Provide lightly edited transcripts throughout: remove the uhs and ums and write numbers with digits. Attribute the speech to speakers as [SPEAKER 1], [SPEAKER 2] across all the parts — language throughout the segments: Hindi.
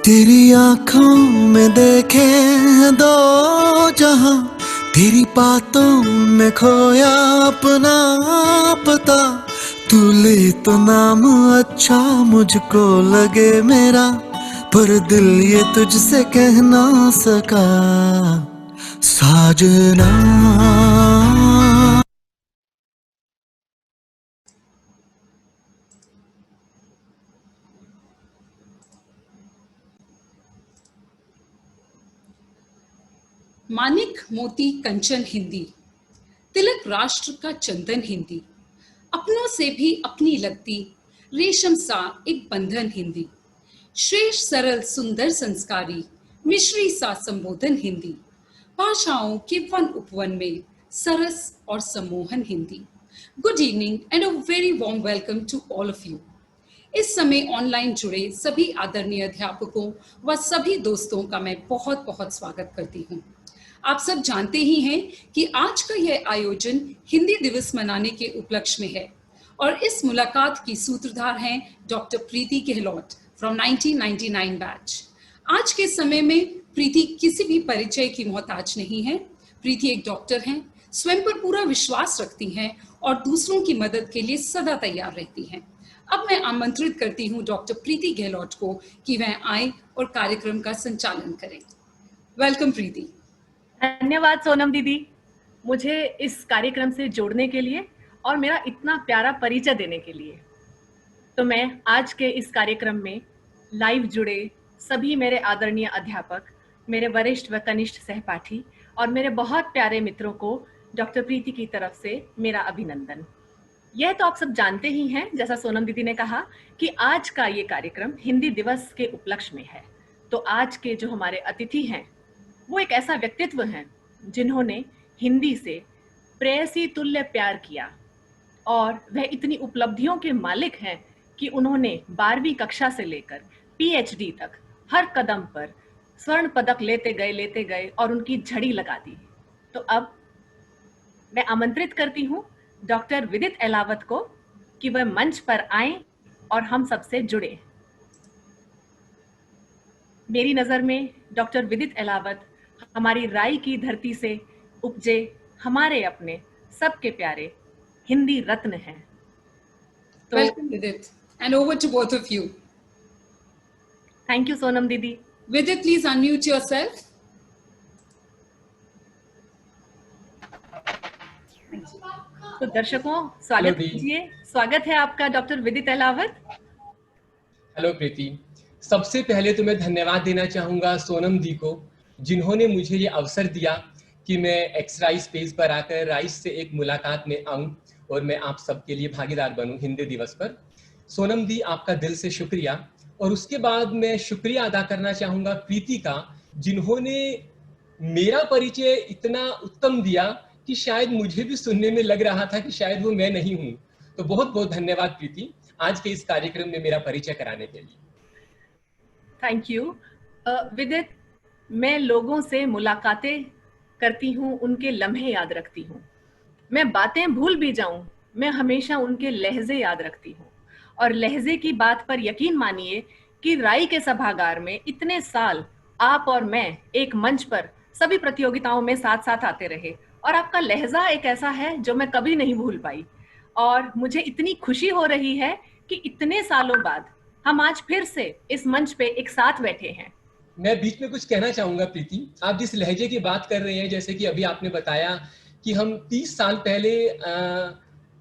[SPEAKER 1] तेरी आंखों में देखे हैं दो जहां, तेरी बातों में खोया अपना पता। तू ले तो नाम अच्छा मुझको लगे मेरा, पर दिल ये तुझसे कह ना सका साजना।
[SPEAKER 2] मानिक मोती कंचन हिंदी, तिलक राष्ट्र का चंदन हिंदी, अपनों से भी अपनी लगती रेशम सा एक बंधन हिंदी, श्रेष्ठ सरल सुंदर संस्कारी मिश्री सा संबोधन हिंदी, भाषाओं के वन उपवन में सरस और सम्मोहन Hindi. Good evening and a very warm welcome to all of you. इस समय ऑनलाइन जुड़े सभी आदरणीय अध्यापकों व सभी दोस्तों का मैं बहुत बहुत स्वागत करती हूँ। आप सब जानते ही हैं कि आज का यह आयोजन हिंदी दिवस मनाने के उपलक्ष्य में है और इस मुलाकात की सूत्रधार हैं doctor Preeti Gehlot from 1999 batch. आज के समय में प्रीति किसी भी परिचय की मोहताज नहीं है। प्रीति एक डॉक्टर हैं, स्वयं पर पूरा विश्वास रखती हैं और दूसरों की मदद के लिए सदा तैयार रहती हैं। अब मैं आमंत्रित करती हूँ डॉक्टर प्रीति गहलोत को कि वह आए और कार्यक्रम का संचालन करें। वेलकम प्रीति।
[SPEAKER 3] धन्यवाद सोनम दीदी, मुझे इस कार्यक्रम से जोड़ने के लिए और मेरा इतना प्यारा परिचय देने के लिए। तो मैं आज के इस कार्यक्रम में लाइव जुड़े सभी मेरे आदरणीय अध्यापक, मेरे वरिष्ठ व कनिष्ठ सहपाठी और मेरे बहुत प्यारे मित्रों को डॉक्टर प्रीति की तरफ से मेरा अभिनंदन। यह तो आप सब जानते ही हैं, जैसा सोनम दीदी ने कहा कि आज का ये कार्यक्रम हिंदी दिवस के उपलक्ष्य में है। तो आज के जो हमारे अतिथि हैं वो एक ऐसा व्यक्तित्व है जिन्होंने हिंदी से प्रेयसी तुल्य प्यार किया और वह इतनी उपलब्धियों के मालिक हैं कि उन्होंने 12वीं कक्षा से लेकर PhD तक हर कदम पर स्वर्ण पदक लेते गए और उनकी झड़ी लगा दी। तो अब मैं आमंत्रित करती हूँ डॉक्टर विदित अहलावत को कि वह मंच पर आएं और हम सबसे जुड़े। मेरी नज़र में डॉक्टर विदित अहलावत हमारी राई की धरती से उपजे हमारे अपने सबके प्यारे हिंदी रत्न हैं।
[SPEAKER 2] तो welcome Vidit and over to both of you.
[SPEAKER 3] Thank you Sonam दीदी।
[SPEAKER 2] Vidit please unmute yourself.
[SPEAKER 3] तो दर्शकों स्वागत कीजिए, स्वागत है आपका डॉक्टर विदित अहलावत।
[SPEAKER 4] हेलो प्रीति, सबसे पहले तो मैं धन्यवाद देना चाहूँगा सोनम दी को, जिन्होंने मुझे ये अवसर दिया कि मैं एक्सराइज स्पेस पर आकर राइस से एक मुलाकात में आऊँ और मैं आप सबके लिए भागीदार बनूँ हिंदी दिवस पर। सोनम दी, आपका दिल से शुक्रिया। और उसके बाद मैं शुक्रिया अदा करना चाहूँगा प्रीति का, जिन्होंने मेरा परिचय इतना उत्तम दिया कि शायद मुझे भी सुनने में लग रहा था कि शायद वो मैं नहीं हूँ। तो बहुत बहुत धन्यवाद प्रीति आज के इस कार्यक्रम में मेरा परिचय कराने के लिए।
[SPEAKER 3] थैंक यू विदित। मैं लोगों से मुलाकातें करती हूँ, उनके लम्हे याद रखती हूँ। मैं बातें भूल भी जाऊं, मैं हमेशा उनके लहजे याद रखती हूँ। और लहजे की बात पर यकीन मानिए कि राई के सभागार में इतने साल आप और मैं एक मंच पर सभी प्रतियोगिताओं में साथ साथ आते रहे और आपका लहजा एक ऐसा है जो मैं कभी नहीं भूल पाई। और मुझे इतनी खुशी हो रही है कि इतने सालों बाद हम आज फिर से इस मंच पे एक साथ बैठे हैं।
[SPEAKER 4] मैं बीच में कुछ कहना चाहूंगा प्रीति। आप जिस लहजे की बात कर रहे हैं, जैसे कि अभी आपने बताया कि हम 30 साल पहले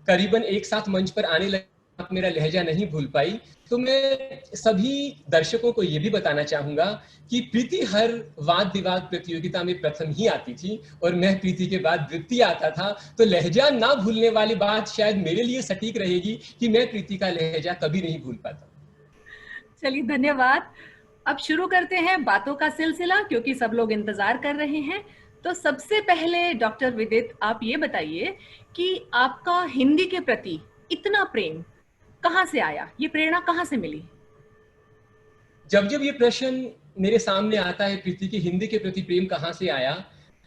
[SPEAKER 4] करीबन एक साथ मंच पर आने लगे, आप मेरा लहजा नहीं भूल पाई। तो मैं सभी दर्शकों को ये भी बताना चाहूंगा कि प्रीति हर वाद विवाद प्रतियोगिता में प्रथम ही आती थी और मैं प्रीति के बाद द्वितीय आता था। तो लहजा ना भूलने वाली बात शायद मेरे लिए सटीक रहेगी कि मैं प्रीति का लहजा कभी नहीं भूल पाता।
[SPEAKER 3] चलिए धन्यवाद। अब शुरू करते हैं बातों का सिलसिला, क्योंकि सब लोग इंतजार कर रहे हैं। तो सबसे पहले डॉक्टर विदित, आप ये बताइए कि आपका हिंदी के प्रति इतना प्रेम कहाँ से आया, ये प्रेरणा कहाँ से मिली?
[SPEAKER 4] जब जब ये प्रश्न मेरे सामने आता है प्रीति की हिंदी के प्रति प्रेम कहाँ से आया,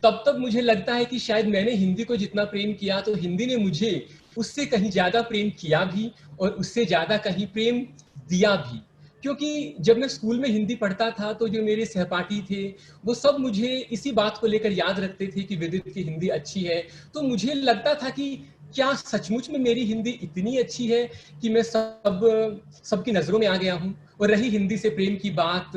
[SPEAKER 4] तब तब मुझे लगता है कि शायद मैंने हिंदी को जितना प्रेम किया तो हिंदी ने मुझे उससे कहीं ज्यादा प्रेम किया भी और उससे ज्यादा कहीं प्रेम दिया भी। क्योंकि जब मैं स्कूल में हिंदी पढ़ता था तो जो मेरे सहपाठी थे वो सब मुझे इसी बात को लेकर याद रखते थे कि विदित की हिंदी अच्छी है। तो मुझे लगता था कि क्या सचमुच में मेरी हिंदी इतनी अच्छी है कि मैं सबकी नजरों में आ गया हूँ। और रही हिंदी से प्रेम की बात,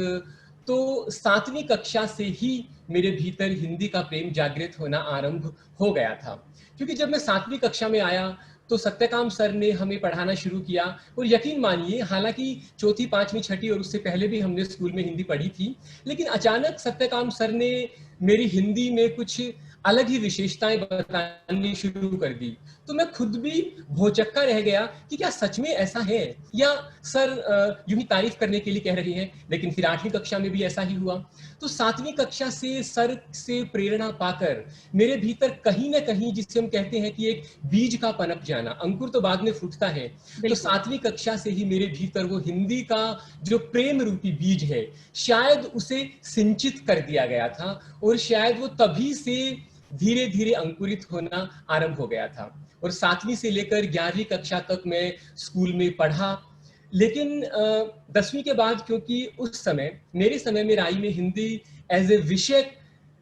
[SPEAKER 4] तो 7वीं कक्षा से ही मेरे भीतर हिंदी का प्रेम जागृत होना आरंभ हो गया था। क्योंकि जब मैं 7वीं कक्षा में आया तो सत्यकाम सर ने हमें पढ़ाना शुरू किया। और यकीन मानिए, हालांकि चौथी, 5वीं, 6ठी और उससे पहले भी हमने स्कूल में हिंदी पढ़ी थी, लेकिन अचानक सत्यकाम सर ने मेरी हिंदी में कुछ अलग ही विशेषताएं बतानी शुरू कर दी। तो मैं खुद भी भौचक्का रह गया कि क्या सच में ऐसा है, या सर यूं ही तारीफ करने के लिए कह रही हैं। लेकिन फिर 8वीं कक्षा में भी ऐसा ही हुआ। तो 7वीं कक्षा से सर से प्रेरणा पाकर मेरे भीतर कहीं ना कहीं, जिसे हम कहते हैं कि एक बीज का पनप जाना, अंकुर तो बाद में फूटता है, तो 7वीं कक्षा से ही मेरे भीतर वो हिंदी का जो प्रेम रूपी बीज है, शायद उसे सिंचित कर दिया गया था। और शायद वो तभी से धीरे धीरे अंकुरित होना आरंभ हो गया था। और 7वीं से लेकर 11वीं कक्षा तक मैं स्कूल में पढ़ा। लेकिन 10वीं के बाद, क्योंकि उस समय, मेरे समय में राई में हिंदी एज ए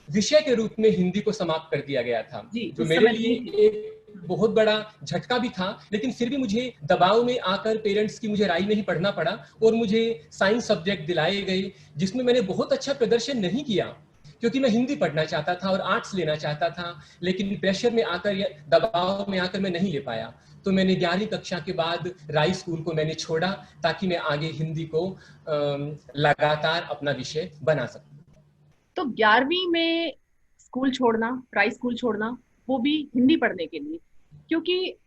[SPEAKER 4] विषय के रूप में हिंदी को समाप्त कर दिया गया था, जो मेरे लिए एक बहुत बड़ा झटका भी था। लेकिन फिर भी मुझे दबाव में आकर पेरेंट्स की, मुझे राई में ही पढ़ना पड़ा और मुझे साइंस सब्जेक्ट दिलाए गए, जिसमें मैंने बहुत अच्छा प्रदर्शन नहीं किया क्योंकि मैं हिंदी पढ़ना चाहता था और आर्ट्स लेना चाहता था। लेकिन प्रेशर में आकर या दबाव में आकर मैं नहीं ले पाया। तो मैंने 11वीं कक्षा के बाद राई स्कूल को मैंने छोड़ा ताकि मैं आगे हिंदी को लगातार अपना विषय बना सकूं।
[SPEAKER 3] तो 11वीं में स्कूल छोड़ना, राई स्कूल छोड़ना, वो भी हिंदी पढ़ने के लिए, क्योंकि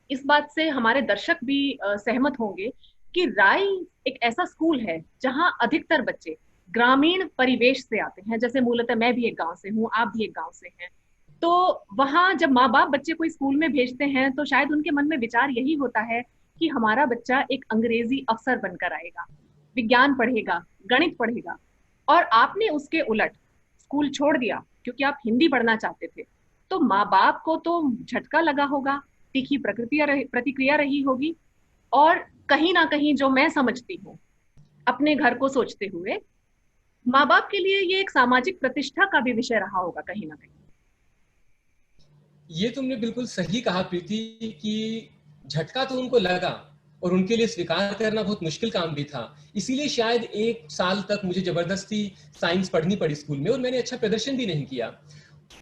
[SPEAKER 3] इस बात से हमारे दर्शक भी सहमत होंगे कि राई एक ऐसा स्कूल है जहां अधिकतर बच्चे ग्रामीण परिवेश से आते हैं। जैसे मूलतः मैं भी एक गांव से हूँ, आप भी एक गांव से हैं। तो वहां जब माँ बाप बच्चे को स्कूल में भेजते हैं तो शायद उनके मन में विचार यही होता है कि हमारा बच्चा एक अंग्रेजी अफसर बनकर आएगा, विज्ञान पढ़ेगा, गणित पढ़ेगा। और आपने उसके उलट स्कूल छोड़ दिया क्योंकि आप हिंदी पढ़ना चाहते थे। तो माँ बाप को तो झटका लगा होगा, तीखी प्रतिक्रिया रही होगी, और कहीं ना कहीं जो मैं समझती हूँ अपने घर को सोचते हुए, माँ बाप के लिए ये एक सामाजिक प्रतिष्ठा का भी विषय रहा होगा कहीं ना कहीं।
[SPEAKER 4] ये तुमने बिल्कुल सही कहा प्रीति कि झटका तो उनको लगा और उनके लिए स्वीकार करना बहुत मुश्किल काम भी था। इसीलिए शायद 1 साल तक मुझे जबरदस्ती साइंस पढ़नी पड़ी स्कूल में और मैंने अच्छा प्रदर्शन भी नहीं किया।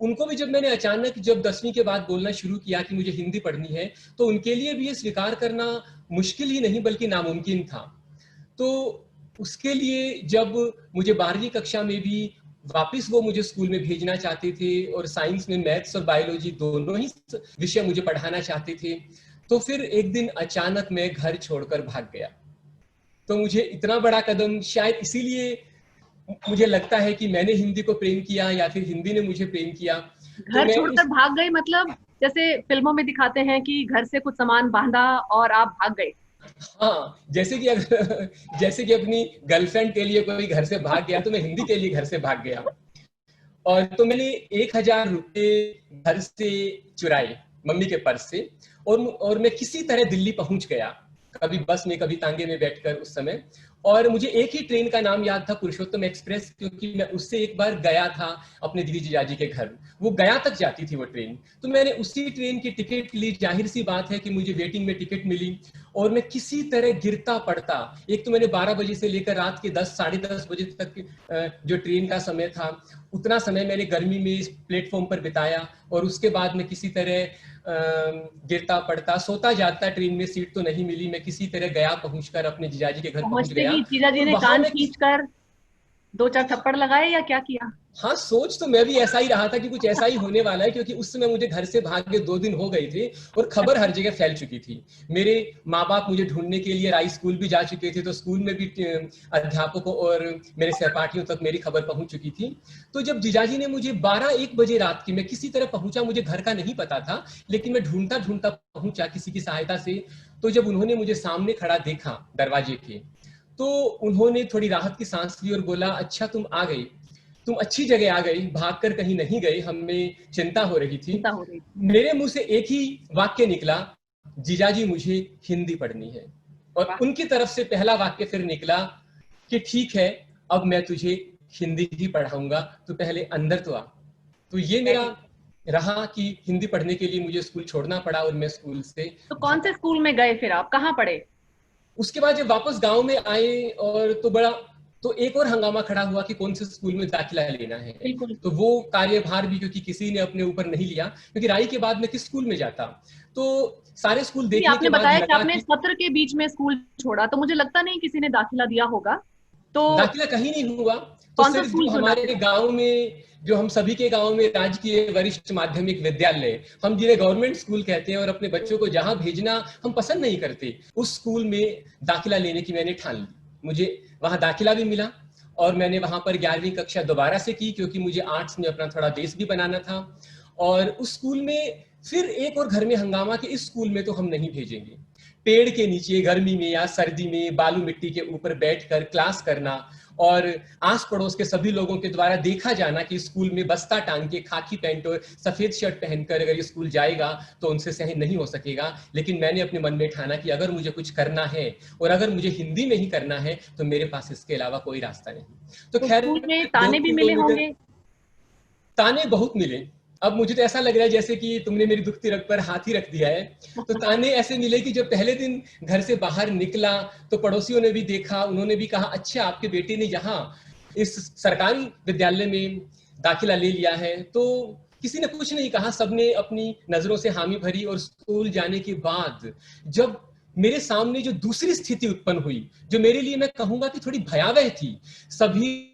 [SPEAKER 4] उनको भी जब मैंने अचानक जब 10वीं के बाद बोलना शुरू किया कि मुझे हिंदी पढ़नी है, तो उनके लिए भी ये स्वीकार करना मुश्किल ही नहीं बल्कि नामुमकिन था। तो उसके लिए जब मुझे 12वीं कक्षा में भी वापस वो मुझे स्कूल में भेजना चाहते थे और साइंस में मैथ्स और बायोलॉजी दोनों ही विषय मुझे पढ़ाना चाहते थे, तो फिर एक दिन अचानक मैं घर छोड़कर भाग गया। तो मुझे इतना बड़ा कदम, शायद इसीलिए मुझे लगता है कि मैंने हिंदी को प्रेम किया या फिर हिंदी ने मुझे प्रेम किया।
[SPEAKER 3] घर छोड़कर भाग गए मतलब जैसे फिल्मों में दिखाते हैं कि घर से कुछ सामान बांधा और आप भाग गए।
[SPEAKER 4] हाँ, जैसे कि अपनी गर्लफ्रेंड के लिए कोई घर से भाग गया, तो मैं हिंदी के लिए घर से भाग गया। और तो मैंने 1000 रुपये घर से चुराए मम्मी के पर्स से और मैं किसी तरह दिल्ली पहुंच गया, कभी बस में कभी तांगे में बैठकर उस समय। और मुझे एक ही ट्रेन का नाम याद था, पुरुषोत्तम एक्सप्रेस, क्योंकि मैं उससे एक बार गया था अपने दीदी जीजाजी के घर। वो गया तक जाती थी वो ट्रेन, तो मैंने उसी ट्रेन की टिकट ली। जाहिर सी बात है कि मुझे वेटिंग में टिकट मिली और मैं किसी तरह गिरता पड़ता, एक तो मैंने 12 बजे से लेकर रात के 10 साढ़े 10 बजे तक जो ट्रेन का समय था, उतना समय मैंने गर्मी में इस प्लेटफॉर्म पर बिताया। और उसके बाद मैं किसी तरह गिरता पड़ता, सोता जागता, ट्रेन में सीट तो नहीं मिली, मैं किसी तरह गया, पहुंचकर अपने जीजाजी के घर पहुंच गया।
[SPEAKER 3] जीजाजी ने कान खींचकर 2-4 थप्पड़ लगाए या क्या किया?
[SPEAKER 4] हाँ, सोच तो मैं भी ऐसा ही रहा था कि कुछ ऐसा ही होने वाला है, क्योंकि उस समय मुझे घर से भागे 2 दिन हो गए थे और खबर हर जगह फैल चुकी थी। मेरे माँ बाप मुझे ढूंढने के लिए राई स्कूल भी जा चुके थे, तो स्कूल में भी अध्यापकों और मेरे सहपाठियों तक मेरी खबर पहुंच चुकी थी। तो जब जीजाजी ने मुझे 12-1 बजे रात की, मैं किसी तरह पहुंचा, मुझे घर का नहीं पता था, लेकिन मैं ढूंढता ढूंढता पहुंचा किसी की सहायता से। तो जब उन्होंने मुझे सामने खड़ा देखा दरवाजे के, तो उन्होंने थोड़ी राहत की सांस ली और बोला, अच्छा तुम आ गई, तुम अच्छी जगह आ गई, भागकर कहीं नहीं गई, हमें चिंता हो रही थी। मेरे मुंह से एक ही वाक्य निकला, जीजाजी मुझे हिंदी पढ़नी है। और उनकी तरफ से पहला वाक्य फिर निकला, कि ठीक है, अब मैं तुझे हिंदी ही पढ़ाऊंगा, तो पहले अंदर तो आ। तो ये मेरा रहा कि हिंदी पढ़ने के लिए मुझे स्कूल छोड़ना पड़ा और मैं स्कूल से
[SPEAKER 3] तो कौन से
[SPEAKER 4] भागा।
[SPEAKER 3] स्कूल में गए फिर आप, कहाँ पढ़े?
[SPEAKER 4] उसके बाद जब वापस गांव में आए और तो एक और हंगामा खड़ा हुआ कि कौन से स्कूल में दाखिला लेना है।
[SPEAKER 3] बिल्कुल।
[SPEAKER 4] तो वो कार्यभार भी क्योंकि किसी ने अपने ऊपर नहीं लिया, क्योंकि राई के बाद मैं किस स्कूल में जाता। तो सारे स्कूल
[SPEAKER 3] नहीं,
[SPEAKER 4] देखने
[SPEAKER 3] आपने
[SPEAKER 4] के बाद
[SPEAKER 3] बताया कि
[SPEAKER 4] लगा
[SPEAKER 3] आपने
[SPEAKER 4] कि
[SPEAKER 3] सत्र के बीच में स्कूल छोड़ा, तो मुझे लगता नहीं किसी ने दाखिला दिया होगा। तो
[SPEAKER 4] दाखिला कहीं नहीं हुआ। तो
[SPEAKER 3] कौन सा
[SPEAKER 4] सिर्फ जो
[SPEAKER 3] स्कूल चुना फिर
[SPEAKER 4] हमारे
[SPEAKER 3] आपने?
[SPEAKER 4] गांव में, जो हम सभी के गांव में राजकीय वरिष्ठ माध्यमिक विद्यालय, हम जिन्हें गवर्नमेंट स्कूल कहते हैं और अपने बच्चों को जहां भेजना हम पसंद नहीं करते, उस स्कूल में दाखिला लेने की मैंने ठान ली। मुझे वहां दाखिला भी मिला और मैंने वहां पर 11वीं कक्षा दोबारा से की, क्योंकि मुझे आर्ट्स में अपना थोड़ा बेस भी बनाना था। और उस स्कूल में फिर एक और घर में हंगामा कि इस स्कूल में तो हम नहीं भेजेंगे। पेड़ के नीचे गर्मी में या सर्दी में बालू मिट्टी के ऊपर बैठकर क्लास करना और आस पड़ोस के सभी लोगों के द्वारा देखा जाना कि स्कूल में बस्ता टांग के खाकी पैंट और सफेद शर्ट पहनकर अगर ये स्कूल जाएगा तो उनसे सहन नहीं हो सकेगा। लेकिन मैंने अपने मन में ठाना कि अगर मुझे कुछ करना है और अगर मुझे हिंदी में ही करना है तो मेरे पास इसके अलावा कोई रास्ता नहीं। तो
[SPEAKER 3] तो
[SPEAKER 4] खैर
[SPEAKER 3] स्कूल में
[SPEAKER 4] 2
[SPEAKER 3] ताने भी मिले
[SPEAKER 4] किलोमीटर
[SPEAKER 3] होंगे।
[SPEAKER 4] ताने बहुत मिले। अब मुझे तो ऐसा लग रहा है जैसे कि तुमने मेरी दुखती रग पर हाथ ही रख दिया है। तो ताने ऐसे मिले कि जब पहले दिन घर से बाहर निकला तो पड़ोसियों ने भी देखा, उन्होंने भी कहा अच्छा आपके बेटे ने यहाँ इस सरकारी विद्यालय में दाखिला ले लिया है। तो किसी ने कुछ नहीं कहा, सबने अपनी नजरों से हामी भरी। और स्कूल जाने के बाद जब मेरे सामने जो दूसरी स्थिति उत्पन्न हुई, जो मेरे लिए मैं कहूंगा कि थोड़ी भयावह थी, सभी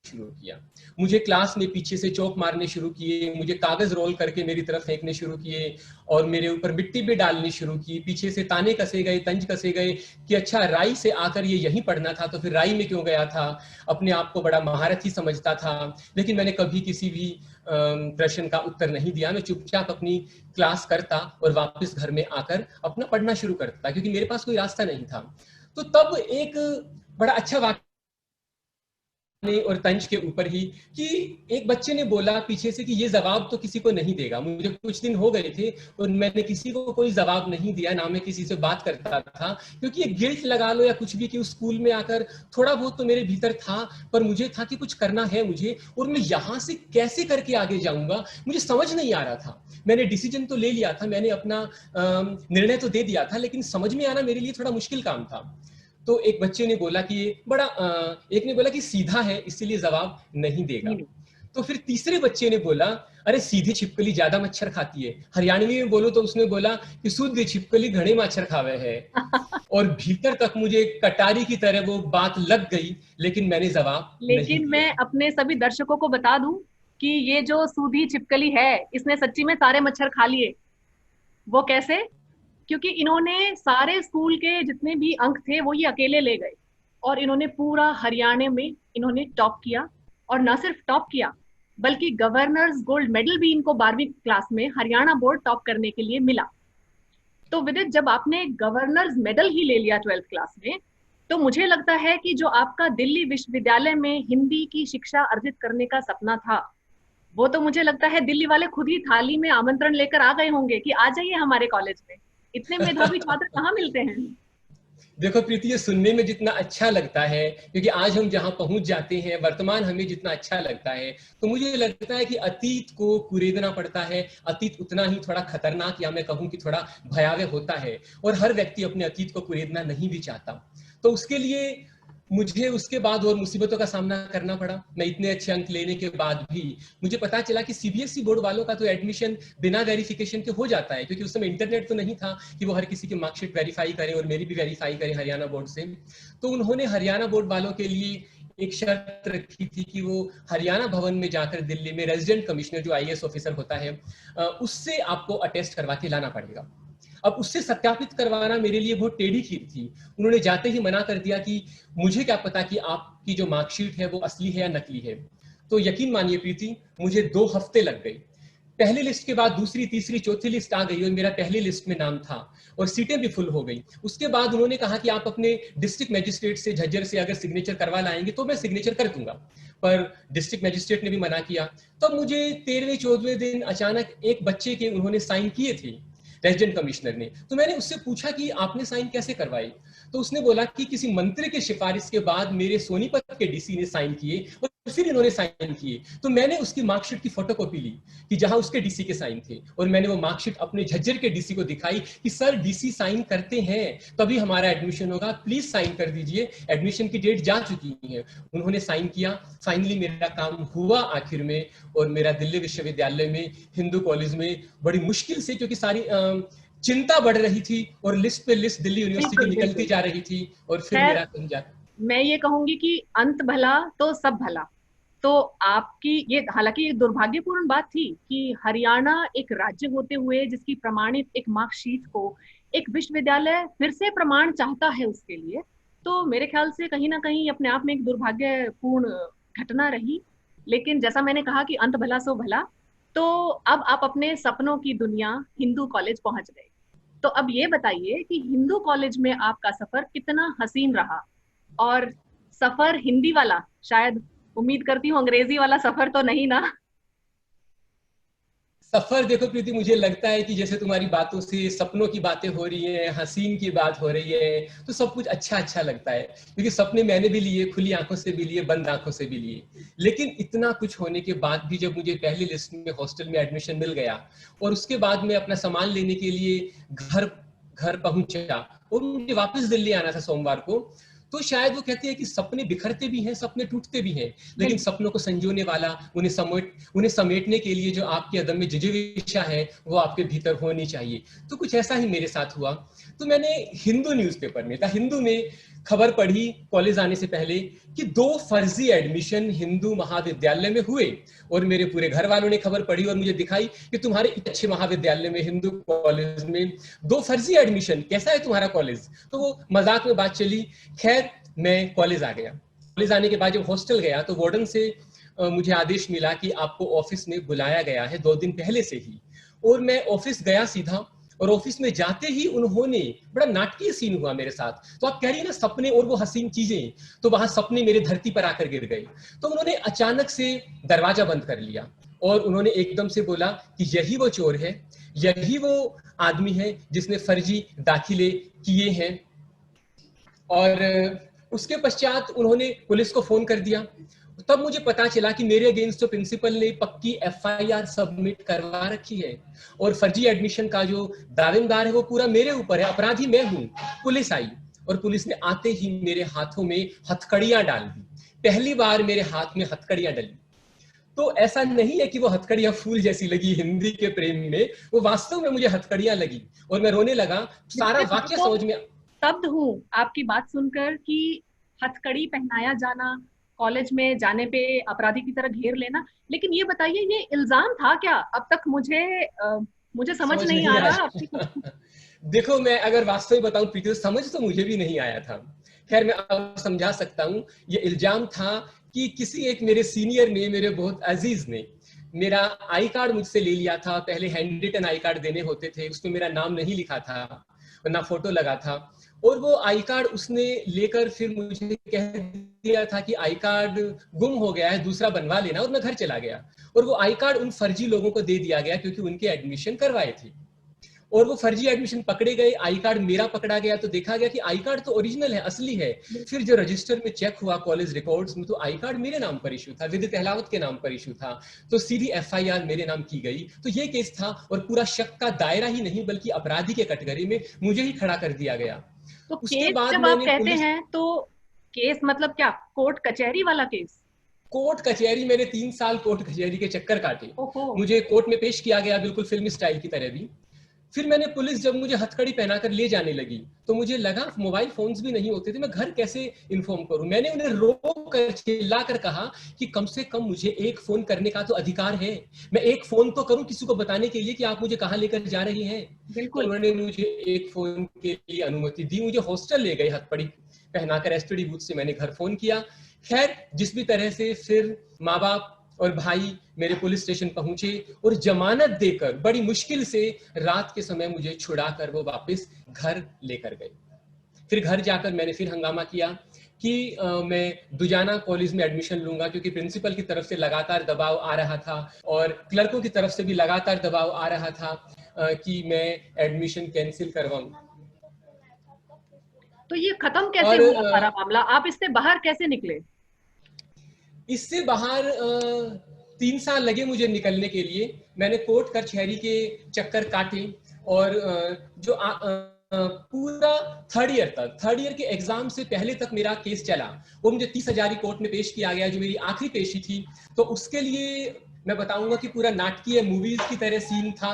[SPEAKER 4] शुरू किया। मुझे क्लास में पीछे से चौक मारने शुरू किए, मुझे कागज रोल करके मेरी तरफ फेंकने शुरू किए और मेरे ऊपर मिट्टी भी डालनी शुरू की। पीछे से ताने कसे गए, तंज कसे गए कि अच्छा राई से आकर ये यहीं पढ़ना था तो फिर राई में क्यों गया था। अपने आप को बड़ा महारथी समझता था, लेकिन मैंने कभी किसी भी प्रश्न का उत्तर नहीं दिया। मैं चुपचाप अपनी क्लास करता और वापस घर में आकर अपना पढ़ना शुरू करता, क्योंकि मेरे पास कोई रास्ता नहीं था। तो तब एक बड़ा अच्छा वाक्य और तंज के ऊपर ही कि एक बच्चे ने बोला पीछे से कि ये जवाब तो किसी को नहीं देगा। मुझे कुछ दिन हो गए थे और मैंने किसी को कोई जवाब नहीं दिया, ना मैं किसी से बात करता था, क्योंकि ये गिल्ट लगा लो या कुछ भी कि उस स्कूल में आकर थोड़ा बहुत तो मेरे भीतर था, पर मुझे था कि कुछ करना है मुझे, और मैं यहाँ से कैसे करके आगे जाऊंगा मुझे समझ नहीं आ रहा था। मैंने डिसीजन तो ले लिया था, मैंने अपना निर्णय तो दे दिया था, लेकिन समझ में आना मेरे लिए थोड़ा मुश्किल काम था। तो एक बच्चे ने बोला कि ये बड़ा एक ने बोला कि सीधा है इसलिए जवाब नहीं देगा। तो फिर तीसरे बच्चे ने बोला अरे सीधी छिपकली ज्यादा मच्छर खाती है। हरियाणवी में बोलो तो उसने बोला कि शुद्ध छिपकली घने मच्छर खावे है। और भीतर तक मुझे कटारी की तरह वो बात लग गई, लेकिन मैंने जवाब नहीं
[SPEAKER 3] लेकिन
[SPEAKER 4] दिया।
[SPEAKER 3] मैं अपने सभी दर्शकों को बता दूं कि ये जो सूधी छिपकली है, इसने सच्ची में सारे मच्छर खा लिए। वो कैसे? क्योंकि इन्होंने सारे स्कूल के जितने भी अंक थे वो ये अकेले ले गए, और इन्होंने पूरा हरियाणा में इन्होंने टॉप किया। और न सिर्फ टॉप किया, बल्कि गवर्नर्स गोल्ड मेडल भी इनको 12वीं क्लास में हरियाणा बोर्ड टॉप करने के लिए मिला। तो विदित, जब आपने गवर्नर्स मेडल ही ले लिया 12th क्लास में, तो मुझे लगता है कि जो आपका दिल्ली विश्वविद्यालय में हिंदी की शिक्षा अर्जित करने का सपना था, वो तो मुझे लगता है दिल्ली वाले खुद ही थाली में आमंत्रण लेकर आ गए होंगे कि आ जाइए हमारे कॉलेज में। इतने मेधावी छात्र कहाँ मिलते हैं?
[SPEAKER 4] देखो प्रीति, ये सुनने में जितना अच्छा लगता है, क्योंकि आज हम जहां पहुंच जाते हैं, वर्तमान हमें जितना अच्छा लगता है, तो मुझे लगता है कि अतीत को कुरेदना पड़ता है। अतीत उतना ही थोड़ा खतरनाक, या मैं कहूं कि थोड़ा भयावह होता है, और हर व्यक्ति अपने अतीत को कुरेदना नहीं भी चाहता। तो उसके लिए मुझे उसके बाद और मुसीबतों का सामना करना पड़ा। मैं इतने अच्छे अंक लेने के बाद भी मुझे पता चला कि सीबीएसई बोर्ड वालों का तो एडमिशन बिना वेरिफिकेशन के हो जाता है, क्योंकि उस समय इंटरनेट तो नहीं था कि वो हर किसी की मार्कशीट वेरीफाई करें, और मेरी भी वेरीफाई करें हरियाणा बोर्ड से। तो उन्होंने हरियाणा बोर्ड वालों के लिए एक शर्त रखी थी कि वो हरियाणा भवन में जाकर दिल्ली में रेजिडेंट कमिश्नर जो आईएएस ऑफिसर होता है, उससे आपको अटेस्ट करवा के लाना पड़ेगा। अब उससे सत्यापित करवाना मेरे लिए बहुत टेढ़ी खीर थी। उन्होंने जाते ही मना कर दिया कि मुझे क्या पता कि आपकी जो मार्कशीट है वो असली है या नकली है। तो यकीन मानिए प्रीति, मुझे 2 हफ्ते लग गए। पहली लिस्ट के बाद दूसरी, तीसरी, चौथी लिस्ट आ गई और मेरा पहली लिस्ट में नाम था, और सीटें भी फुल हो गई। उसके बाद उन्होंने कहा कि आप अपने डिस्ट्रिक्ट मजिस्ट्रेट से झज्जर से अगर सिग्नेचर करवा लाएंगे तो मैं सिग्नेचर कर दूंगा, पर डिस्ट्रिक्ट मजिस्ट्रेट ने भी मना किया। तब मुझे 13वें 14वें दिन अचानक एक बच्चे के उन्होंने साइन किए थे, रेजिडेंट कमिश्नर ने। तो मैंने उससे पूछा कि आपने साइन कैसे करवाई, तो उसने बोला कि किसी मंत्री के सिफारिश के बाद मेरे सोनीपत के डीसी ने साइन किए और फिर इन्होंने साइन किए। तो मैंने उसकी मार्कशीट की फोटोकॉपी ली कि जहां उसके डीसी के साइन थे, और मैंने वो मार्कशीट अपने झज्जर के डीसी को दिखाई कि सर डीसी साइन करते हैं तभी हमारा एडमिशन होगा, प्लीज साइन कर दीजिए, एडमिशन की डेट जा चुकी है। उन्होंने साइन किया, फाइनली मेरा काम हुआ आखिर में, और मेरा दिल्ली विश्वविद्यालय में हिंदू कॉलेज में बड़ी मुश्किल से, क्योंकि सारी चिंता बढ़ रही थी और लिस्ट पे लिस्ट दिल्ली यूनिवर्सिटी की निकलती जा रही थी, और फिर मेरा समझा।
[SPEAKER 3] मैं ये कहूंगी कि अंत भला तो सब भला। तो आपकी ये, हालांकि ये दुर्भाग्यपूर्ण बात थी कि हरियाणा एक राज्य होते हुए जिसकी प्रमाणित एक मार्कशीट को एक विश्वविद्यालय फिर से प्रमाण चाहता है उसके लिए, तो मेरे ख्याल से कहीं ना कहीं अपने आप में एक दुर्भाग्यपूर्ण घटना रही। लेकिन जैसा मैंने कहा कि अंत भला सो भला, तो अब आप अपने सपनों की दुनिया हिंदू कॉलेज पहुंच गए। तो अब ये बताइए कि हिंदू कॉलेज में आपका सफर कितना हसीन रहा, और सफर हिंदी वाला, शायद उम्मीद करती हूँ अंग्रेजी वाला सफर तो नहीं ना?
[SPEAKER 4] सफर देखो प्रीति, मुझे लगता है कि जैसे तुम्हारी बातों से सपनों की बातें हो रही है, हसीन की बात हो रही है, तो सब कुछ अच्छा अच्छा लगता है, क्योंकि सपने मैंने भी लिए, खुली आंखों से भी लिए, बंद आंखों से भी लिए। लेकिन इतना कुछ होने के बाद भी जब मुझे पहली लिस्ट में हॉस्टल में एडमिशन मिल गया, और उसके बाद मैं अपना सामान लेने के लिए घर पहुंचा, और मुझे वापस दिल्ली आना था सोमवार को, तो शायद वो कहते हैं कि सपने बिखरते भी हैं, सपने टूटते भी हैं, लेकिन सपनों को संजोने वाला, उन्हें समेटने के लिए जो आपके अदम्य जिजीविषा है वो आपके भीतर होनी चाहिए। तो कुछ ऐसा ही मेरे साथ हुआ। तो मैंने हिंदू न्यूज़पेपर में, द हिंदू में खबर पढ़ी कॉलेज आने से पहले कि 2 फर्जी एडमिशन हिंदू महाविद्यालय में हुए, और मेरे पूरे घर वालों ने खबर पढ़ी और मुझे दिखाई कि तुम्हारे अच्छे महाविद्यालय में, हिंदू कॉलेज में 2 फर्जी एडमिशन, कैसा है तुम्हारा कॉलेज? तो वो मजाक में बात चली। खैर मैं कॉलेज आ गया। कॉलेज आने के बाद जब हॉस्टल गया तो वार्डन से मुझे आदेश मिला कि आपको ऑफिस में बुलाया गया है 2 दिन पहले से ही। और मैं ऑफिस गया सीधा, और ऑफिस में जाते ही उन्होंने, बड़ा नाटकीय सीन हुआ मेरे साथ। तो आप कह रही है ना सपने और वो हसीन चीजें, तो वहां सपने मेरे धरती पर आकर गिर गए। तो उन्होंने अचानक से दरवाजा बंद कर लिया, और उन्होंने एकदम से बोला कि यही वो चोर है, यही वो आदमी है जिसने फर्जी दाखिले किए हैं। और उसके पश्चात उन्होंने पुलिस को फोन कर दिया। तब मुझे पता चला कि मेरे अगेंस्ट तो प्रिंसिपल ने पक्की एफआईआर सबमिट करवा रखी है, और फर्जी एडमिशन का जो दावेदार है वो पूरा मेरे ऊपर है, अपराधी मैं हूं। पुलिस आई, और पुलिस ने आते ही मेरे हाथों में हथकड़ियां डाल दी। पहली बार मेरे हाथ में हथकड़ियां डली। तो ऐसा नहीं है कि वो हथकड़ियां फूल जैसी लगी हिंदी के प्रेम में, वो वास्तव में मुझे हथकड़ियां लगी, और मैं रोने लगा। सारा वाक्य समझ में,
[SPEAKER 3] स्तब्ध हूँ आपकी बात सुनकर कि हथकड़ी पहनाया जाना, कॉलेज में जाने पे अपराधी की तरह घेर लेना। लेकिन ये बताइए, ये इल्जाम था क्या? अब तक मुझे समझ नहीं आ रहा आपकी।
[SPEAKER 4] देखो, मैं अगर वास्तविक बताऊं प्रीति, समझ तो मुझे भी नहीं आया था। खैर मैं अब समझा सकता हूं। ये इल्जाम था कि किसी एक मेरे सीनियर ने, मेरे बहुत अजीज ने, मेरा आई कार्ड मुझसे ले लिया था। पहले हैंड रिटन आई कार्ड देने होते थे, उसमें मेरा नाम नहीं लिखा था, ना फोटो लगा था, और वो आई कार्ड उसने लेकर फिर मुझे कह दिया था कि आई कार्ड गुम हो गया है, दूसरा बनवा लेना, और मैं घर चला गया। और वो आई कार्ड उन फर्जी लोगों को दे दिया गया क्योंकि उनके एडमिशन करवाए थे, और वो फर्जी एडमिशन पकड़े गए। आई कार्ड मेरा पकड़ा गया, तो देखा गया कि आई कार्ड तो ओरिजिनल है, असली है। फिर जो रजिस्टर में चेक हुआ कॉलेज रिकॉर्ड्स में, तो आई कार्ड मेरे नाम पर इशू था, विदित अहलावत के नाम पर इशू था। तो सीधी एफआईआर मेरे नाम की गई। तो ये केस था, और पूरा शक का दायरा ही नहीं बल्कि अपराधी के कटघरे में मुझे ही खड़ा कर दिया गया।
[SPEAKER 3] तो उसके बाद जब आप कहते हैं तो केस मतलब क्या, कोर्ट कचहरी वाला केस?
[SPEAKER 4] कोर्ट कचहरी, मैंने 3 साल कोर्ट कचहरी के चक्कर काटे। मुझे कोर्ट में पेश किया गया बिल्कुल फिल्मी स्टाइल की तरह भी। फिर मैंने, पुलिस जब मुझे हथकड़ी पहनाकर ले जाने लगी तो मुझे लगा मोबाइल फोन्स भी नहीं होते थे, मैं घर कैसे इन्फॉर्म करूं। मैंने उन्हें रोक कर, चिल्ला कर कहा कि कम से कम मुझे एक फोन करने का तो अधिकार है, मैं एक फोन तो करूं किसी को बताने के लिए कि आप मुझे कहां लेकर जा रही हैं। बिल्कुल। तो उन्होंने मुझे एक फोन के लिए अनुमति दी, मुझे हॉस्टल ले गए हथकड़ी पहनाकर। एसटीडी बूथ से मैंने घर फोन किया। खैर जिस भी तरह से फिर माँ बाप और भाई मेरे पुलिस स्टेशन पहुंचे, और जमानत देकर बड़ी मुश्किल से रात के समय मुझे छुड़ाकर वो वापस घर लेकर गए। फिर घर जाकर मैंने फिर हंगामा किया कि मैं दुजाना कॉलेज में एडमिशन लूंगा, क्योंकि प्रिंसिपल की तरफ से लगातार दबाव आ रहा था और क्लर्कों की तरफ से भी लगातार दबाव आ रहा था। कि मैं एडमिशन कैंसिल करवाऊं।
[SPEAKER 3] तो ये खत्म कैसे
[SPEAKER 4] और
[SPEAKER 3] हुआ सारा मामला, आप इससे बाहर कैसे निकले?
[SPEAKER 4] इससे बाहर 3 साल लगे मुझे निकलने के लिए। मैंने कोर्ट कचहरी के चक्कर काटे और पूरा थर्ड ईयर के एग्जाम से पहले तक मेरा केस चला। वो मुझे 30,000 कोर्ट में पेश किया गया, जो मेरी आखिरी पेशी थी। तो उसके लिए मैं बताऊंगा कि पूरा नाटकीय मूवीज की तरह सीन था।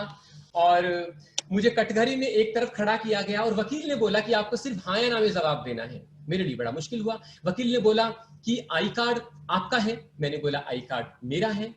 [SPEAKER 4] और मुझे कटघरे में एक तरफ खड़ा किया गया और वकील ने बोला कि आपको सिर्फ हाँ या ना में जवाब देना है। मेरे लिए बड़ा मुश्किल हुआ। वकील ने बोला कि आई कार्ड आपका है। मैंने बोला आई कार्ड मेरा है।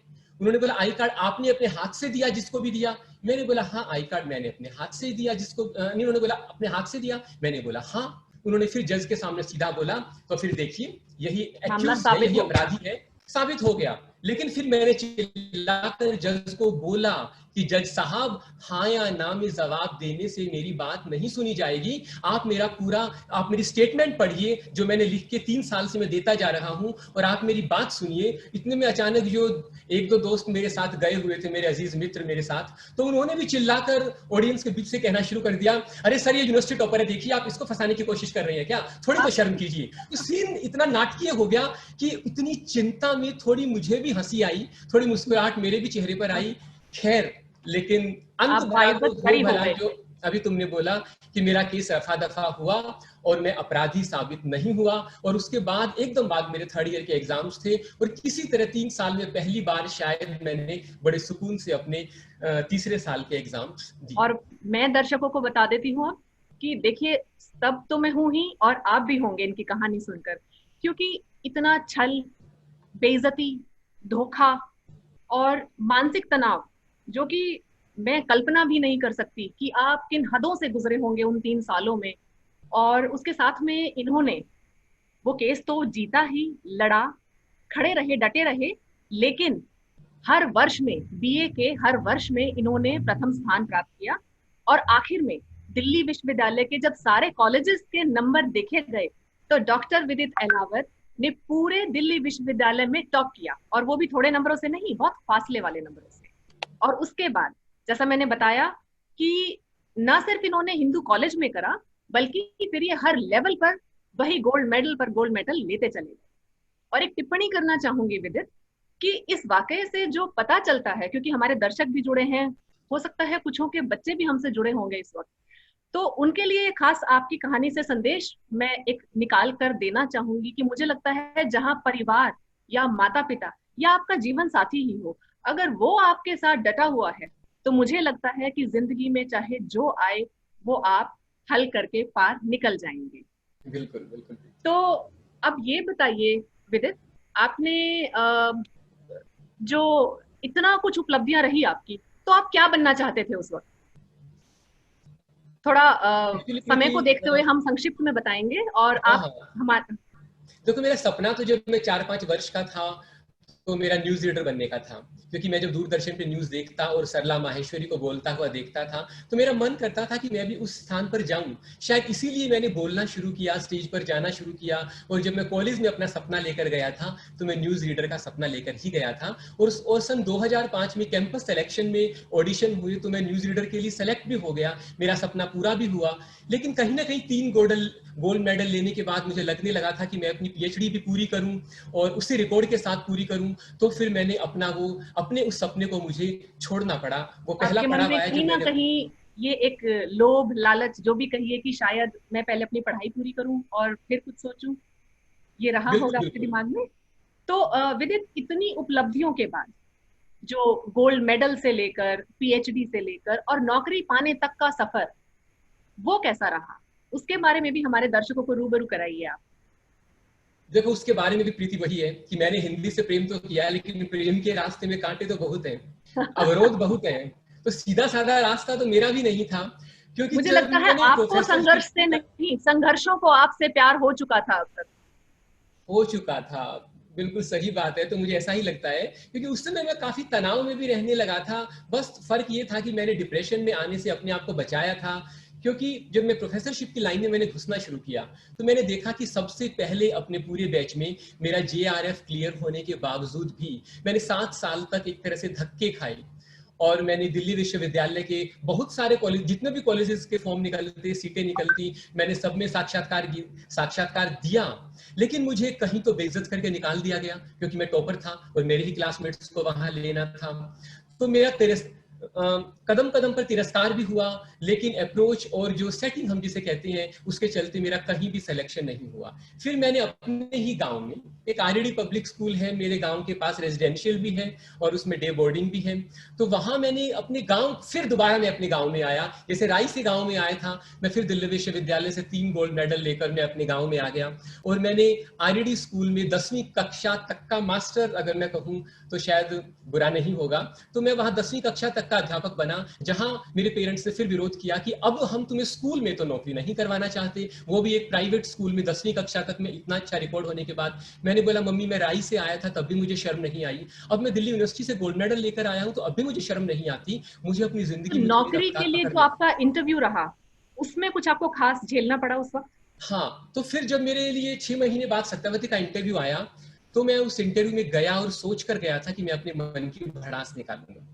[SPEAKER 4] उन्होंने बोला आई कार्ड आपने अपने हाथ से दिया जिसको भी दिया। मैंने बोला हाँ, आई कार्ड मैंने अपने हाथ से दिया जिसको नहीं। उन्होंने बोला अपने हाथ से दिया। मैंने बोला हाँ। उन्होंने फिर जज के सामने सीधा बोला तो फिर देखिए यही एक्यूज है, यही अपराधी है, साबित हो गया। लेकिन फिर मैंने चिल्लाकर जज को बोला कि जज साहब, हाँ या ना में जवाब देने से मेरी बात नहीं सुनी जाएगी। आप मेरी स्टेटमेंट पढ़िए जो मैंने लिख के 3 साल से मैं देता जा रहा हूं, और आप मेरी बात सुनिए। इतने में अचानक जो 1-2 दोस्त मेरे साथ गए हुए थे, मेरे अजीज मित्र मेरे साथ, तो उन्होंने भी चिल्लाकर ऑडियंस के बीच से कहना शुरू कर दिया, अरे सर ये यूनिवर्सिटी टॉपर है, देखिए आप इसको फंसाने की कोशिश कर रहे हैं क्या, थोड़ी तो शर्म कीजिए। तो सीन इतना नाटकीय हो गया कि इतनी चिंता में थोड़ी मुझे भी हंसी आई, थोड़ी मुस्कुराहट मेरे भी चेहरे पर आई। खैर, लेकिन अंत भला जो अभी तुमने बोला कि मेरा केस रफा दफा हुआ और मैं अपराधी साबित नहीं हुआ। और उसके बाद एकदम बाद मेरे थर्ड ईयर के एग्जाम्स थे, और किसी तरह 3 साल में पहली बार शायद मैंने बड़े सुकून से अपने तीसरे साल के एग्जाम्स दिए।
[SPEAKER 3] और मैं दर्शकों को बता देती हूँ कि देखिए, तब तो मैं हूं ही और आप भी होंगे इनकी कहानी सुनकर, क्योंकि इतना छल, बेइज्जती, धोखा और मानसिक तनाव, जो कि मैं कल्पना भी नहीं कर सकती कि आप किन हदों से गुजरे होंगे उन 3 सालों में। और उसके साथ में इन्होंने वो केस तो जीता ही, लड़ा, खड़े रहे, डटे रहे, लेकिन हर वर्ष में, बीए के हर वर्ष में इन्होंने प्रथम स्थान प्राप्त किया। और आखिर में दिल्ली विश्वविद्यालय के जब सारे कॉलेजेस के नंबर देखे गए तो डॉक्टर विदित अहलावत ने पूरे दिल्ली विश्वविद्यालय में टॉप किया, और वो भी थोड़े नंबरों से नहीं, बहुत फासले वाले नंबरों से। और उसके बाद जैसा मैंने बताया कि न सिर्फ इन्होंने हिंदू कॉलेज में करा, बल्कि फिर ये हर लेवल पर वही गोल्ड मेडल लेते चले गए। और एक टिप्पणी करना चाहूंगी विदित, कि इस वाकये से जो पता चलता है, क्योंकि हमारे दर्शक भी जुड़े हैं, हो सकता है कुछों के बच्चे भी हमसे जुड़े होंगे इस वक्त, तो उनके लिए खास आपकी कहानी से संदेश मैं एक निकाल कर देना चाहूंगी कि मुझे लगता है जहां परिवार या माता पिता या आपका जीवन साथी ही हो, अगर वो आपके साथ डटा हुआ है, तो मुझे लगता है कि जिंदगी में चाहे जो आए वो आप हल करके पार निकल जाएंगे।
[SPEAKER 4] बिल्कुल बिल्कुल।
[SPEAKER 3] तो अब ये बताइए विदित, आपने जो इतना कुछ उपलब्धियां रही आपकी, तो आप क्या बनना चाहते थे उस वक्त? थोड़ा समय को देखते हुए हम संक्षिप्त में बताएंगे। और आप हमारे
[SPEAKER 4] देखो, मेरा सपना तो जब मैं 4-5 वर्ष का था तो मेरा न्यूज रीडर बनने का था, क्योंकि मैं जब दूरदर्शन पे न्यूज देखता और सरला माहेश्वरी को बोलता हुआ देखता था तो मेरा मन करता था कि मैं भी उस स्थान पर जाऊं। शायद इसीलिए मैंने बोलना शुरू किया, स्टेज पर जाना शुरू किया। और जब मैं कॉलेज में अपना सपना लेकर गया था तो मैं न्यूज रीडर का सपना लेकर ही गया था। और सन 2005 में कैंपस सिलेक्शन में ऑडिशन हुए तो मैं न्यूज रीडर के लिए सेलेक्ट भी हो गया, मेरा सपना पूरा भी हुआ। लेकिन कहीं ना कहीं 3 गोल्ड मेडल लेने के बाद मुझे लगने लगा था कि मैं अपनी पीएचडी भी पूरी करूं और उसी रिकॉर्ड के साथ पूरी करूं। तो फिर मैंने अपने उस सपने को मुझे छोड़ना पड़ा। वो पहला पड़ाव आया
[SPEAKER 3] कहीं ना कहीं ये एक लोभ, लालच, जो भी कहिए, कि शायद मैं पहले अपनी पढ़ाई पूरी करूं और फिर कुछ सोचूं, ये रहा होगा आपके दिमाग में। तो विदित, इतनी उपलब्धियों के बाद जो गोल्ड मेडल से लेकर पीएचडी से लेकर और नौकरी पाने तक का सफर, वो कैसा रहा? उसके बारे में भी हमारे दर्शकों को रूबरू कराइए आप।
[SPEAKER 4] देखो, उसके बारे में भी प्रीति वही है कि मैंने हिंदी से प्रेम तो किया, लेकिन प्रेम के रास्ते में कांटे तो बहुत हैं, अवरोध बहुत हैं। तो सीधा साधा रास्ता तो मेरा भी नहीं था, क्योंकि
[SPEAKER 3] मुझे लगता है आपको संघर्ष से नहीं, संघर्षों को आपसे प्यार हो चुका था, अब तक
[SPEAKER 4] हो चुका था। बिल्कुल सही बात है। तो मुझे ऐसा ही लगता है, क्योंकि उस समय मैं काफी तनाव में भी रहने लगा था। बस फर्क ये था कि मैंने डिप्रेशन में आने से अपने आप को बचाया था। क्योंकि जब मैं प्रोफेसरशिप की लाइन में मैंने घुसना शुरू किया तो मैंने देखा कि सबसे पहले अपने पूरे बैच में मेरा जेआरएफ क्लियर होने के बावजूद भी मैंने 7 साल तक एक तरह से धक्के खाए। और मैंने दिल्ली विश्वविद्यालय के बहुत सारे कॉलेज, जितने भी कॉलेजेस के फॉर्म निकलते, सीटें निकलती, मैंने सब में साक्षात्कार दिया। लेकिन मुझे कहीं तो बेइज्जत करके निकाल दिया गया, क्योंकि मैं टॉपर था और मेरे ही क्लासमेट्स को वहां लेना था। तो मेरा कदम कदम पर तिरस्कार भी हुआ, लेकिन अप्रोच और जो सेटिंग हम जिसे कहते हैं उसके चलते मेरा कहीं भी सिलेक्शन नहीं हुआ। फिर मैंने अपने ही गांव में, एक आरडी पब्लिक स्कूल है मेरे गांव के पास, रेजिडेंशियल भी है और उसमें डे बोर्डिंग भी है, तो वहां मैंने अपने गांव, फिर दोबारा मैं अपने गांव में आया। जैसे राई से गांव में आया था मैं, फिर दिल्ली विश्वविद्यालय से 3 गोल्ड मेडल लेकर मैं अपने गांव में आ गया और मैंने आरडी स्कूल में 10वीं कक्षा तक का मास्टर, अगर मैं कहूं तो शायद बुरा नहीं होगा, तो मैं वहां 10वीं कक्षा तक का अध्यापक बना, जहां मेरे पेरेंट्स ने फिर विरोध किया कि अब हम तुम्हें स्कूल में तो नौकरी नहीं करवाना चाहते, वो भी एक प्राइवेट स्कूल में 10वीं कक्षा तक में इतना अच्छा रिकॉर्ड होने के बाद। मैंने बोला मम्मी मैं राई से आया था तब भी मुझे शर्म नहीं आई, अब मैं दिल्ली यूनिवर्सिटी से गोल्ड मेडल लेकर आया हूं तो अब भी मुझे शर्म नहीं आती, मुझे अपनी जिंदगी में
[SPEAKER 3] नौकरी के लिए जो आपका इंटरव्यू रहा उसमें कुछ आपको खास झेलना पड़ा उस वक्त?
[SPEAKER 4] हाँ, तो फिर जब मेरे लिए 6 महीने बाद सत्यावती का इंटरव्यू आया, तो मैं उस इंटरव्यू में गया और सोच कर गया था कि मैं अपने मन की भड़ास निकालूंगा।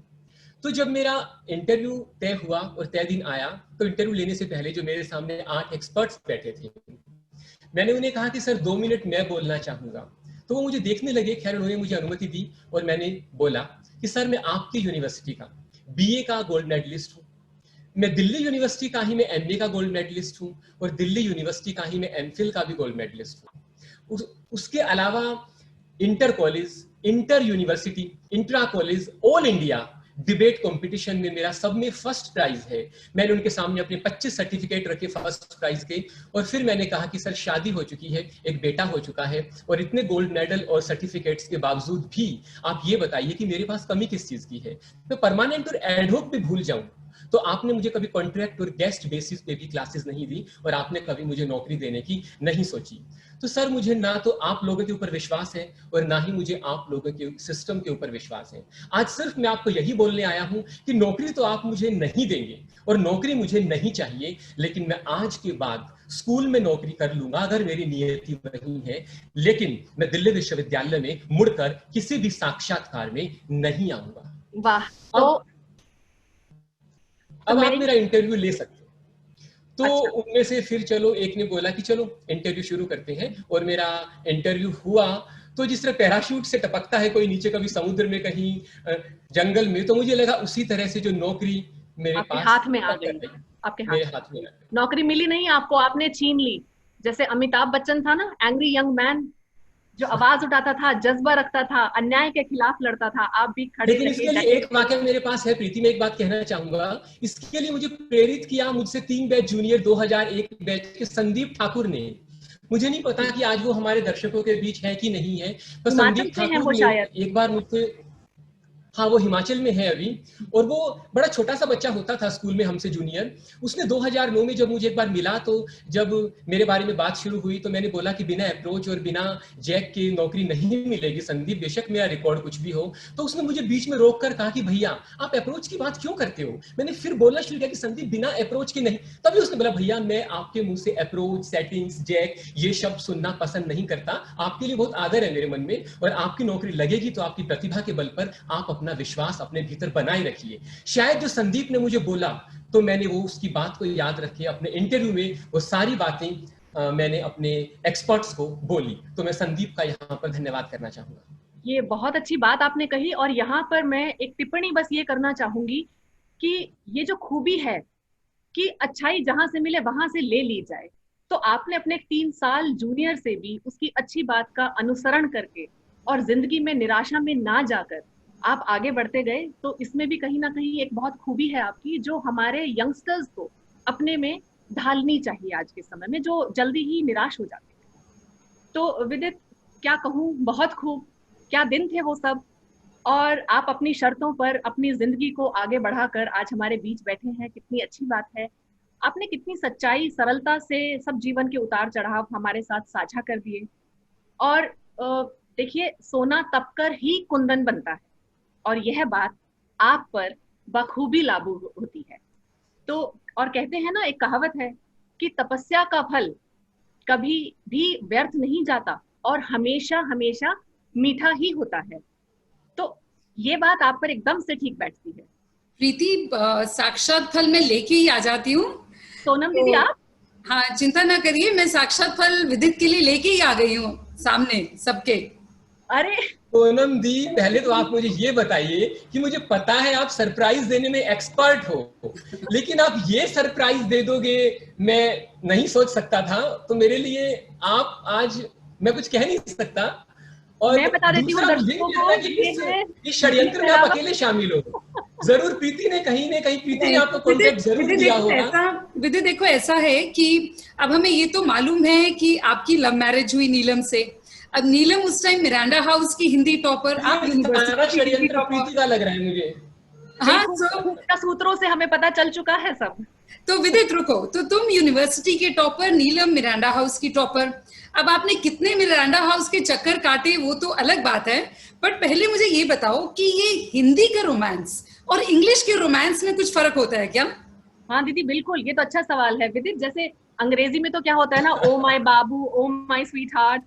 [SPEAKER 4] तो जब मेरा इंटरव्यू तय हुआ और तय दिन आया, तो इंटरव्यू लेने से पहले जो मेरे सामने 8 एक्सपर्ट्स बैठे थे, मैंने उन्हें कहा कि सर 2 मिनट मैं बोलना चाहूंगा। तो वो मुझे देखने लगे, खैर उन्होंने मुझे अनुमति दी और मैंने बोला कि सर मैं आपकी यूनिवर्सिटी का बीए का गोल्ड मेडलिस्ट हूँ, मैं दिल्ली यूनिवर्सिटी का ही मैं एमए का गोल्ड मेडलिस्ट हूँ और दिल्ली यूनिवर्सिटी का ही मैं एमफिल का भी गोल्ड मेडलिस्ट हूँ। उसके अलावा inter college, inter university, intra college, all India debate competition में मेरा सब में फर्स्ट प्राइज है। मैंने उनके सामने अपने 25 सर्टिफिकेट रखे फर्स्ट प्राइज के, और फिर मैंने कहा कि सर शादी हो चुकी है, एक बेटा हो चुका है, और इतने गोल्ड मेडल और सर्टिफिकेट्स के बावजूद भी आप ये बताइए कि मेरे पास कमी किस चीज की है। मैं परमानेंट और एडहोक भी भूल जाऊं, तो आपने मुझे कभी कॉन्ट्रैक्ट और गेस्ट बेसिस पे भी क्लासेस नहीं दी और आपने कभी मुझे नौकरी देने की नहीं सोची। तो सर मुझे ना तो आप लोगों के ऊपर विश्वास है और ना ही मुझे आप लोगों के सिस्टम के ऊपर विश्वास है। आज सिर्फ मैं आपको यही बोलने आया हूं कि नौकरी तो आप मुझे नहीं देंगे और नौकरी मुझे नहीं चाहिए, लेकिन मैं आज के बाद स्कूल में नौकरी कर लूंगा अगर मेरी नियति वही है, लेकिन मैं दिल्ली विश्वविद्यालय में मुड़कर किसी भी साक्षात्कार में नहीं आऊंगा।
[SPEAKER 3] वाह।
[SPEAKER 4] अब आप मेरा इंटरव्यू ले सकते हो। तो
[SPEAKER 3] अच्छा।
[SPEAKER 4] उनमें से फिर चलो एक ने बोला कि चलो इंटरव्यू शुरू करते हैं, और मेरा इंटरव्यू हुआ। तो जिस तरह पैराशूट से टपकता है कोई नीचे, कभी समुद्र में कहीं जंगल में, तो मुझे लगा उसी तरह से जो नौकरी मेरे पास
[SPEAKER 3] हाथ में आ गई, आपके हाथ में नौकरी मिली नहीं आपको, आपने छीन ली। जैसे अमिताभ बच्चन था ना, एंग्री यंग मैन, जो आवाज उठाता था, जज्बा रखता था, अन्याय के खिलाफ लड़ता था, आप भी खड़े।
[SPEAKER 4] लेकिन इसके लिए एक वाकया मेरे पास है प्रीति, मैं एक बात कहना चाहूंगा। इसके लिए मुझे प्रेरित किया मुझसे 3 बैच जूनियर 2001 बैच के संदीप ठाकुर ने। मुझे नहीं पता कि आज वो हमारे दर्शकों के बीच है कि नहीं है, पर संदीप ठाकुर ने एक बार मुझसे, हाँ वो हिमाचल में है अभी, और वो बड़ा छोटा सा बच्चा होता था स्कूल में हमसे जूनियर। उसने 2009 में जब मुझे एक बार मिला, तो जब मेरे बारे में बात शुरू हुई तो मैंने बोला कि बिना अप्रोच और बिना जैक की नौकरी नहीं मिलेगी संदीप, बेशक मेरा रिकॉर्ड कुछ भी हो। तो उसने मुझे बीच में रोक कर कहा कि भैया आप अप्रोच की बात क्यों करते हो। मैंने फिर बोलना शुरू किया कि संदीप बिना अप्रोच के नहीं। तभी उसने बोला भैया मैं आपके मुंह से अप्रोच, सेटिंग्स, जैक ये शब्द सुनना पसंद नहीं करता, आपके लिए बहुत आदर है मेरे मन में, और आपकी नौकरी लगेगी तो आपकी प्रतिभा के बल पर आप अपना विश्वास अपने भीतर बनाए रखिए। शायद जो संदीप ने मुझे बोला, तो मैंने वो उसकी बात को याद रखे, अपने इंटरव्यू में वो सारी बातें मैंने अपने एक्सपर्ट्स को बोली। तो मैं संदीप का यहाँ पर धन्यवाद करना चाहूंगा।
[SPEAKER 3] ये बहुत अच्छी बात आपने कही, और यहाँ पर मैं एक टिप्पणी बस ये करना चाहूंगी कि ये जो खूबी है कि अच्छाई जहां से मिले वहां से ले ली जाए, तो आपने अपने 3 साल जूनियर से भी उसकी अच्छी बात का अनुसरण करके और जिंदगी में निराशा में ना जाकर आप आगे बढ़ते गए। तो इसमें भी कहीं ना कहीं एक बहुत खूबी है आपकी, जो हमारे यंगस्टर्स को अपने में ढालनी चाहिए आज के समय में, जो जल्दी ही निराश हो जाते हैं। तो विदित क्या कहूँ, बहुत खूब, क्या दिन थे वो सब। और आप अपनी शर्तों पर अपनी जिंदगी को आगे बढ़ाकर आज हमारे बीच बैठे हैं, कितनी अच्छी बात है। आपने कितनी सच्चाई, सरलता से सब जीवन के उतार चढ़ाव हमारे साथ साझा कर दिए। और देखिए, सोना तपकर ही कुंदन बनता है, और यह बात आप पर बखूबी लागू होती है। तो और कहते हैं ना, एक कहावत है कि तपस्या का फल कभी भी व्यर्थ नहीं जाता और हमेशा हमेशा मीठा ही होता है। तो ये बात आप पर एकदम से ठीक बैठती है।
[SPEAKER 2] प्रीति, साक्षात फल मैं लेके ही आ जाती हूँ।
[SPEAKER 3] सोनम दीदी आप?
[SPEAKER 2] हाँ, चिंता ना करिए, मैं साक्षात फल विदित के लिए लेके ही आ गई हूँ सामने सबके।
[SPEAKER 3] अरे
[SPEAKER 4] सोनम दी, पहले तो आप मुझे ये बताइए कि मुझे पता है आप सरप्राइज देने में एक्सपर्ट हो, लेकिन आप ये सरप्राइज दे दोगे मैं नहीं सोच सकता था। तो मेरे लिए आप आज, मैं कुछ कह नहीं सकता। और
[SPEAKER 3] मैं बता देती हूँ
[SPEAKER 4] दूसरा मुझे
[SPEAKER 3] दर्शकों
[SPEAKER 4] नहीं
[SPEAKER 3] को,
[SPEAKER 4] लगता कि इस षड्यंत्र में आप अकेले शामिल हो। जरूर प्रीति ने कहीं ना कहीं, प्रीति ने आपको कॉन्टेक्ट जरूर दिया होगा।
[SPEAKER 2] विदित देखो, ऐसा है कि अब हमें ये तो मालूम है कि आपकी लव मैरिज हुई नीलम से। अब नीलम उस टाइम मिरांडा हाउस की हिंदी टॉपर, आप
[SPEAKER 4] सारा
[SPEAKER 2] यूनिवर्सिटी की हिंदी
[SPEAKER 4] षड्यंत्र
[SPEAKER 2] टॉपर।
[SPEAKER 4] प्रीति का लग रहा है मुझे।
[SPEAKER 2] हाँ,
[SPEAKER 3] गुप्त सूत्रों से हमें पता चल चुका है सब।
[SPEAKER 2] तो विदित रुको, तो तुम यूनिवर्सिटी के टॉपर, नीलम मिरांडा हाउस की टॉपर। अब आपने कितने मिरांडा हाउस के चक्कर काटे वो तो अलग बात है, बट पहले मुझे ये बताओ कि ये हिंदी का रोमांस और इंग्लिश के रोमांस में कुछ फर्क होता है क्या?
[SPEAKER 3] हाँ दीदी बिल्कुल, ये तो अच्छा सवाल है विदित। जैसे अंग्रेजी में तो क्या होता है ना, oh my Babu, oh my sweet heart,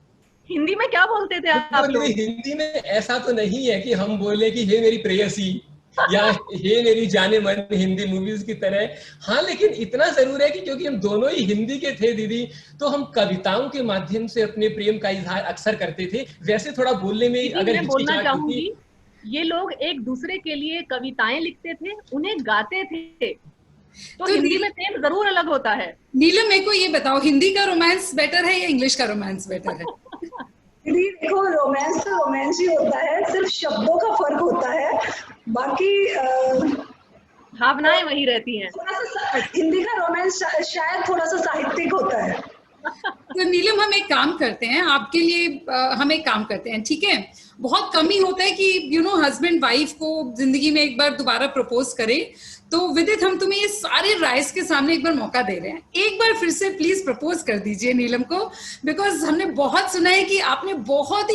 [SPEAKER 3] Hindi में क्या बोलते थे आप लोग?
[SPEAKER 4] हिंदी में ऐसा तो नहीं है कि हम बोले कि हे मेरी प्रेयसी या हे मेरी जाने मन, हिंदी मूवीज की तरह। हाँ, लेकिन इतना जरूर है कि क्योंकि हम दोनों ही हिंदी के थे दीदी, तो हम कविताओं के माध्यम से अपने प्रेम का इजहार अक्सर करते थे। वैसे थोड़ा बोलने में अगर
[SPEAKER 3] मैं बोलना
[SPEAKER 4] हिचकिचाहट
[SPEAKER 3] चाहूंगी,
[SPEAKER 4] होती,
[SPEAKER 3] ये लोग एक दूसरे के लिए कविताएं लिखते थे, उन्हें गाते थे, तो हिंदी में प्रेम जरूर अलग होता है।
[SPEAKER 2] नीलम, मेरे को ये बताओ, हिंदी का रोमांस बेटर है या इंग्लिश का रोमांस बेटर है?
[SPEAKER 5] दीदी देखो, रोमांस तो रोमांस ही होता है, सिर्फ शब्दों का फर्क होता है, बाकी
[SPEAKER 3] भावनाएं वही रहती हैं।
[SPEAKER 5] थोड़ा सा हिंदी का रोमांस शायद थोड़ा सा साहित्यिक होता है।
[SPEAKER 2] तो नीलम, हम एक काम करते हैं आपके लिए, हम एक काम करते हैं, ठीक है? बहुत कम ही होता है कि हस्बैंड वाइफ को जिंदगी में एक बार दोबारा प्रपोज करे। तो विदित, हम तुम्हें ये सारे राइस के सामने एक बार मौका दे रहे हैं, एक बार फिर से प्लीज प्रपोज कर दीजिए नीलम को, बिकॉज हमने बहुत सुना है कि आपने बहुत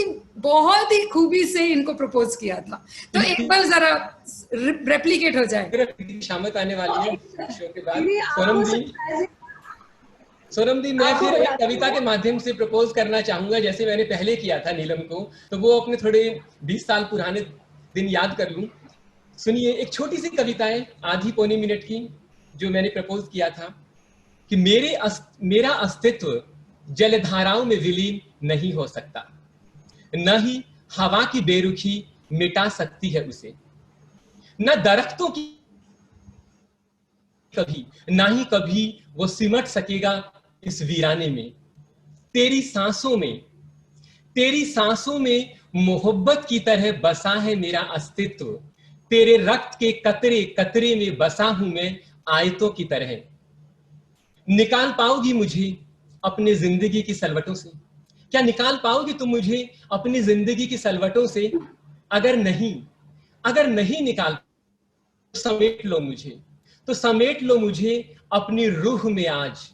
[SPEAKER 2] ही खूबी से इनको प्रपोज किया था। तो एक बार जरा रेप्लिकेट हो जाए।
[SPEAKER 4] शामत आने वाली है शो के बाद।
[SPEAKER 5] दीदी,
[SPEAKER 4] सोनम दी, मैं फिर एक कविता के माध्यम से प्रपोज करना चाहूंगा, जैसे मैंने पहले किया था नीलम को। तो वो अपने थोड़े 20 साल पुराने दिन याद कर लूं। सुनिए, एक छोटी सी कविता है, आधी पौनी मिनट की, जो मैंने प्रपोज किया था कि मेरा अस्तित्व जलधाराओं में विलीन नहीं हो सकता, न ही हवा की बेरुखी मिटा सकती है उसे, न दरख्तों की कभी, ना ही कभी वो सिमट सकेगा इस वीराने में। तेरी सांसों में मोहब्बत की तरह बसा है मेरा अस्तित्व। तेरे रक्त के कतरे कतरे में बसा हूं मैं आयतों की तरह। निकाल पाओगी मुझे अपने जिंदगी की सलवटों से? क्या निकाल पाओगी तुम मुझे अपनी जिंदगी की सलवटों से? अगर नहीं निकाल, तो समेट लो मुझे अपनी रूह में आज।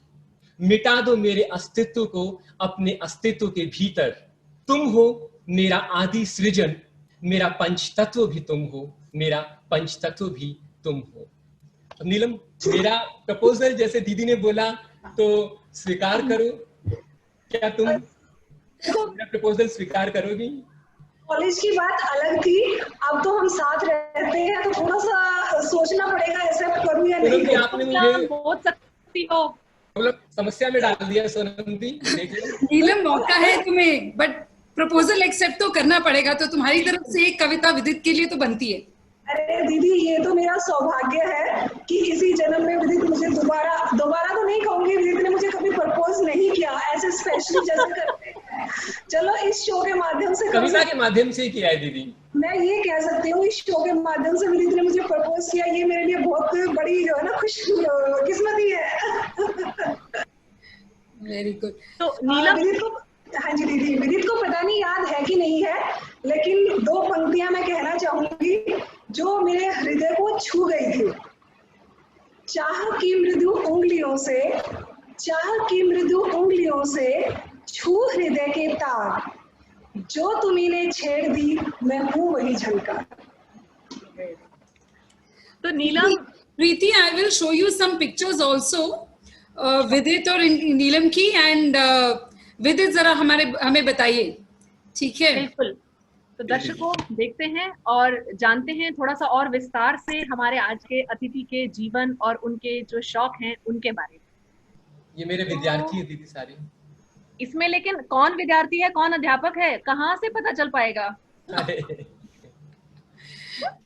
[SPEAKER 4] मिटा दो मेरे अस्तित्व को अपने अस्तित्व के भीतर। तुम हो मेरा आदि सृजन, मेरा पंचतत्व भी तुम हो, मेरा पंचतत्व भी तुम हो। नीलम, मेरा प्रपोजल जैसे दीदी ने बोला तो स्वीकार करो। क्या तुम मेरा प्रपोजल स्वीकार करोगी?
[SPEAKER 5] कॉलेज की बात अलग थी, अब तो हम साथ रहते हैं तो थोड़ा सा सोचना पड़ेगा एक्सेप्ट करूं या नहीं।
[SPEAKER 4] आपने मुझे
[SPEAKER 3] बहुत सकती हो,
[SPEAKER 4] मतलब समस्या में डाल दिया सोनम दी।
[SPEAKER 2] नीलम, मौका है तुम्हें, बट प्रपोजल एक्सेप्ट तो करना पड़ेगा। तो तुम्हारी तरफ से एक कविता विदित के लिए तो बनती है।
[SPEAKER 5] अरे दीदी, ये तो मेरा सौभाग्य है कि इसी जन्म में विदित मुझे दोबारा तो नहीं कहूंगी, विदित ने मुझे कभी प्रपोज नहीं किया ऐसे स्पेशली जैसे करते हैं। चलो इस शो के माध्यम से,
[SPEAKER 4] कविता के माध्यम से किया है दीदी।
[SPEAKER 5] मैं ये कह सकती हूँ, इस शो के माध्यम से विदित ने मुझे प्रपोज किया, ये मेरे लिए बहुत बड़ी जो है ना खुश किस्मती है।
[SPEAKER 2] Very good.
[SPEAKER 3] तो नीलम,
[SPEAKER 5] विदित को, हाँ जी दीदी, विदित को पता नहीं याद है कि नहीं है, लेकिन 2 पंक्तियां मैं कहना चाहूंगी जो मेरे हृदय को छू गई थी। चाह की मृदु उंगलियों से छू हृदय के तार, जो तुम्ही छेड़ दी मैं हूं वही झनकार।
[SPEAKER 3] तो Neelam,
[SPEAKER 2] Preeti, I will show you some pictures also Vidit और नीलम की, एंड विदित जरा हमें बताइए, ठीक है?
[SPEAKER 3] बिल्कुल। तो दर्शकों देखते हैं और जानते हैं थोड़ा सा और विस्तार से हमारे आज के अतिथि के जीवन और उनके जो शौक हैं उनके बारे में।
[SPEAKER 4] ये मेरे विद्यार्थी हैं दीदी सारे।
[SPEAKER 3] इसमें लेकिन कौन विद्यार्थी है कौन अध्यापक है कहाँ से पता चल पाएगा?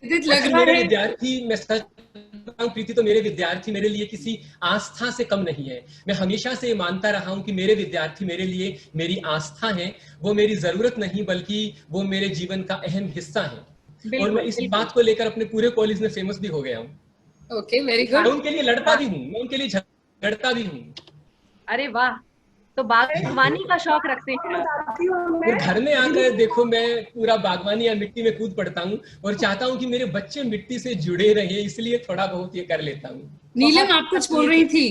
[SPEAKER 2] विदित लग रहा
[SPEAKER 4] मेरे
[SPEAKER 2] है
[SPEAKER 4] विद्यार्थी, मैं सच बताऊं प्रीति, तो मेरे विद्यार्थी मेरे लिए किसी आस्था से कम नहीं है। मैं हमेशा से ये मानता रहा हूं कि मेरे विद्यार्थी मेरे लिए मेरी आस्था है, वो मेरी जरूरत नहीं बल्कि वो मेरे जीवन का अहम हिस्सा है। और मैं इस बात को लेकर अपने पूरे कॉलेज में फेमस भी हो गया हूँ।
[SPEAKER 2] ओके, वेरी
[SPEAKER 4] मैं
[SPEAKER 2] गुड।
[SPEAKER 4] उनके लिए लड़ता भी हूँ, मैं उनके लिए झगड़ता भी हूँ।
[SPEAKER 3] अरे वाह, तो बागवानी का शौक रखते हैं।
[SPEAKER 5] बताती हूँ
[SPEAKER 4] और
[SPEAKER 5] मैं।
[SPEAKER 4] घर में आकर देखो मैं पूरा बागवानी या मिट्टी में कूद पड़ता हूँ और चाहता हूँ कि मेरे बच्चे मिट्टी से जुड़े रहे, इसलिए थोड़ा बहुत ये कर लेता हूँ।
[SPEAKER 2] नीलम, आप कुछ बोल रही थी?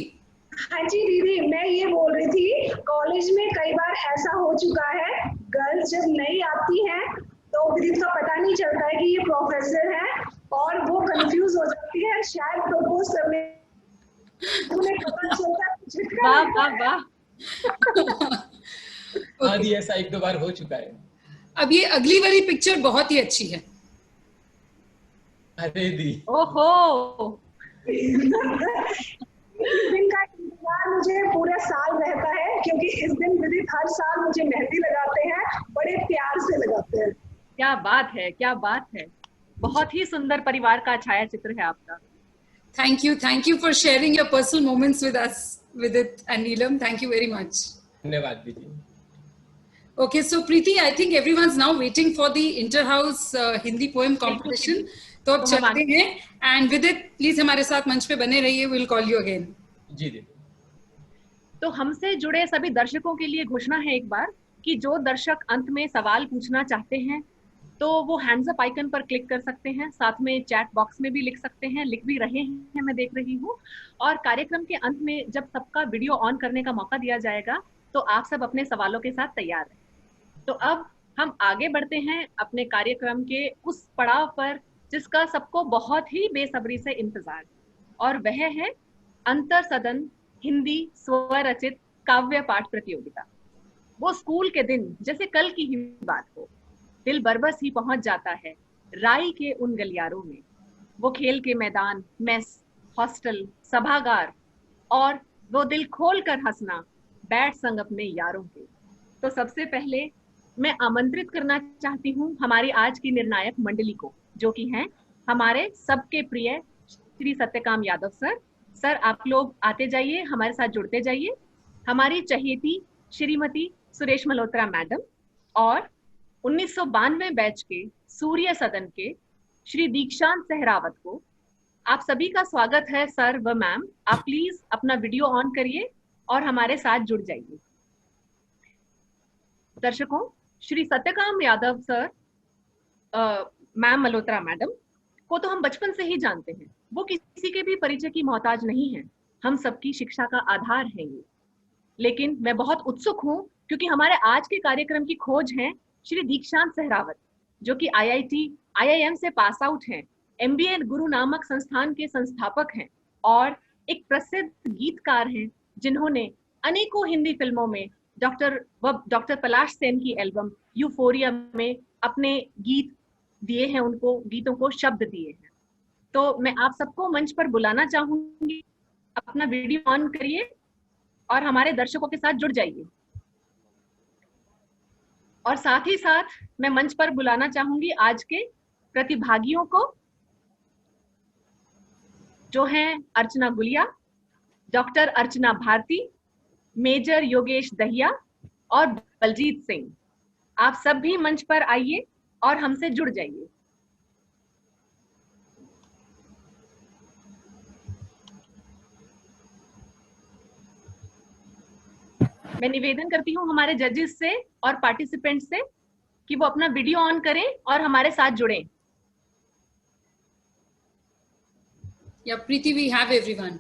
[SPEAKER 5] हाँ जी दीदी, मैं ये बोल रही थी, कॉलेज में कई बार ऐसा हो चुका है, गर्ल्स जब नई आती हैं तो विदित का पता नहीं चलता है कि ये प्रोफेसर है और वो कंफ्यूज हो जाती है, शायद प्रपोज करने उन्हें पता चलता है झटका
[SPEAKER 3] वाह
[SPEAKER 5] लगता
[SPEAKER 3] वाह
[SPEAKER 5] है।
[SPEAKER 3] वाह।
[SPEAKER 4] हाँ जी, ऐसा एक दो बार हो चुका है।
[SPEAKER 2] अब ये अगली वाली पिक्चर बहुत ही अच्छी है।
[SPEAKER 4] अरे दी,
[SPEAKER 3] ओहो,
[SPEAKER 5] इस दिन का इंतजार मुझे पूरे साल रहता है, क्योंकि इस दिन विदित हर साल मुझे मेहंदी लगाते हैं, बड़े प्यार से लगाते हैं।
[SPEAKER 3] क्या बात है, क्या बात है। बहुत ही सुंदर परिवार का छाया चित्र है आपका।
[SPEAKER 2] Thank you for sharing your personal moments with us, Vidit and Neelam. Thank you very much.
[SPEAKER 4] धन्यवाद दीदी।
[SPEAKER 2] Okay, so Preeti, I think everyone's now waiting for the inter-house Hindi poem competition. तो अब
[SPEAKER 3] तो हम
[SPEAKER 2] चलते हैं, and Vidit, please हमारे साथ मंच पे बने रहिए. We'll call you again.
[SPEAKER 4] जी दीदी।
[SPEAKER 3] तो हमसे जुड़े सभी दर्शकों के लिए घोषणा है एक बार कि जो दर्शक अंत में सवाल पूछना चाहते हैं तो वो हैंड्स अप आइकन पर क्लिक कर सकते हैं, साथ में चैट बॉक्स में भी लिख सकते हैं, लिख भी रहे हैं, मैं देख रही हूँ। और कार्यक्रम के अंत में जब सबका वीडियो ऑन करने का मौका दिया जाएगा तो आप सब अपने सवालों के साथ तैयार हैं। तो अब हम आगे बढ़ते हैं अपने कार्यक्रम के उस पड़ाव पर जिसका सबको बहुत ही बेसब्री से इंतजार है, और वह है अंतर सदन हिंदी स्वरचित काव्य पाठ प्रतियोगिता। वो स्कूल के दिन जैसे कल की ही बात हो, दिल बरबस ही पहुंच जाता है राई के उन गलियारों में। वो खेल के मैदान, मेस, हॉस्टल, सभागार, और वो दिल खोल कर हंसना बैठ संग अपने यारों के। तो सबसे पहले मैं आमंत्रित करना चाहती हूँ हमारी आज की निर्णायक मंडली को, जो कि हैं हमारे सबके प्रिय श्री सत्यकाम यादव सर। सर आप लोग आते जाइए, हमारे साथ जुड़ते जाइए। हमारी चहेती श्रीमती सुरेश मल्होत्रा मैडम और 1992 बैच के सूर्य सदन के श्री दीक्षांत सहरावत को आप सभी का स्वागत है। सर व मैम, आप प्लीज अपना वीडियो ऑन करिए और हमारे साथ जुड़ जाइए। दर्शकों, Shri Satyakam Yadav sir, ma'am Malhotra madam को तो हम बचपन से ही जानते हैं। वो किसी के भी परिचय की मोहताज नहीं है, हम सबकी शिक्षा का आधार है ये। लेकिन मैं बहुत उत्सुक हूँ क्योंकि हमारे आज के कार्यक्रम की खोज है श्री दीक्षांत सहरावत, जो कि IIM से पास आउट हैं, MBA गुरु नामक संस्थान के संस्थापक हैं और एक प्रसिद्ध गीतकार हैं, जिन्होंने अनेकों हिंदी फिल्मों में डॉक्टर पलाश सेन की एल्बम यूफोरिया में अपने गीत दिए हैं, उनको गीतों को शब्द दिए हैं। तो मैं आप सबको मंच पर बुलाना चाहूंगी, अपना वीडियो ऑन करिए और हमारे दर्शकों के साथ जुड़ जाइए। और साथ ही साथ मैं मंच पर बुलाना चाहूंगी आज के प्रतिभागियों को, जो हैं अर्चना गुलिया, डॉक्टर अर्चना भारती, मेजर योगेश दहिया और बलजीत सिंह। आप सब भी मंच पर आइए और हमसे जुड़ जाइए। मैं निवेदन करती हूँ हमारे जजेस से और पार्टिसिपेंट से कि वो अपना वीडियो ऑन करें और हमारे साथ जुड़ें।
[SPEAKER 2] Yeah, Preeti, we have everyone.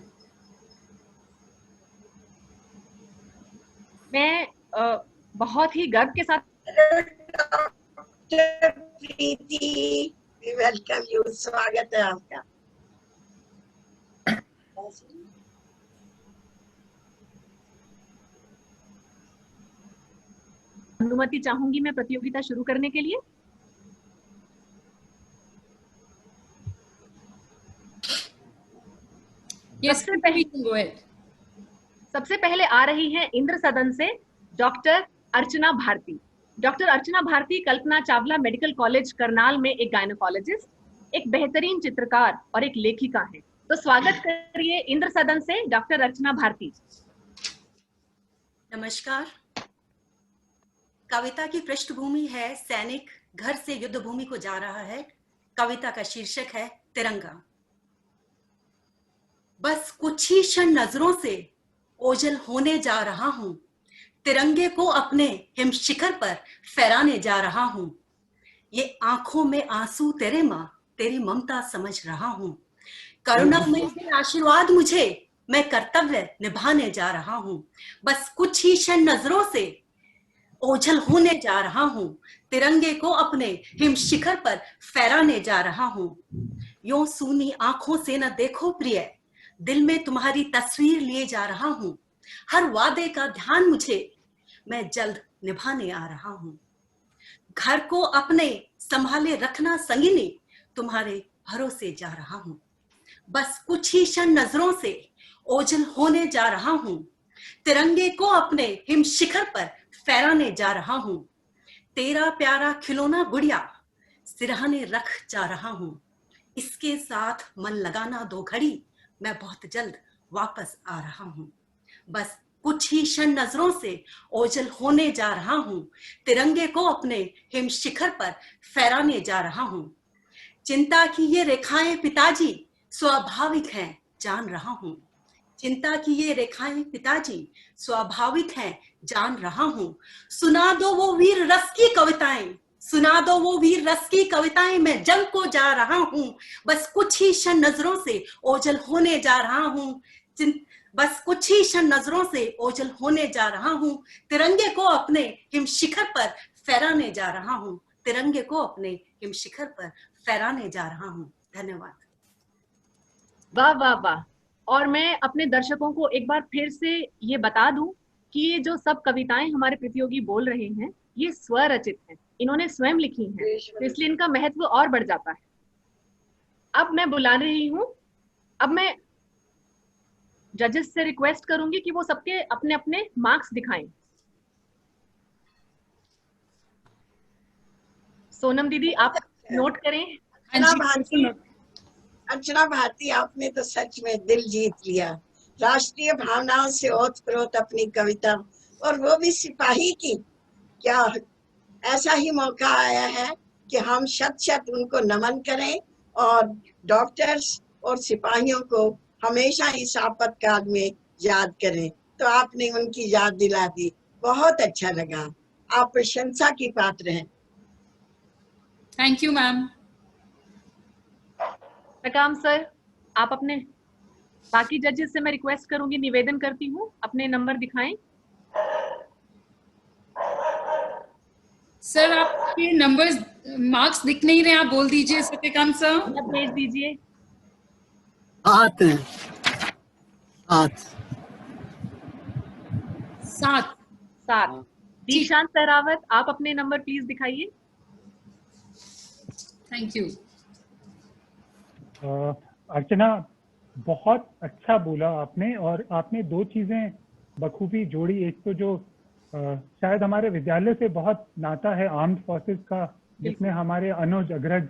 [SPEAKER 3] मैं बहुत ही गर्व के साथ
[SPEAKER 6] डॉक्टर प्रीति, वेलकम यू, स्वागत है आपका।
[SPEAKER 3] अनुमति चाहूंगी मैं प्रतियोगिता शुरू करने के लिए।
[SPEAKER 2] Yes,
[SPEAKER 3] सबसे पहले
[SPEAKER 2] go ahead.
[SPEAKER 3] सबसे पहले आ रही हैं इंद्र सदन से डॉक्टर अर्चना भारती। डॉक्टर अर्चना भारती कल्पना चावला मेडिकल कॉलेज करनाल में एक गायनोकोलॉजिस्ट, एक बेहतरीन चित्रकार और एक लेखिका हैं। तो स्वागत करिए इंद्र सदन से डॉक्टर अर्चना भारती।
[SPEAKER 7] नमस्कार। कविता की पृष्ठभूमि है सैनिक घर से युद्ध भूमि को जा रहा है। कविता का शीर्षक है तिरंगा। बस कुछ ही क्षण नजरों से ओझल होने जा रहा हूं, तिरंगे को अपने हिम शिखर पर फहराने जा रहा हूं। ये आंखों में आंसू तेरे मां, तेरी ममता समझ रहा हूं। करुणामय दे आशीर्वाद मुझे, मैं कर्तव्य निभाने जा रहा हूं। बस कुछ ही क्षण नजरों से ओझल होने जा रहा हूं, तिरंगे को अपने हिम शिखर पर फहराने जा रहा हूं। यूं सूनी आंखों से न देखो प्रिय, दिल में तुम्हारी तस्वीर लिए जा रहा हूं। हर वादे का ध्यान मुझे, मैं जल्द निभाने आ रहा हूं। घर को अपने संभाले रखना संगिनी, तुम्हारे भरोसे जा रहा हूं। बस कुछ ही क्षण नजरों से ओझल होने जा रहा हूं, तिरंगे को अपने हिम शिखर पर फहराने जा रहा हूं। तेरा प्यारा खिलौना गुड़िया सिरहाने रख जा रहा हूं। इसके साथ मन लगाना दो घड़ी, मैं बहुत जल्द वापस आ रहा हूं। बस कुछ ही क्षण नजरों से ओझल होने जा रहा हूं, तिरंगे को अपने हिम शिखर पर फहराने जा रहा हूं। चिंता की ये रेखाएं पिताजी स्वाभाविक हैं, जान रहा हूं। चिंता की ये रेखाएं पिताजी स्वाभाविक हैं, जान रहा हूं। सुना दो वो वीर रस की कविताएं, सुना दो वो वीर रस की कविताएं, मैं जंग को जा रहा हूं। बस कुछ ही क्षण नजरों से ओझल होने जा रहा हूं। बस कुछ ही क्षण नजरों से ओझल होने जा रहा हूं, तिरंगे को अपने हिम शिखर पर फहराने जा रहा हूं। तिरंगे को अपने हिम शिखर पर फहराने जा रहा हूं। धन्यवाद।
[SPEAKER 3] वाह वाह वाह। और मैं अपने दर्शकों को एक बार फिर से ये बता दूं कि ये जो सब कविताएं हमारे प्रतियोगी बोल रहे हैं, ये स्वरचित हैं, इन्होंने स्वयं लिखी हैं, तो इसलिए इनका महत्व और बढ़ जाता है। अब मैं बुला रही हूं, अब मैं जजेस से रिक्वेस्ट करूंगी कि वो सबके अपने अपने मार्क्स दिखाएं। सोनम दीदी आप नोट करें।
[SPEAKER 6] अर्चना भारती, आपने तो सच में दिल जीत लिया। राष्ट्रीय भावनाओं से ओतप्रोत अपनी कविता, और वो भी सिपाही की। क्या ऐसा ही मौका आया है कि हम शत शत उनको नमन करें और डॉक्टर्स और सिपाहियों को हमेशा इस आपातकाल में याद करें। तो आपने उनकी याद दिला दी, बहुत अच्छा लगा। आप प्रशंसा की पात्र हैं।
[SPEAKER 2] Thank you ma'am.
[SPEAKER 3] रकाम सर, आप अपने बाकी जजेस से मैं रिक्वेस्ट करूंगी, निवेदन करती हूँ, अपने नंबर दिखाएं।
[SPEAKER 2] सर आपके नंबर्स मार्क्स दिख नहीं रहे, आप बोल दीजिए सत्यकांत सर।
[SPEAKER 3] आप भेज दीजिए।
[SPEAKER 1] 8 हैं, 8
[SPEAKER 3] 7। दीशांत सहरावत, आप अपने नंबर प्लीज दिखाइए।
[SPEAKER 2] Thank you.
[SPEAKER 8] अर्चना, बहुत अच्छा बोला आपने, और आपने दो चीजें बखूबी जोड़ी। एक तो जो शायद हमारे विद्यालय से बहुत नाता है, आर्म्ड फोर्सेस का, जिसमें हमारे अनुज अग्रज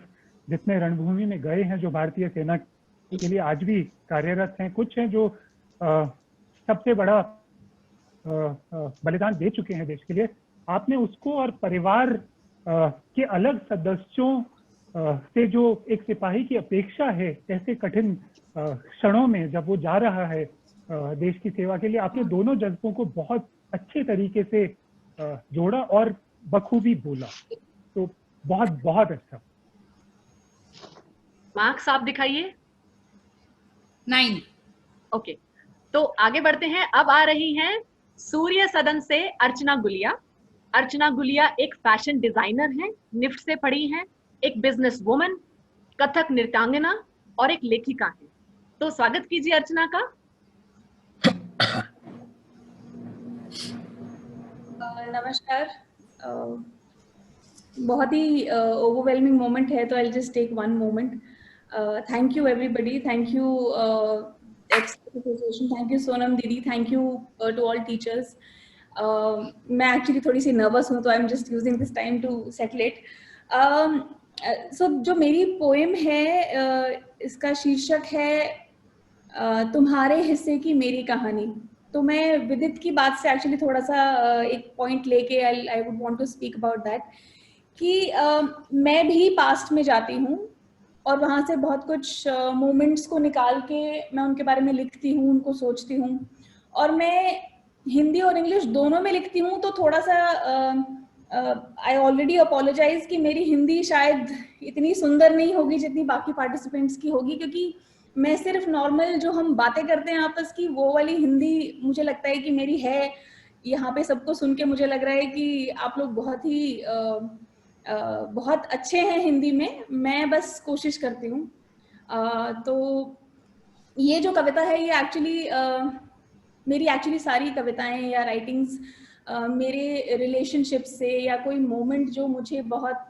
[SPEAKER 8] जितने रणभूमि में गए हैं, जो भारतीय सेना के लिए आज भी कार्यरत हैं, कुछ हैं जो सबसे बड़ा बलिदान दे चुके हैं देश के लिए। आपने उसको और परिवार के अलग सदस्यों से जो एक सिपाही की अपेक्षा है ऐसे कठिन क्षणों में, जब वो जा रहा है देश की सेवा के लिए, आपने दोनों जज्बों को बहुत अच्छे तरीके से जोड़ा और बखूबी बोला। तो बहुत बहुत अच्छा।
[SPEAKER 3] मार्क्स आप दिखाइए।
[SPEAKER 2] 9।
[SPEAKER 3] ओके, तो आगे बढ़ते हैं। अब आ रही हैं सूर्य सदन से अर्चना गुलिया। अर्चना गुलिया एक फैशन डिजाइनर हैं, निफ्ट से पढ़ी हैं, एक बिजनेस वुमन, कथक नृत्यांगना और एक लेखिका हैं। तो स्वागत कीजिए अर्चना का।
[SPEAKER 9] नमस्कार। बहुत ही ओवरवेलमिंग मोमेंट है, तो I just take one moment. Thank you everybody. Thank you Association. Thank you, Sonam Didi. Thank you to all teachers. मैं actually थोड़ी सी nervous हूँ, तो I'm just using this time to settle it. So जो मेरी poem है, इसका शीर्षक है तुम्हारे हिस्से की मेरी कहानी. तो मैं विदित की बात से एक्चुअली थोड़ा सा एक पॉइंट लेके I would want to speak about that कि मैं भी पास्ट में जाती हूँ और वहाँ से बहुत कुछ मोमेंट्स को निकाल के मैं उनके बारे में लिखती हूँ, उनको सोचती हूँ. और मैं हिंदी और इंग्लिश दोनों में लिखती हूँ, तो थोड़ा सा आई ऑलरेडी अपोलोजाइज कि मेरी हिंदी शायद इतनी सुंदर नहीं होगी जितनी बाकी पार्टिसिपेंट्स की होगी, क्योंकि मैं सिर्फ नॉर्मल जो हम बातें करते हैं आपस की वो वाली हिंदी मुझे लगता है कि मेरी है. यहाँ पे सबको सुन के मुझे लग रहा है कि आप लोग बहुत अच्छे हैं हिंदी में. मैं बस कोशिश करती हूँ. तो ये जो कविता है ये एक्चुअली मेरी एक्चुअली सारी कविताएं या राइटिंग्स मेरे रिलेशनशिप से या कोई मोमेंट जो मुझे बहुत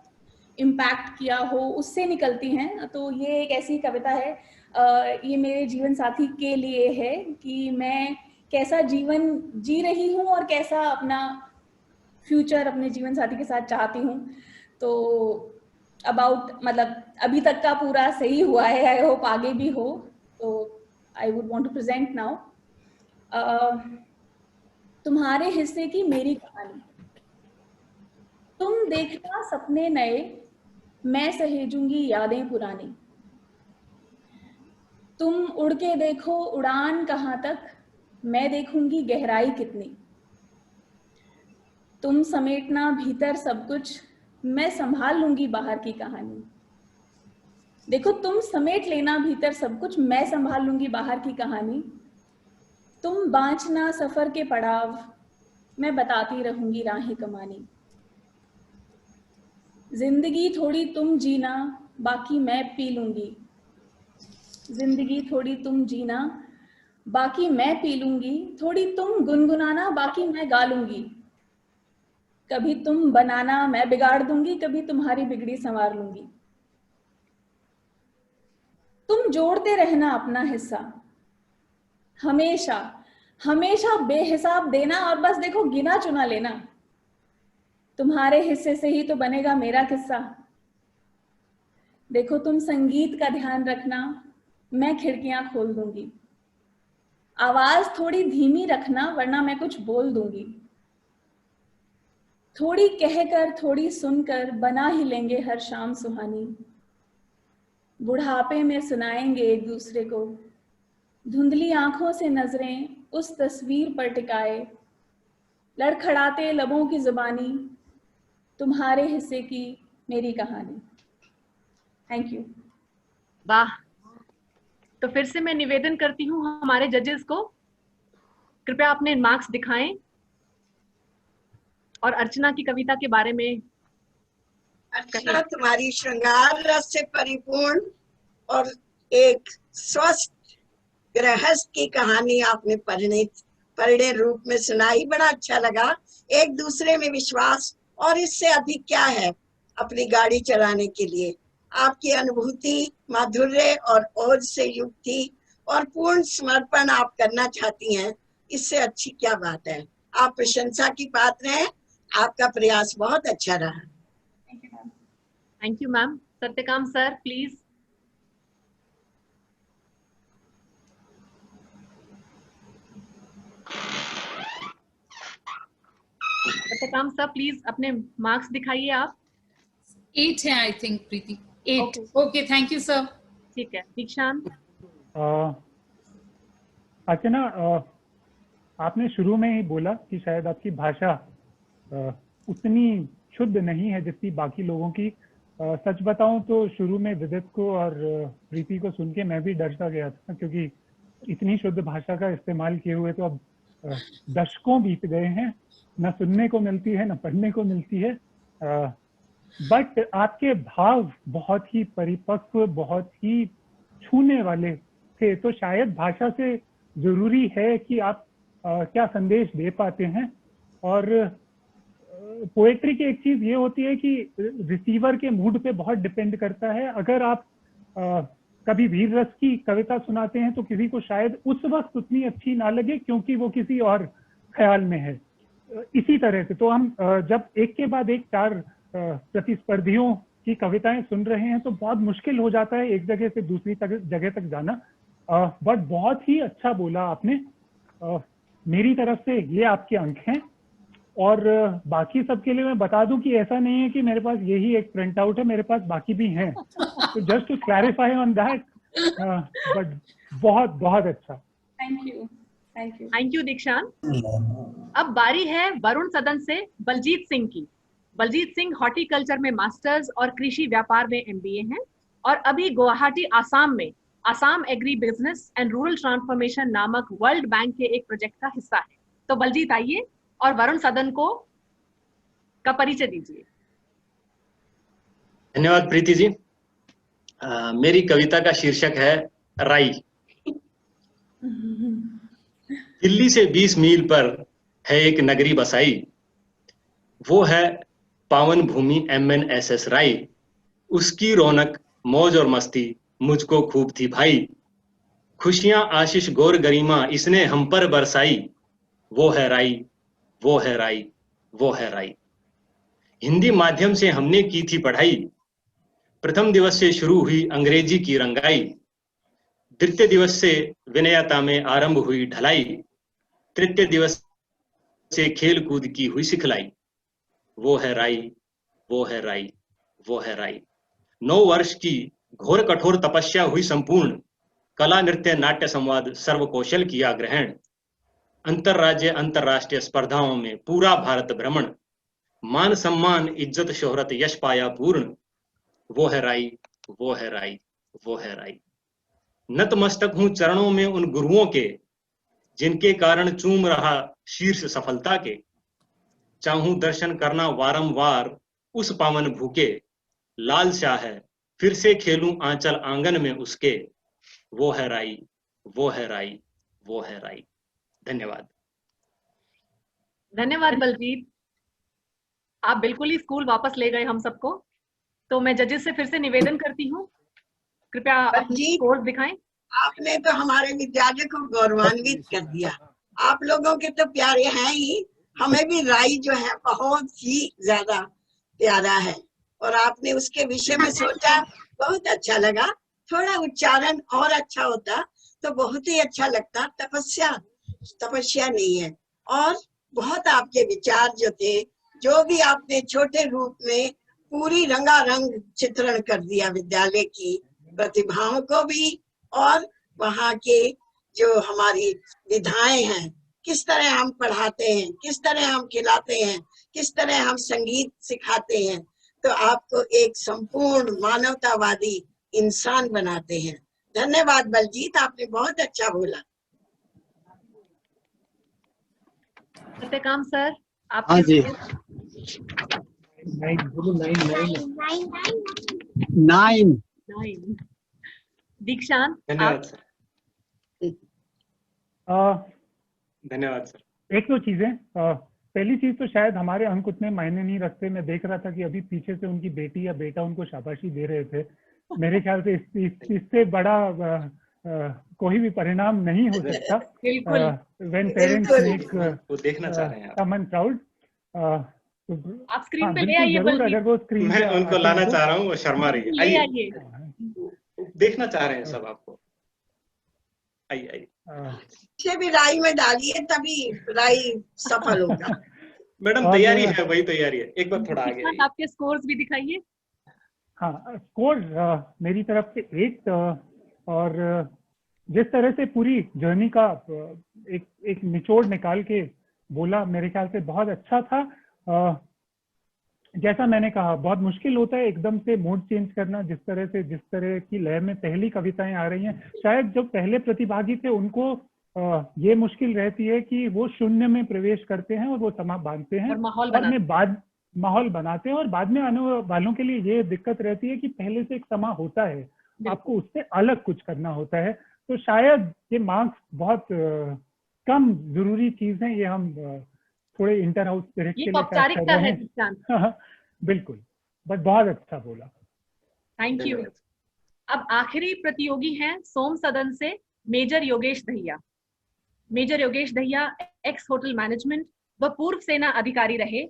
[SPEAKER 9] इम्पैक्ट किया हो उससे निकलती हैं. तो ये एक ऐसी कविता है, ये मेरे जीवन साथी के लिए है कि मैं कैसा जीवन जी रही हूँ और कैसा अपना फ्यूचर अपने जीवन साथी के साथ चाहती हूँ. तो अबाउट मतलब अभी तक का पूरा सही हुआ है, आई होप आगे भी हो. तो I would want to present now तुम्हारे हिस्से की मेरी कहानी. तुम देखना सपने नए, मैं सहेजूंगी यादें पुरानी. तुम उड़ के देखो उड़ान कहाँ तक, मैं देखूंगी गहराई कितनी. तुम समेटना भीतर सब कुछ, मैं संभाल लूंगी बाहर की कहानी. देखो तुम समेट लेना भीतर सब कुछ, मैं संभाल लूंगी बाहर की कहानी. तुम बांचना सफर के पड़ाव, मैं बताती रहूंगी राहें कमानी. जिंदगी थोड़ी तुम जीना, बाकी मैं पी लूंगी. जिंदगी थोड़ी तुम जीना, बाकी मैं पी लूंगी. थोड़ी तुम गुनगुनाना, बाकी मैं गा लूंगी. कभी तुम बनाना मैं बिगाड़ दूंगी, कभी तुम्हारी बिगड़ी संवार लूंगी. तुम जोड़ते रहना अपना हिस्सा, हमेशा हमेशा बेहिसाब देना और बस देखो गिना चुना लेना. तुम्हारे हिस्से से ही तो बनेगा मेरा किस्सा. देखो तुम संगीत का ध्यान रखना, मैं खिड़कियां खोल दूंगी. आवाज थोड़ी धीमी रखना वरना मैं कुछ बोल दूंगी. थोड़ी कहकर थोड़ी सुनकर बना ही लेंगे हर शाम सुहानी. बुढ़ापे में सुनाएंगे एक दूसरे को, धुंधली आंखों से नजरें उस तस्वीर पर टिकाए. लड़खड़ाते लबों की जुबानी, तुम्हारे हिस्से की मेरी कहानी. Thank you.
[SPEAKER 3] वाह. तो फिर से मैं निवेदन करती हूँ हमारे जजेस को, कृपया अपने मार्क्स दिखाएं और अर्चना की कविता के बारे में.
[SPEAKER 6] अर्चना, तुम्हारी श्रृंगार रस से परिपूर्ण और एक स्वस्थ गृहस्थ की कहानी आपने परिणय रूप में सुनाई. बड़ा अच्छा लगा. एक दूसरे में विश्वास और इससे अधिक क्या है अपनी गाड़ी चलाने के लिए. आपकी अनुभूति माधुर्य और ओज से युक्त थी और पूर्ण समर्पण आप करना चाहती हैं. इससे अच्छी क्या बात है. आप प्रशंसा की पात्र हैं. आपका प्रयास बहुत अच्छा रहा.
[SPEAKER 3] Thank you ma'am. Satyakam sir please. Satyakam sir please अपने मार्क्स दिखाइए आप.
[SPEAKER 2] 8 है I think Preeti. 8. Okay thank you sir.
[SPEAKER 3] ठीक है. दीक्षांत.
[SPEAKER 8] अर्चना, आपने शुरू में ही बोला कि शायद आपकी भाषा उतनी शुद्ध नहीं है जितनी बाकी लोगों की. सच बताऊं तो शुरू में विदित को और प्रीति को सुन के मैं भी डर सा गया था, क्योंकि इतनी शुद्ध भाषा का इस्तेमाल किए हुए तो अब दशकों बीत गए हैं, न सुनने को मिलती है न पढ़ने को मिलती है. बट आपके भाव बहुत ही परिपक्व, बहुत ही छूने वाले थे. तो शायद भाषा से जरूरी है कि आप क्या संदेश दे पाते हैं. और पोएट्री की एक चीज ये होती है कि रिसीवर के मूड पे बहुत डिपेंड करता है. अगर आप कभी वीर रस की कविता सुनाते हैं तो किसी को शायद उस वक्त उतनी अच्छी ना लगे क्योंकि वो किसी और ख्याल में है। इसी तरह से तो हम जब एक के बाद एक 4 प्रतिस्पर्धियों की कविताएं सुन रहे हैं तो बहुत मुश्किल हो जाता है एक जगह से दूसरी जगह तक जाना। बट बहुत ही अच्छा बोला आपने। मेरी तरफ से ये आपके अंक हैं। और बाकी सबके लिए मैं बता दूं कि ऐसा नहीं है कि मेरे पास यही एक प्रिंट आउट है, मेरे पास बाकी भी हैं। तो just to clarify on that, but बहुत बहुत अच्छा।
[SPEAKER 9] Thank you, thank you,
[SPEAKER 3] thank you Dikshant. अब बारी है वरुण सदन से बलजीत सिंह की। बलजीत सिंह हॉर्टिकल्चर में मास्टर्स और कृषि व्यापार में MBA हैं और अभी गुवाहाटी आसाम में Assam agri business and rural transformation नामक वर्ल्ड बैंक के एक प्रोजेक्ट का हिस्सा है। तो बलजीत आइए और वरुण सदन का परिचय दीजिए।
[SPEAKER 10] धन्यवाद प्रीति जी। मेरी कविता का शीर्षक है राई। दिल्ली से 20 मील पर है एक नगरी बसाई, वो है पावन भूमि MNSS राई। उसकी रौनक मौज और मस्ती मुझको खूब थी भाई, खुशियां आशीष गौर गरिमा इसने हम पर बरसाई। वो है राई, वो है राई, वो है राई। हिंदी माध्यम से हमने की थी पढ़ाई, प्रथम दिवस से शुरू हुई अंग्रेजी की रंगाई, द्वितीय दिवस से विनयता में आरंभ हुई ढलाई, तृतीय दिवस से खेल कूद की हुई सिखलाई। वो है राई, वो है राई, वो है राई। 9 वर्ष की घोर कठोर तपस्या हुई संपूर्ण, कला नृत्य नाट्य संवाद सर्व कौशल किया ग्रहण, अंतरराज्य अंतरराष्ट्रीय स्पर्धाओं में पूरा भारत भ्रमण, मान सम्मान इज्जत शोहरत यश पाया पूर्ण। वो है राई, वो है राई, वो है राई। नतमस्तक हूं चरणों में उन गुरुओं के, जिनके कारण चूम रहा शीर्ष सफलता के। चाहूं दर्शन करना वारंवार उस पावन भूखे, लाल शाह है फिर से खेलूं आंचल आंगन में उसके। वो है राई, वो है राई, वो है राई। धन्यवाद।
[SPEAKER 3] धन्यवाद बलजीत, आप बिल्कुल ही स्कूल वापस ले गए हम सबको। तो मैं जजेस से फिर से निवेदन करती हूँ, कृपया अपनी स्कोर दिखाएं।
[SPEAKER 6] आपने तो हमारे विद्यालय को गौरवान्वित कर दिया। आप लोगों के तो प्यारे हैं ही, हमें भी राई जो है बहुत ही ज्यादा प्यारा है और आपने उसके विषय में सोचा, बहुत अच्छा लगा। थोड़ा उच्चारण और अच्छा होता तो बहुत ही अच्छा लगता। तपस्या नहीं है। और बहुत आपके विचार जो थे, जो भी आपने छोटे रूप में पूरी रंगारंग चित्रण कर दिया विद्यालय की प्रतिभाओं को भी, और वहाँ के जो हमारी विधाएं हैं, किस तरह हम पढ़ाते हैं, किस तरह हम खिलाते हैं, किस तरह हम संगीत सिखाते हैं, तो आपको एक संपूर्ण मानवतावादी इंसान बनाते हैं। धन्यवाद बलजीत, आपने बहुत अच्छा बोला।
[SPEAKER 3] सत्यकाम सर, आप?
[SPEAKER 11] हाँ जी। 9।
[SPEAKER 3] दीक्षांत?
[SPEAKER 10] धन्यवाद सर। धन्यवाद सर।
[SPEAKER 8] एक दो चीजें। पहली चीज तो शायद हमारे अंक उतने मायने नहीं रखते। मैं देख रहा था कि अभी पीछे से उनकी बेटी या बेटा उनको शाबाशी दे रहे थे। मेरे ख्याल से इससे बड़ा कोई भी परिणाम नहीं हो सकता। व्हेन पेरेंट्स मेक
[SPEAKER 10] वो देखना चाह रहे हैं
[SPEAKER 8] समवन प्राउड।
[SPEAKER 3] आप स्क्रीन पे ले आइए
[SPEAKER 8] जरूर, अगर वो स्क्रीन
[SPEAKER 10] मैं उनको लाना चाह रहा हूँ, वो शर्मा रही है। आइए, देखना चाह रहे हैं सब आपको। आइए आइए।
[SPEAKER 6] भी राई में डालिए तभी राई सफल होगा।
[SPEAKER 10] मैडम तैयारी है, वही तैयारी है। एक बार थोड़ा आगे।
[SPEAKER 3] आपके स्कोर्स भी दिखाइए।
[SPEAKER 8] हाँ, स्कोर मेरी तरफ से 8। और जिस तरह से पूरी जर्नी का एक निचोड़ निकाल के बोला, मेरे ख्याल से बहुत अच्छा था। जैसा मैंने कहा, बहुत मुश्किल होता है एकदम से मूड चेंज करना। जिस तरह की लय में पहली कविताएं आ रही हैं, शायद जो पहले प्रतिभागी थे उनको ये मुश्किल रहती है कि वो शून्य में प्रवेश करते हैं और वो समा बांधते हैं और माहौल बनाते हैं, और बाद में आने वालों के लिए ये दिक्कत रहती है कि पहले से एक समा होता है, आपको उससे अलग कुछ करना होता है। तो शायद ये मार्क्स बहुत कम जरूरी चीज है। ये हम थोड़े इंटर हाउस स्पिरिट के लिए
[SPEAKER 3] औपचारिकता है।
[SPEAKER 8] बिल्कुल, बट बहुत अच्छा बोला।
[SPEAKER 3] Thank you. अब आखिरी प्रतियोगी हैं सोम सदन से major Yogesh Dahiya. Major Yogesh Dahiya ex hotel management व पूर्व सेना अधिकारी रहे।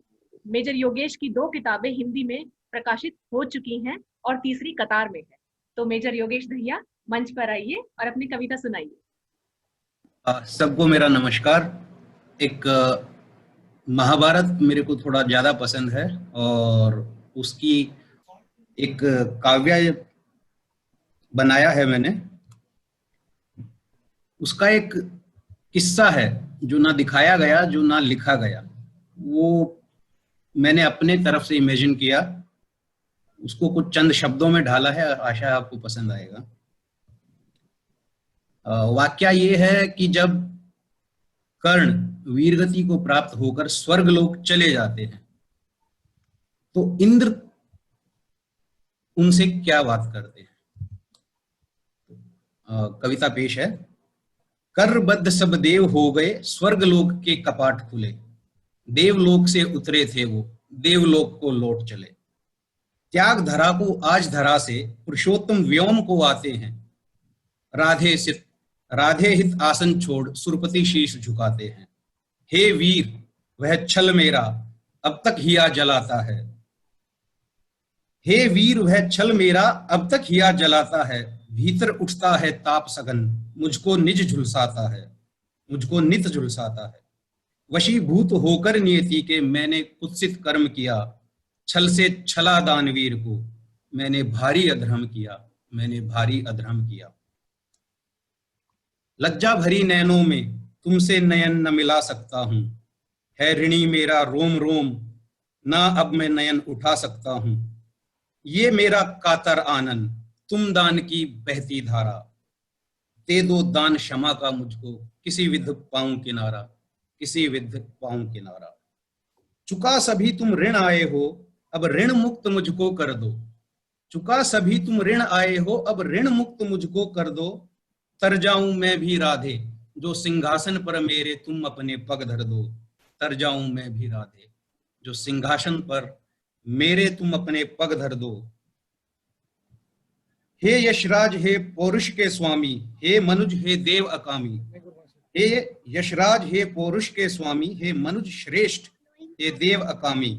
[SPEAKER 3] मेजर योगेश की 2 किताबें हिंदी में प्रकाशित हो चुकी हैं और तीसरी कतार में है। तो मेजर योगेश दहिया मंच पर आइए और अपनी कविता सुनाइए।
[SPEAKER 11] सबको मेरा नमस्कार। एक महाभारत मेरे को थोड़ा ज्यादा पसंद है और उसकी एक काव्य बनाया है मैंने। उसका एक किस्सा है जो ना दिखाया गया, जो ना लिखा गया, वो मैंने अपने तरफ से इमेजिन किया, उसको कुछ चंद शब्दों में ढाला है, आशा आपको पसंद आएगा। वाक्या ये है कि जब कर्ण वीरगति को प्राप्त होकर स्वर्गलोक चले जाते हैं तो इंद्र उनसे क्या बात करते हैं। कविता पेश है। करबद्ध सब देव हो गए, स्वर्गलोक के कपाट खुले, देवलोक से उतरे थे वो, देवलोक को लौट चले। त्याग धरा को आज धरा से, पुरुषोत्तम व्योम को आते हैं, राधे हित आसन छोड़ सुरपति शीश झुकाते हैं। हे वीर वह छल मेरा अब तक हिया जलाता है, हे वीर वह छल मेरा अब तक हिया जलाता है, भीतर उठता है ताप सघन, मुझको निज झुलसाता है, मुझको नित झुलसाता है। वशीभूत होकर नियति के मैंने कुत्सित कर्म किया, छल से छला दानवीर को मैंने भारी अधर्म किया, मैंने भारी अधर्म किया। लज्जा भरी नैनों में तुमसे नयन न मिला सकता हूं, है ऋणी मेरा रोम रोम, ना अब मैं नयन उठा सकता हूं। ये मेरा कातर आनन, तुम दान की बहती धारा, दे दो दान क्षमा का मुझको, किसी विध पाऊं किनारा, किसी विध पाऊं किनारा। चुका सभी तुम ऋण आए हो, अब ऋण मुक्त मुझको कर दो, चुका सभी तुम ऋण आए हो, अब ऋण मुक्त मुझको कर दो। तर जाऊं मैं भी राधे, जो सिंहासन पर मेरे तुम अपने पग धर दो, तर जाऊं मैं भी राधे, जो सिंहासन पर मेरे तुम अपने पग धर दो। हे यशराज हे पौरुष के स्वामी, हे मनुज हे देव अकामी, हे यशराज हे पौरुष के स्वामी, हे मनुज श्रेष्ठ हे देव अकामी।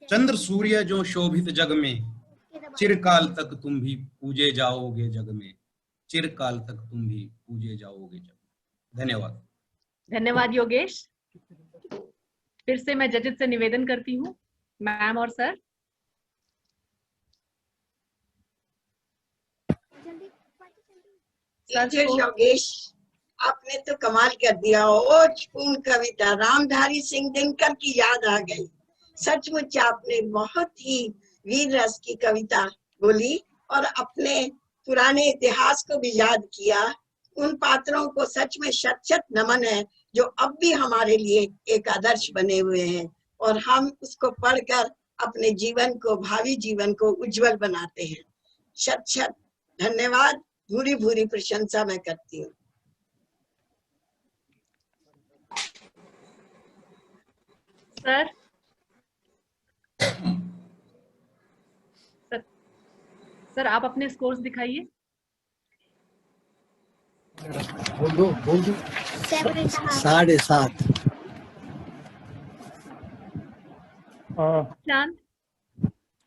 [SPEAKER 11] चंद्र सूर्य जो शोभित जग में, चिरकाल तक तुम भी पूजे जाओगे जग में, चिरकाल तक तुम भी पूजे जाओगे जग में। धन्यवाद।
[SPEAKER 3] धन्यवाद योगेश। फिर से मैं जजेस से निवेदन करती हूँ, मैम और सर।
[SPEAKER 6] योगेश, आपने तो कमाल कर दिया। ओजपूर्ण कविता रामधारी सिंह दिनकर की याद आ गई। सचमुच आपने बहुत ही वीर रस की कविता बोली और अपने पुराने इतिहास को भी याद किया। उन पात्रों को सच में शत शत नमन है जो अब भी हमारे लिए एक आदर्श बने हुए हैं और हम उसको पढ़कर अपने जीवन को, भावी जीवन को उज्जवल बनाते हैं। शत शत धन्यवाद, भूरी भूरी प्रशंसा मैं करती हूँ।
[SPEAKER 3] सर, सर आप अपने स्कोर्स दिखाइए।
[SPEAKER 12] बोल दो 7.5।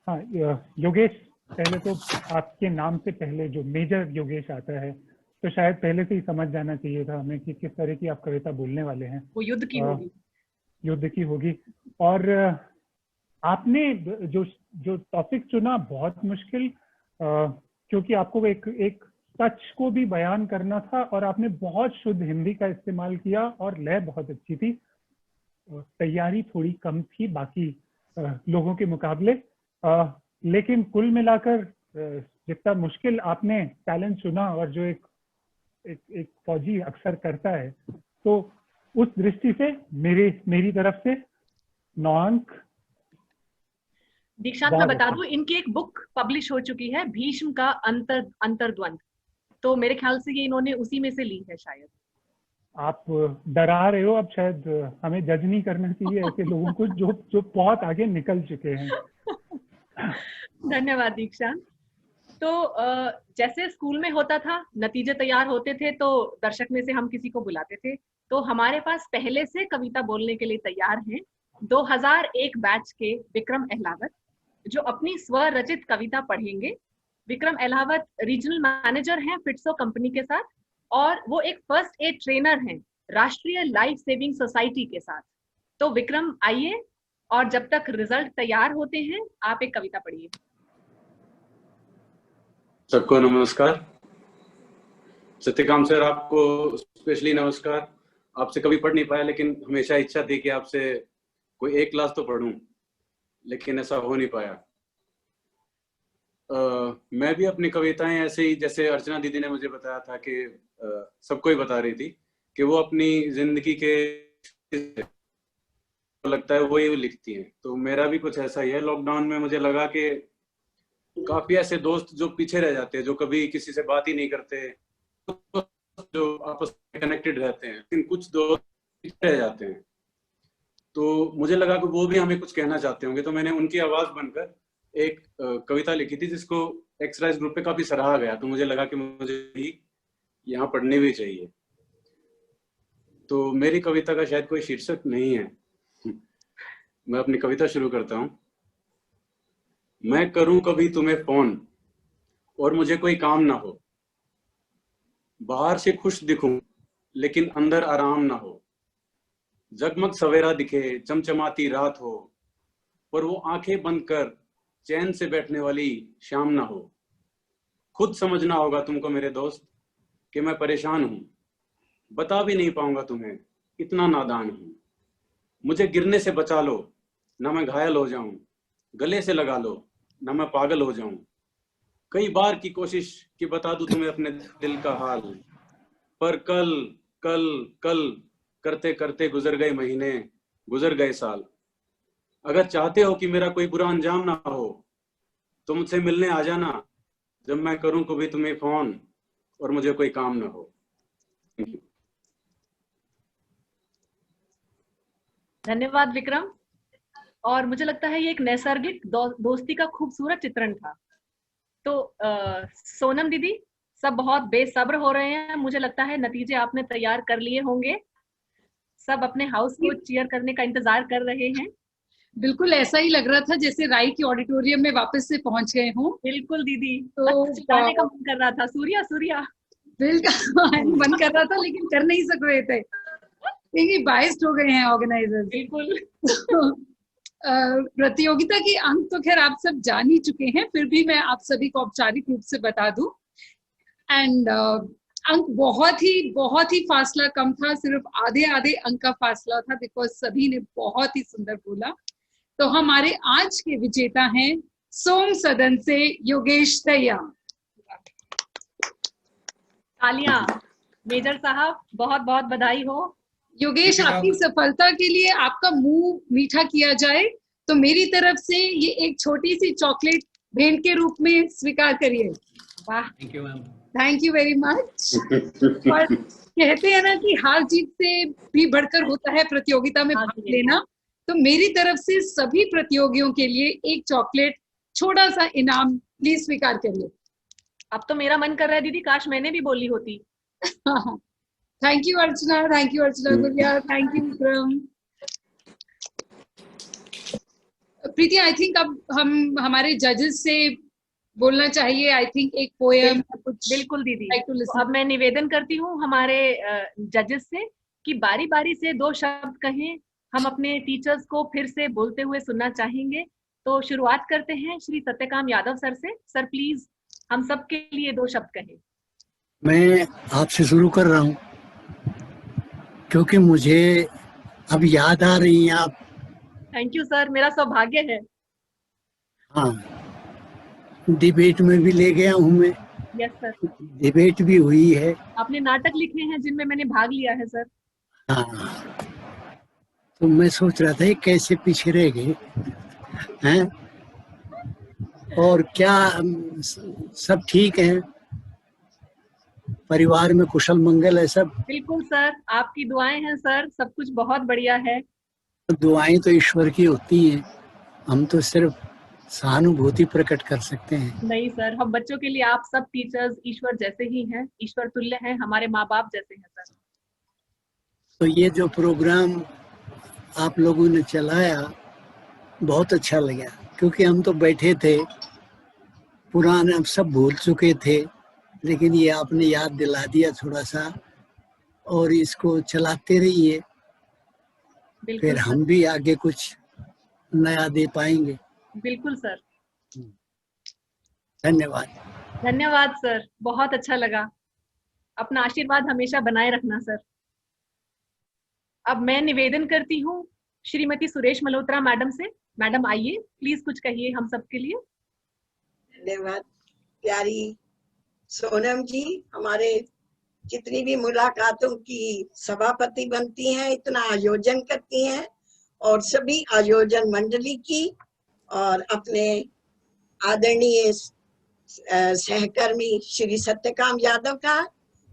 [SPEAKER 8] हाँ योगेश, पहले तो आपके नाम से पहले जो मेजर योगेश आता है तो शायद पहले से ही समझ जाना चाहिए था हमें कि किस तरह की आप कविता बोलने वाले हैं।
[SPEAKER 3] वो युद्ध की होगी।
[SPEAKER 8] युद्ध की होगी। और आपने जो टॉपिक चुना बहुत मुश्किल, क्योंकि आपको एक सच को भी बयान करना था और आपने बहुत शुद्ध हिंदी का इस्तेमाल किया और लय बहुत अच्छी थी। तैयारी थोड़ी कम थी बाकी लोगों के मुकाबले, लेकिन कुल मिलाकर जितना मुश्किल आपने टैलेंट चुना और जो एक फौजी अक्सर करता है, तो उस दृष्टि से मेरी तरफ से 9 अंक।
[SPEAKER 3] दीक्षांत, मैं बता दूं, इनकी एक बुक पब्लिश हो चुकी है, भीष्म का अंतर्द्वंद, तो मेरे ख्याल से ये इन्होंने उसी में से ली है शायद।
[SPEAKER 8] आप डरा रहे हो, अब शायद हमें जज नहीं करना चाहिए ऐसे लोगों को जो बहुत आगे निकल चुके हैं।
[SPEAKER 3] धन्यवाद दीक्षांत। तो जैसे स्कूल में होता था, नतीजे तैयार होते थे तो दर्शक में से हम किसी को बुलाते थे, तो हमारे पास पहले से कविता बोलने के लिए तैयार हैं 2001 बैच के विक्रम अहलावत, जो अपनी स्वरचित कविता पढ़ेंगे। विक्रम अहलावत रीजनल मैनेजर हैं फिट्सो कंपनी के साथ, और वो एक फर्स्ट एड ट्रेनर हैं राष्ट्रीय लाइफ सेविंग सोसाइटी के साथ। तो विक्रम आइए, और जब तक रिजल्ट तैयार होते हैं आप एक कविता पढ़िए।
[SPEAKER 13] सबको नमस्कार। सत्यकाम सर, आपको स्पेशली नमस्कार। आपसे कभी पढ़ नहीं पाया, लेकिन हमेशा इच्छा थी कि आपसे कोई एक क्लास तो पढ़ूं, लेकिन ऐसा हो नहीं पाया। मैं भी अपनी कविताएं ऐसे ही, जैसे अर्चना दीदी ने मुझे बताया था कि सबको ही बता रही थी कि वो अपनी जिंदगी के लगता है वही लिखती हैं, तो मेरा भी कुछ ऐसा ही है। लॉकडाउन में मुझे लगा कि काफी ऐसे दोस्त जो पीछे रह जाते हैं, जो कभी किसी से बात ही नहीं करते, जो आपस में कनेक्टेड रहते हैं, लेकिन कुछ दोस्त पीछे रह जाते हैं, तो मुझे लगा कि वो भी हमें कुछ कहना चाहते होंगे। तो मैंने उनकी आवाज बनकर एक कविता लिखी थी, जिसको एक्सराइज ग्रुप पे काफी सराहा गया, तो मुझे लगा कि मुझे भी यहाँ पढ़नी भी चाहिए। तो मेरी कविता का शायद कोई शीर्षक नहीं है, मैं अपनी कविता शुरू करता हूँ। मैं करूं कभी तुम्हें फोन और मुझे कोई काम ना हो, बाहर से खुश दिखूं लेकिन अंदर आराम ना हो, जगमग सवेरा दिखे चमचमाती रात हो, पर वो आंखें बंद कर चैन से बैठने वाली शाम ना हो। खुद समझना होगा तुमको मेरे दोस्त कि मैं परेशान हूं, बता भी नहीं पाऊंगा तुम्हें, इतना नादान हूं। मुझे गिरने से बचा लो ना मैं घायल हो जाऊं, गले से लगा लो ना मैं पागल हो जाऊं। कई बार की कोशिश कि बता दूं तुम्हें अपने दिल का हाल, पर कल कल कल करते करते गुजर गए महीने, गुजर गए साल। अगर चाहते हो कि मेरा कोई बुरा अंजाम ना हो, तो मुझसे मिलने आ जाना जब मैं करूं कभी तुम्हें फोन और मुझे कोई काम ना हो।
[SPEAKER 3] धन्यवाद विक्रम। और मुझे लगता है ये एक नैसर्गिक दोस्ती का खूबसूरत चित्रण था। तो सोनम दीदी, सब बहुत बेसब्र हो रहे हैं, मुझे लगता है नतीजे आपने तैयार कर लिए होंगे, सब अपने हाउस को चीयर करने का इंतजार कर रहे हैं।
[SPEAKER 2] बिल्कुल ऐसा ही लग रहा था जैसे राय के ऑडिटोरियम में वापस से पहुंच गए हों।
[SPEAKER 3] बिल्कुल दीदी,
[SPEAKER 2] तो
[SPEAKER 3] चिल्लाने का मन कर रहा था, सूर्या सूर्या
[SPEAKER 2] दिल का मन कर रहा था, लेकिन कर नहीं सक रहे थे क्योंकि बाइस्ड हो गए हैं ऑर्गेनाइजर्स।
[SPEAKER 3] बिल्कुल।
[SPEAKER 2] प्रतियोगिता के अंक तो खैर आप सब जान ही चुके हैं, फिर भी मैं आप सभी को औपचारिक रूप से बता दूं। एंड अंक बहुत ही फासला कम था, सिर्फ आधे अंक का फासला था, बिकॉज सभी ने बहुत ही सुंदर बोला। तो हमारे आज के विजेता हैं सोम सदन से योगेश दहिया।
[SPEAKER 3] तालियां मेजर साहब, बहुत बहुत बधाई हो।
[SPEAKER 2] योगेश, आपकी सफलता के लिए आपका मुंह मीठा किया जाए तो मेरी तरफ से ये एक छोटी सी चॉकलेट भेंट के रूप में स्वीकार करिए। वाह,
[SPEAKER 11] thank you ma'am.
[SPEAKER 2] Thank you very much. और कहते हैं ना कि हार जीत से भी बढ़कर होता है प्रतियोगिता में भाग लेना, तो मेरी तरफ से सभी प्रतियोगियों के लिए एक चॉकलेट, छोटा सा इनाम प्लीज स्वीकार करिए।
[SPEAKER 3] अब तो मेरा मन कर रहा है दीदी, काश मैंने भी बोली होती।
[SPEAKER 2] थैंक यू अर्चना गुड़िया, thank you Vikram. Preeti, I think अब हम हमारे जजेस से बोलना चाहिए। आई थिंक एक पोएम कुछ।
[SPEAKER 3] बिल्कुल दीदी, अब मैं निवेदन करती हूँ हमारे जजेस से कि बारी बारी से 2 शब्द कहें, हम अपने टीचर्स को फिर से बोलते हुए सुनना चाहेंगे। तो शुरुआत करते हैं श्री सत्यकाम यादव सर से। सर प्लीज हम सब के लिए 2 शब्द कहें।
[SPEAKER 12] मैं आपसे शुरू कर रहा हूँ क्योंकि मुझे अब याद आ रही हैं आप।
[SPEAKER 3] थैंक यू सर, मेरा सौभाग्य है।
[SPEAKER 12] हाँ, डिबेट में भी ले गया हूँ मैं।
[SPEAKER 3] यस सर,
[SPEAKER 12] डिबेट भी हुई है।
[SPEAKER 3] आपने नाटक लिखे हैं जिनमें मैंने भाग लिया है सर।
[SPEAKER 12] हाँ, तो मैं सोच रहा था ये कैसे पीछे रह गए हैं। और क्या सब ठीक है? परिवार में कुशल मंगल है सब?
[SPEAKER 3] बिल्कुल सर, आपकी दुआएं हैं सर, सब कुछ बहुत बढ़िया है।
[SPEAKER 12] दुआएं तो ईश्वर की होती हैं, हम तो सिर्फ सहानुभूति प्रकट कर सकते हैं।
[SPEAKER 3] नहीं सर, हम बच्चों के लिए आप सब टीचर्स ईश्वर जैसे ही हैं, ईश्वर तुल्य हैं, हमारे माँ बाप जैसे हैं सर।
[SPEAKER 12] तो ये जो प्रोग्राम आप लोगों ने चलाया बहुत अच्छा लगा, क्योंकि हम तो बैठे थे, पुराने हम सब भूल चुके थे, लेकिन ये आपने याद दिला दिया थोड़ा सा, और इसको चलाते रहिए, फिर हम भी आगे कुछ नया दे पाएंगे।
[SPEAKER 3] बिल्कुल सर।
[SPEAKER 12] धन्यवाद।
[SPEAKER 3] धन्यवाद सर, बहुत अच्छा लगा। अपना आशीर्वाद हमेशा बनाए रखना सर। अब मैं निवेदन करती हूँ श्रीमती सुरेश मल्होत्रा मैडम से। मैडम आइए, प्लीज कुछ कहिए हम सब के लिए।
[SPEAKER 6] धन्यवाद प्यारी सोनम जी, हमारे जितनी भी मुलाकातों की सभापति बनती हैं, इतना आयोजन करती हैं, और सभी आयोजन मंडली की और अपने आदरणीय सहकर्मी श्री सत्यकाम यादव का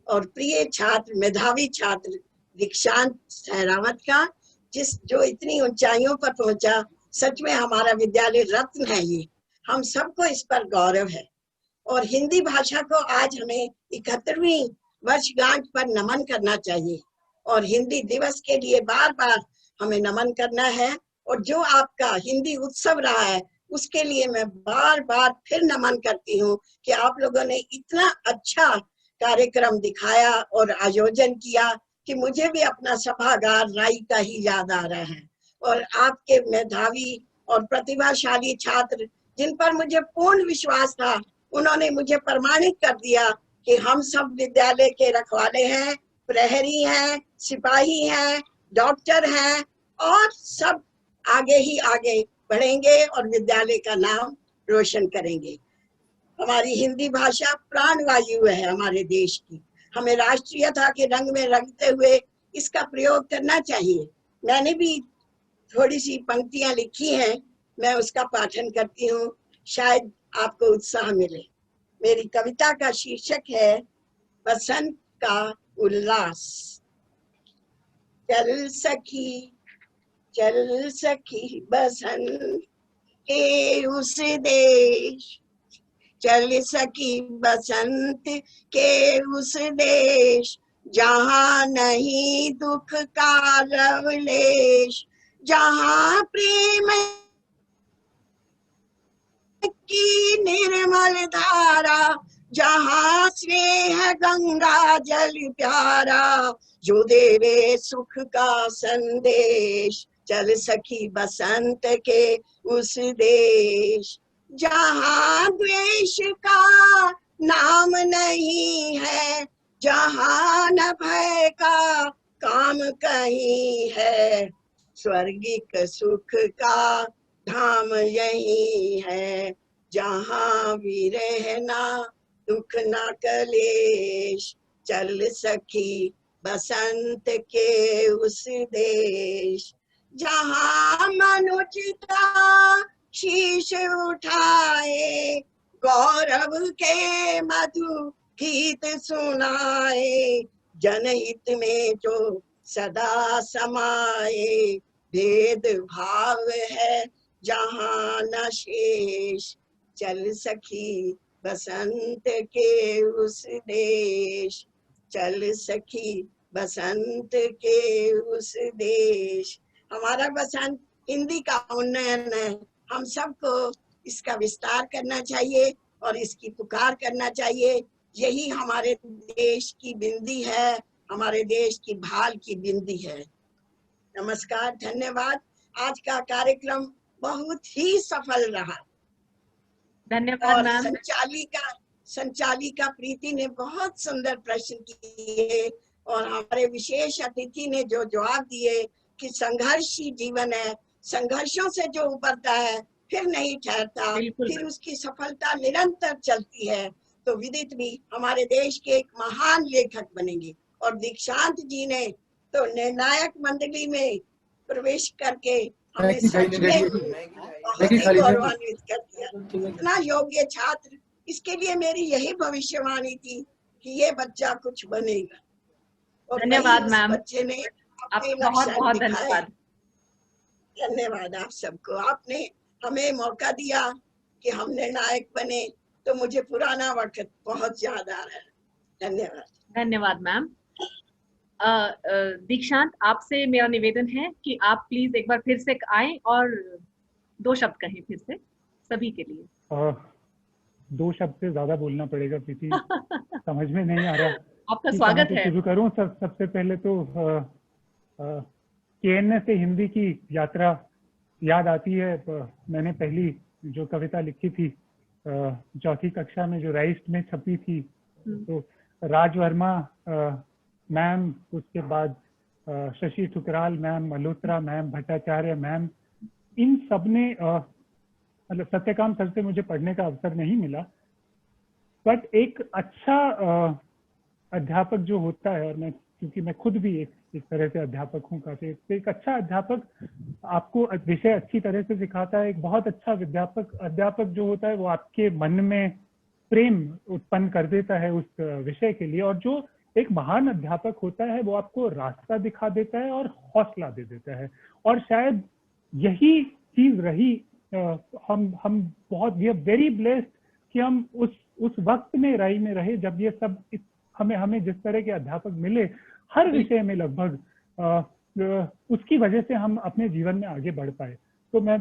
[SPEAKER 6] और प्रिय छात्र, मेधावी छात्र दीक्षांत सहरावत का, जो इतनी ऊंचाइयों पर पहुंचा। सच में हमारा विद्यालय रत्न है ये, हम सबको इस पर गौरव है। और हिंदी भाषा को आज हमें 71वीं वर्षगांठ पर नमन करना चाहिए, और हिंदी दिवस के लिए बार बार हमें नमन करना है। और जो आपका हिंदी उत्सव रहा है, उसके लिए मैं बार बार फिर नमन करती हूँ कि आप लोगों ने इतना अच्छा कार्यक्रम दिखाया और आयोजन किया कि मुझे भी अपना सभागार राई का ही याद आ रहा है। और आपके मेधावी और प्रतिभाशाली छात्र, जिन पर मुझे पूर्ण विश्वास था, उन्होंने मुझे प्रमाणित कर दिया कि हम सब विद्यालय के रखवाले हैं, प्रहरी हैं, सिपाही हैं, डॉक्टर हैं, और सब आगे ही आगे बढ़ेंगे और विद्यालय का नाम रोशन करेंगे। हमारी हिंदी भाषा प्राणवायु है हमारे देश की, हमें राष्ट्रीयता के रंग में रंगते हुए इसका प्रयोग करना चाहिए। मैंने भी थोड़ी सी पंक्तियां लिखी हैं, मैं उसका पाठन करती हूँ, शायद आपको उत्साह मिले। मेरी कविता का शीर्षक है बसंत का उल्लास। चल सखी बसंत के उस देश, चल सखी बसंत के उस देश, जहाँ नहीं दुख का लवलेश, जहाँ प्रेम की निर्मल धारा, जहाँ स्नेह गंगा जल प्यारा, जो देवे सुख का संदेश। चल सखी बसंत के उस देश, जहाँ द्वेष का नाम नहीं है, जहाँ न भय का काम कहीं है, स्वर्गिक सुख का धाम यही है, जहाँ भी रहना दुख न कलेश। चल सखी बसंत के उस देश, जहाँ मनुष्यता शीश उठाए, गौरव के मधु गीत सुनाए, जनहित में जो सदा समाए, भेद भाव है जहाँ न शेष। चल सखी बसंत के उस देश, चल सखी बसंत के उस देश। हमारा बसंत हिंदी का उन्नयन है, हम सबको इसका विस्तार करना चाहिए और इसकी पुकार करना चाहिए। यही हमारे देश की बिंदी है, हमारे देश की भाल की बिंदी है। नमस्कार, धन्यवाद। आज का कार्यक्रम बहुत ही सफल रहा।
[SPEAKER 3] धन्यवाद मैम।
[SPEAKER 6] संचालिका प्रीति ने बहुत सुंदर प्रश्न किए और हमारे विशेष अतिथि ने जो जवाब दिए कि संघर्षी जीवन है, संघर्षों से जो उबरता है फिर नहीं ठहरता, फिर उसकी सफलता निरंतर चलती है। तो विदित भी हमारे देश के एक महान लेखक बनेंगे। और दीक्षांत जी ने तो निर्णायक मंडली में प्रवेश करके हमें सच में बहुत ही गौरवान्वित कर दिया। इतना योग्य छात्र, इसके लिए मेरी यही भविष्यवाणी थी कि ये बच्चा कुछ बनेगा। और
[SPEAKER 3] धन्यवाद मैम,
[SPEAKER 6] बच्चे ने
[SPEAKER 3] आपका बहुत बहुत धन्यवाद।
[SPEAKER 6] धन्यवाद आप सबको, आपने हमें मौका दिया कि हम निर्णायक बने, तो मुझे पुराना वक्त बहुत याद आ रहा है। धन्यवाद।
[SPEAKER 3] धन्यवाद मैम। दीक्षांत, आपसे मेरा निवेदन है कि आप प्लीज एक बार फिर से आएं और 2 शब्द कहें फिर से सभी के लिए।
[SPEAKER 8] 2 शब्द से ज्यादा बोलना पड़ेगा प्रीति, समझ में नहीं आ रहा।
[SPEAKER 3] आपका स्वागत है।
[SPEAKER 8] शुरू करूं। सबसे पहले तो KNS से हिंदी की यात्रा याद आती है। मैंने पहली जो कविता लिखी थी 4th कक्षा में, जो राइस्ट में छपी थी, तो राज वर्मा मैम, उसके बाद Shashi Thukral ma'am, Malhotra ma'am, Bhattacharya ma'am, इन सब ने मतलब सत्यकाम सर से मुझे पढ़ने का अवसर नहीं मिला, बट एक अच्छा अध्यापक जो होता है, और मैं क्योंकि मैं खुद भी एक तरह से अध्यापक हूँ काफी, तो एक अच्छा अध्यापक आपको विषय अच्छी तरह से सिखाता है। एक बहुत अच्छा अध्यापक जो होता है वो आपके मन में प्रेम उत्पन्न कर देता है उस विषय के लिए, और जो एक महान अध्यापक होता है वो आपको रास्ता दिखा देता है और हौसला दे देता है। और शायद यही चीज रही, हम बहुत वी आर वेरी ब्लेस्ड कि हम उस वक्त में राई में रहे जब ये सब हमें जिस तरह के अध्यापक मिले हर विषय में लगभग, उसकी वजह से हम अपने जीवन में आगे बढ़ पाए। तो मैं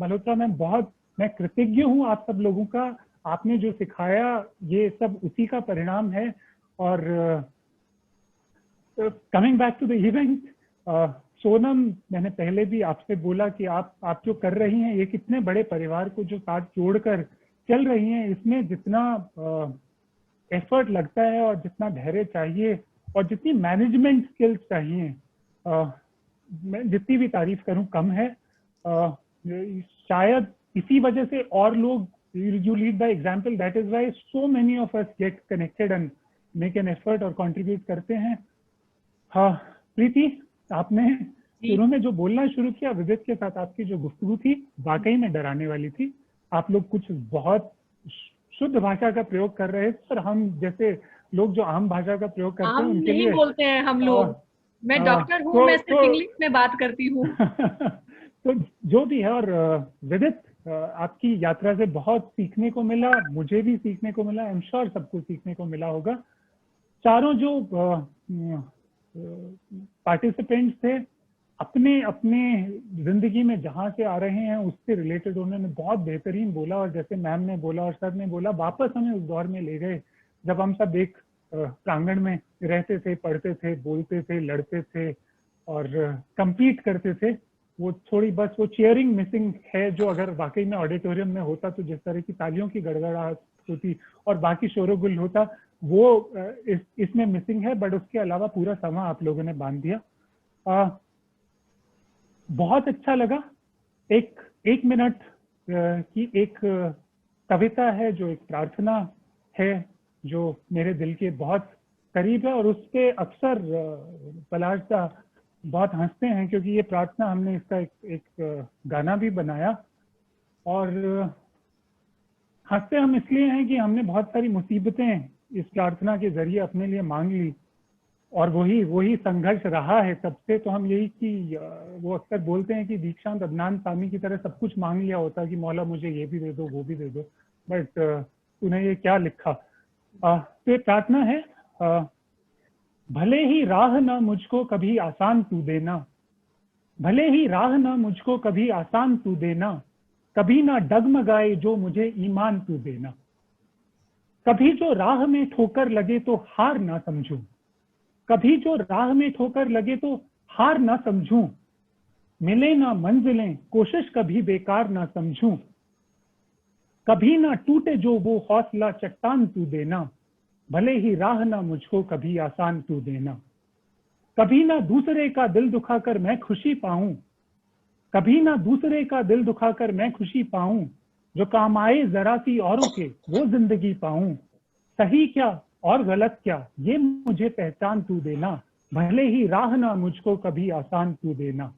[SPEAKER 8] मल्होत्रा मैं कृतज्ञ हूँ आप सब लोगों का। आपने जो सिखाया ये सब उसी का परिणाम है। और coming back to the event, Sonam, मैंने पहले भी आपसे बोला कि आप जो कर रही हैं, ये कितने बड़े परिवार को जो साथ जोड़कर चल रही हैं, इसमें जितना एफर्ट लगता है और जितना धैर्य चाहिए और जितनी मैनेजमेंट स्किल्स चाहिए, मैं जितनी भी तारीफ करूं कम है। शायद इसी वजह से और लोग, you lead by example, that is why so many of us get connected and make an effort और कंट्रीब्यूट करते हैं। हाँ प्रीति, आपने शुरू में जो बोलना शुरू किया विदित के साथ, आपकी जो गुफ्तगू थी वाकई में डराने वाली थी। आप लोग कुछ बहुत शुद्ध भाषा का प्रयोग कर रहे थे, और हम जैसे लोग जो आम भाषा का प्रयोग करते हैं उनके लिए
[SPEAKER 3] बोलते हैं हम लोग। मैं डॉक्टर हूँ, मैं सिर्फ इंग्लिश में बात करती हूँ।
[SPEAKER 8] तो जो भी है, और विदित, आपकी यात्रा से बहुत सीखने को मिला, मुझे भी सीखने को मिला, आई एम श्योर सबको सीखने को मिला होगा। चारों जो पार्टिसिपेंट्स थे, अपने अपने जिंदगी में जहाँ से आ रहे हैं उससे रिलेटेड उन्होंने बहुत बेहतरीन बोला, और जैसे मैम ने बोला और सर ने बोला, वापस हमें उस दौर में ले गए जब हम सब एक प्रांगण में रहते थे, पढ़ते थे, बोलते थे, लड़ते थे और compete करते थे। वो थोड़ी बस वो चीयरिंग मिसिंग है, जो अगर वाकई में ऑडिटोरियम में होता तो जिस तरह की तालियों की गड़गड़ाहट होती और बाकी शोरगुल होता, वो इसमें मिसिंग है। बट उसके अलावा पूरा समा आप लोगों ने बांध दिया। बहुत अच्छा लगा। एक मिनट की एक कविता है, जो एक प्रार्थना है, जो मेरे दिल के बहुत करीब है, और उस पे अक्सर पलाशदा बहुत हंसते हैं, क्योंकि ये प्रार्थना हमने इसका एक गाना भी बनाया। और हंसते हम इसलिए हैं कि हमने बहुत सारी मुसीबतें इस प्रार्थना के जरिए अपने लिए मांग ली, और वही संघर्ष रहा है सबसे। तो हम यही कि वो अक्सर बोलते हैं कि दीक्षांत अदनान सामी की तरह सब कुछ मांग लिया होता कि मौला मुझे ये भी दे दो, वो भी दे दो, बट तूने ये क्या लिखा। तो ये प्रार्थना है, भले ही राह ना मुझको कभी आसान तू देना, भले ही राह ना मुझको कभी आसान तू देना, कभी ना डगमगाए जो मुझे ईमान तू देना, कभी जो राह में ठोकर लगे तो हार ना समझूं, कभी जो राह में ठोकर लगे तो हार ना समझूं, मिले ना मंजिलें कोशिश कभी बेकार ना समझूं, कभी ना टूटे जो वो हौसला चट्टान तू देना, भले ही राह ना मुझको कभी आसान तू देना, कभी ना दूसरे का दिल दुखाकर मैं खुशी पाऊं, कभी ना दूसरे का दिल दुखाकर मैं खुशी पाऊं, जो काम आए जरा सी औरों के वो जिंदगी पाऊं, सही क्या और गलत क्या ये मुझे पहचान तू देना, भले ही राह ना मुझको कभी आसान तू देना,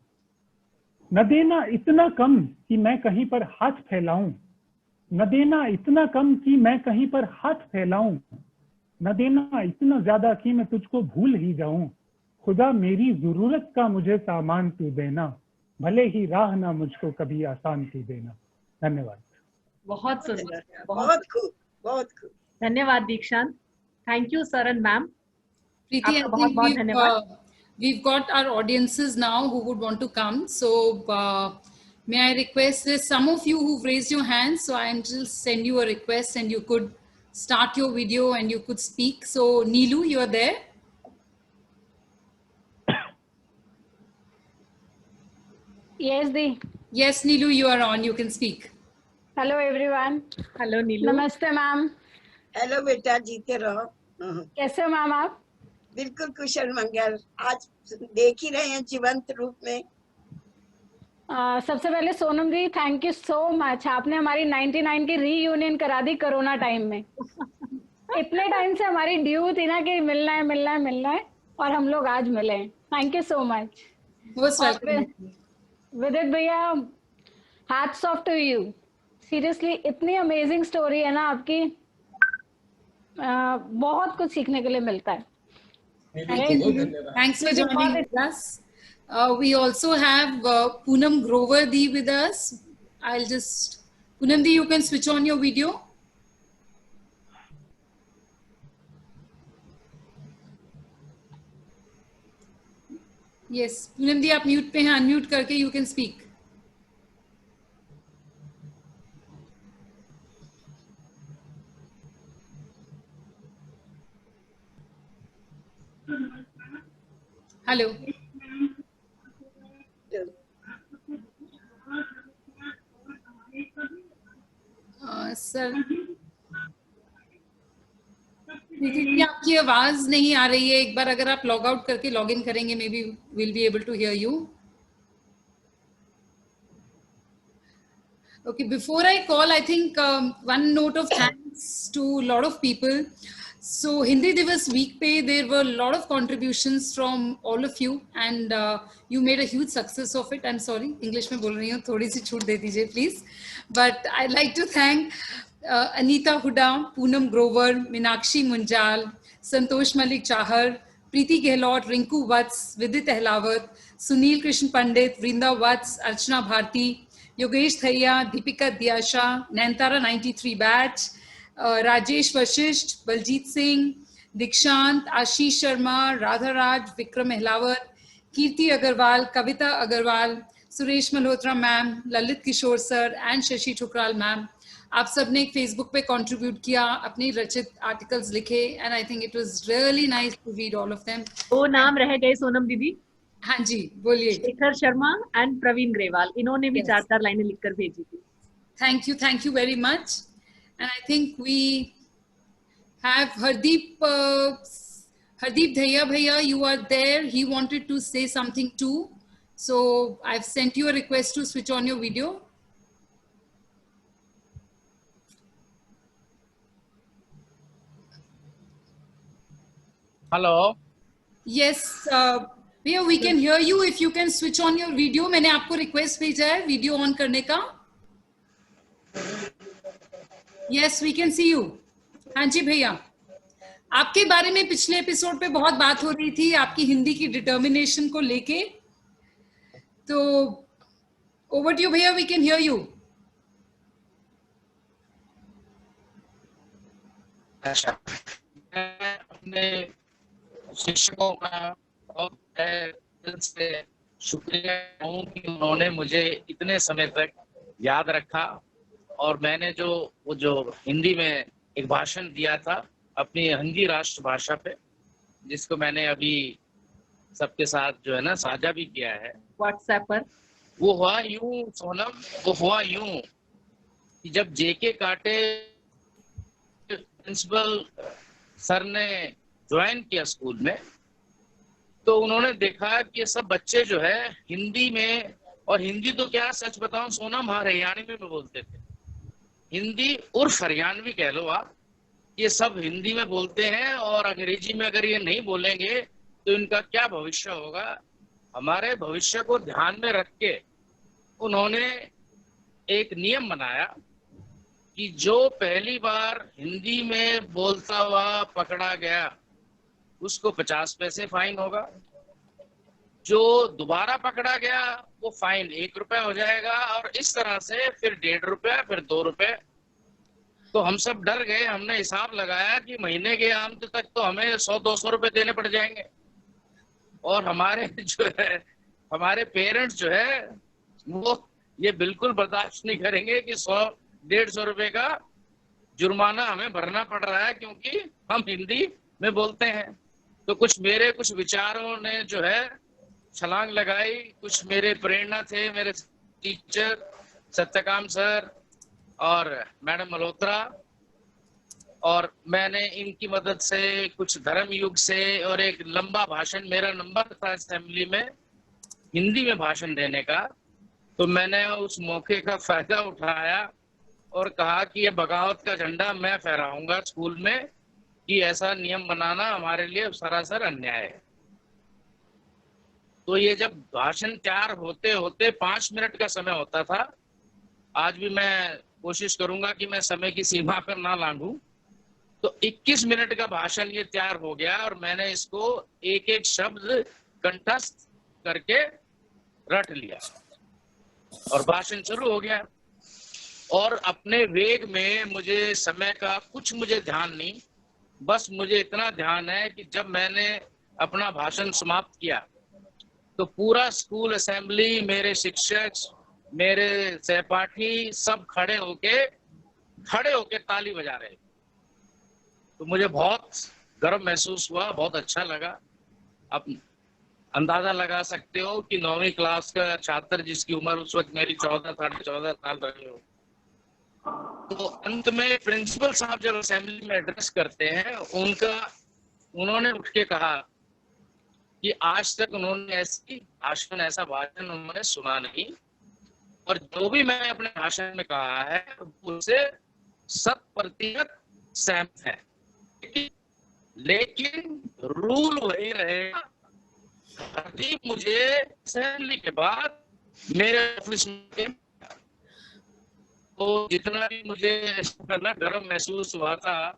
[SPEAKER 8] न देना इतना कम कि मैं कहीं पर हाथ फैलाऊं, न देना इतना कम कि मैं कहीं पर हाथ फैलाऊं, न देना इतना ज्यादा कि मैं तुझको भूल ही जाऊं, खुदा मेरी जरूरत का मुझे सामान तू देना, भले ही राह ना मुझको कभी आसान तू देना। धन्यवाद।
[SPEAKER 3] बहुत सुंदर,
[SPEAKER 6] बहुत खूब, बहुत खूब।
[SPEAKER 3] धन्यवाद दीक्षांत। Thank you sir and ma'am.
[SPEAKER 2] Preeti, I
[SPEAKER 3] आपका बहुत
[SPEAKER 2] think
[SPEAKER 3] बहुत धन्यवाद।
[SPEAKER 2] we've got our audiences now who would want to come. So may I request, there's some of you who've raised your hands, so I'll just send you a request and you could start your video and you could speak. So Neelu, you are there?
[SPEAKER 14] Yes, Di.
[SPEAKER 2] Yes, Neelu, you are on. You can speak.
[SPEAKER 14] Hello everyone.
[SPEAKER 3] Hello Neelu.
[SPEAKER 14] नमस्ते मैम।
[SPEAKER 6] हेलो बेटा, जीते रहो।
[SPEAKER 14] कैसे हो मैम आप?
[SPEAKER 6] बिल्कुल कुशल मंगल। आज देख ही रहे हैं जीवंत रूप में।
[SPEAKER 14] सबसे पहले सोनम जी, थैंक यू सो मच। आपने हमारी 99 की रीयूनियन करा दी कोरोना टाइम में। इतने टाइम से हमारी ड्यू थी ना कि मिलना है मिलना है मिलना है, और हम लोग आज मिले हैं। Thank you so much. Vidit भैया, hats off to you. Seriously इतनी अमेजिंग स्टोरी है ना आपकी, बहुत कुछ सीखने के लिए मिलता है।
[SPEAKER 2] Thanks for joining with us. We also have Poonam Grover Di with us. Poonam Di, you can switch on your video. Yes, Poonam Di, आप म्यूट पे हैं, अनम्यूट करके you can speak. Hello. Sir Preeti, आपकी आवाज नहीं आ रही है। एक बार अगर आप लॉग आउट करके लॉग इन करेंगे, maybe will be able to hear you. Okay, before I call, I think one note of thanks to a lot of people. So Hindi Divas week pe, there were a lot of contributions from all of you, and you made a huge success of it. I'm sorry, English में बोल रही हूँ, थोड़ी सी छूट दे दीजिए please. But I'd like to thank Anita Huda, Poonam Grover, Meenakshi Munjal, Santosh Malik Chahar, Preeti Gehlot, Rinku Vats, Vidit Ehlawat, Sunil Krishn Pandit, Vrinda Vats, Archana Bharti, Yogesh Thaiya, Deepika Diyasha, Nayantara 93 batch, Rajesh Vashisht, Baljit Singh, Dikshant, Ashish Sharma, Radha Raj, Vikram Ehlawat, Kirti Agarwal, Kavita Agarwal, Suresh Malhotra ma'am, Lalit Kishore sir and Shashi Thukral ma'am. आप सब ने फेसबुक पे कंट्रीब्यूट किया, अपनी रचित आर्टिकल्स लिखे, and I think it was really nice to read all of them.
[SPEAKER 3] दो नाम रह गए सोनम दीदी।
[SPEAKER 2] हाँ जी, बोलिए।
[SPEAKER 3] शेखर शर्मा एंड प्रवीण ग्रेवाल, इन्होंने भी 4-4 लाइनें लिखकर भेजी थी।
[SPEAKER 2] Thank you very much. And I think we have Hardeep Dhaiya bhaiya, you are there. He wanted to say something too, so I've sent you a request to switch on your video.
[SPEAKER 15] Hello.
[SPEAKER 2] Yes, भैया, we can hear you. If you can switch on your video, मैंने आपको रिक्वेस्ट भेजा है वीडियो ऑन करने का। Yes, we can see you. हाँ जी भैया, आपके बारे में पिछले एपिसोड पे बहुत बात हो रही थी, आपकी हिंदी की डिटर्मिनेशन को लेके। तो ओवर टू यू भैया, we can hear you.
[SPEAKER 15] अच्छा, मैं अपने शिक्षकों का बहुत दिल से शुक्रिया हूँ कि उन्होंने मुझे इतने समय तक याद रखा, और मैंने जो हिंदी में एक भाषण दिया था अपनी हिंदी राष्ट्र भाषा पे, जिसको मैंने अभी सबके साथ जो है ना साझा भी किया है
[SPEAKER 3] व्हाट्सएप पर।
[SPEAKER 15] वो हुआ यूं सोनम, वो हुआ यूं कि जब जेके काटे प्रिंसिपल सर ने ज्वाइन किया स्कूल में, तो उन्होंने देखा कि सब बच्चे जो है हिंदी में, और हिंदी तो क्या सच बताऊं सोनम, हाँ हरियाणवी में बोलते थे। हिंदी उर्फ हरियाणवी कह लो आप, ये सब हिंदी में बोलते हैं, और अंग्रेजी में अगर ये नहीं बोलेंगे तो इनका क्या भविष्य होगा। हमारे भविष्य को ध्यान में रख के उन्होंने एक नियम बनाया कि जो पहली बार हिंदी में बोलता हुआ पकड़ा गया उसको 50 पैसे फाइन होगा, जो दोबारा पकड़ा गया वो फाइन 1 रुपया हो जाएगा, और इस तरह से फिर 1.5 रुपया, फिर 2 रुपये, तो हम सब डर गए। हमने हिसाब लगाया कि महीने के अंत तक तो हमें 100-200 रुपए देने पड़ जाएंगे, और हमारे जो है हमारे पेरेंट्स जो है वो ये बिल्कुल बर्दाश्त नहीं करेंगे कि 100-150 रुपए का जुर्माना हमें भरना पड़ रहा है क्योंकि हम हिंदी में बोलते हैं। तो कुछ विचारों ने जो है छलांग लगाई। कुछ मेरे प्रेरणा थे, मेरे टीचर सत्यकाम सर और मैडम मल्होत्रा, और मैंने इनकी मदद से, कुछ धर्म युग से, और एक लंबा भाषण, मेरा नंबर था असेंबली में हिंदी में भाषण देने का, तो मैंने उस मौके का फायदा उठाया और कहा कि ये बगावत का झंडा मैं फहराऊंगा स्कूल में, कि ऐसा नियम बनाना हमारे लिए सरासर अन्याय है। तो ये जब भाषण तैयार होते होते 5 मिनट का समय होता था, आज भी मैं कोशिश करूंगा कि मैं समय की सीमा पर ना लांघूं, तो 21 मिनट का भाषण ये तैयार हो गया और मैंने इसको एक एक शब्द कंठस्थ करके रट लिया और भाषण शुरू हो गया। और अपने वेग में मुझे समय का कुछ मुझे ध्यान नहीं, बस मुझे इतना ध्यान है कि जब मैंने अपना भाषण समाप्त किया तो पूरा स्कूल असेंबली, मेरे शिक्षक, मेरे सहपाठी सब खड़े होके ताली बजा रहे। तो मुझे बहुत गर्व महसूस हुआ, बहुत अच्छा लगा। अब अंदाजा लगा सकते हो कि 9वीं क्लास का छात्र जिसकी उम्र उस वक्त मेरी 14 साल रही हो। तो अंत में प्रिंसिपल साहब जब असेंबली में एड्रेस करते हैं, उन्होंने उठ के कहा कि आज तक उन्होंने ऐसा भाषण उन्होंने सुना नहीं, और जो भी मैंने अपने भाषण में कहा है उससे 100% सहमत है, लेकिन रूल वही रहेगा। मुझे असेंबली के बाद मेरे ऑफिस में तो जितना भी मुझे करना गर्व महसूस हुआ था,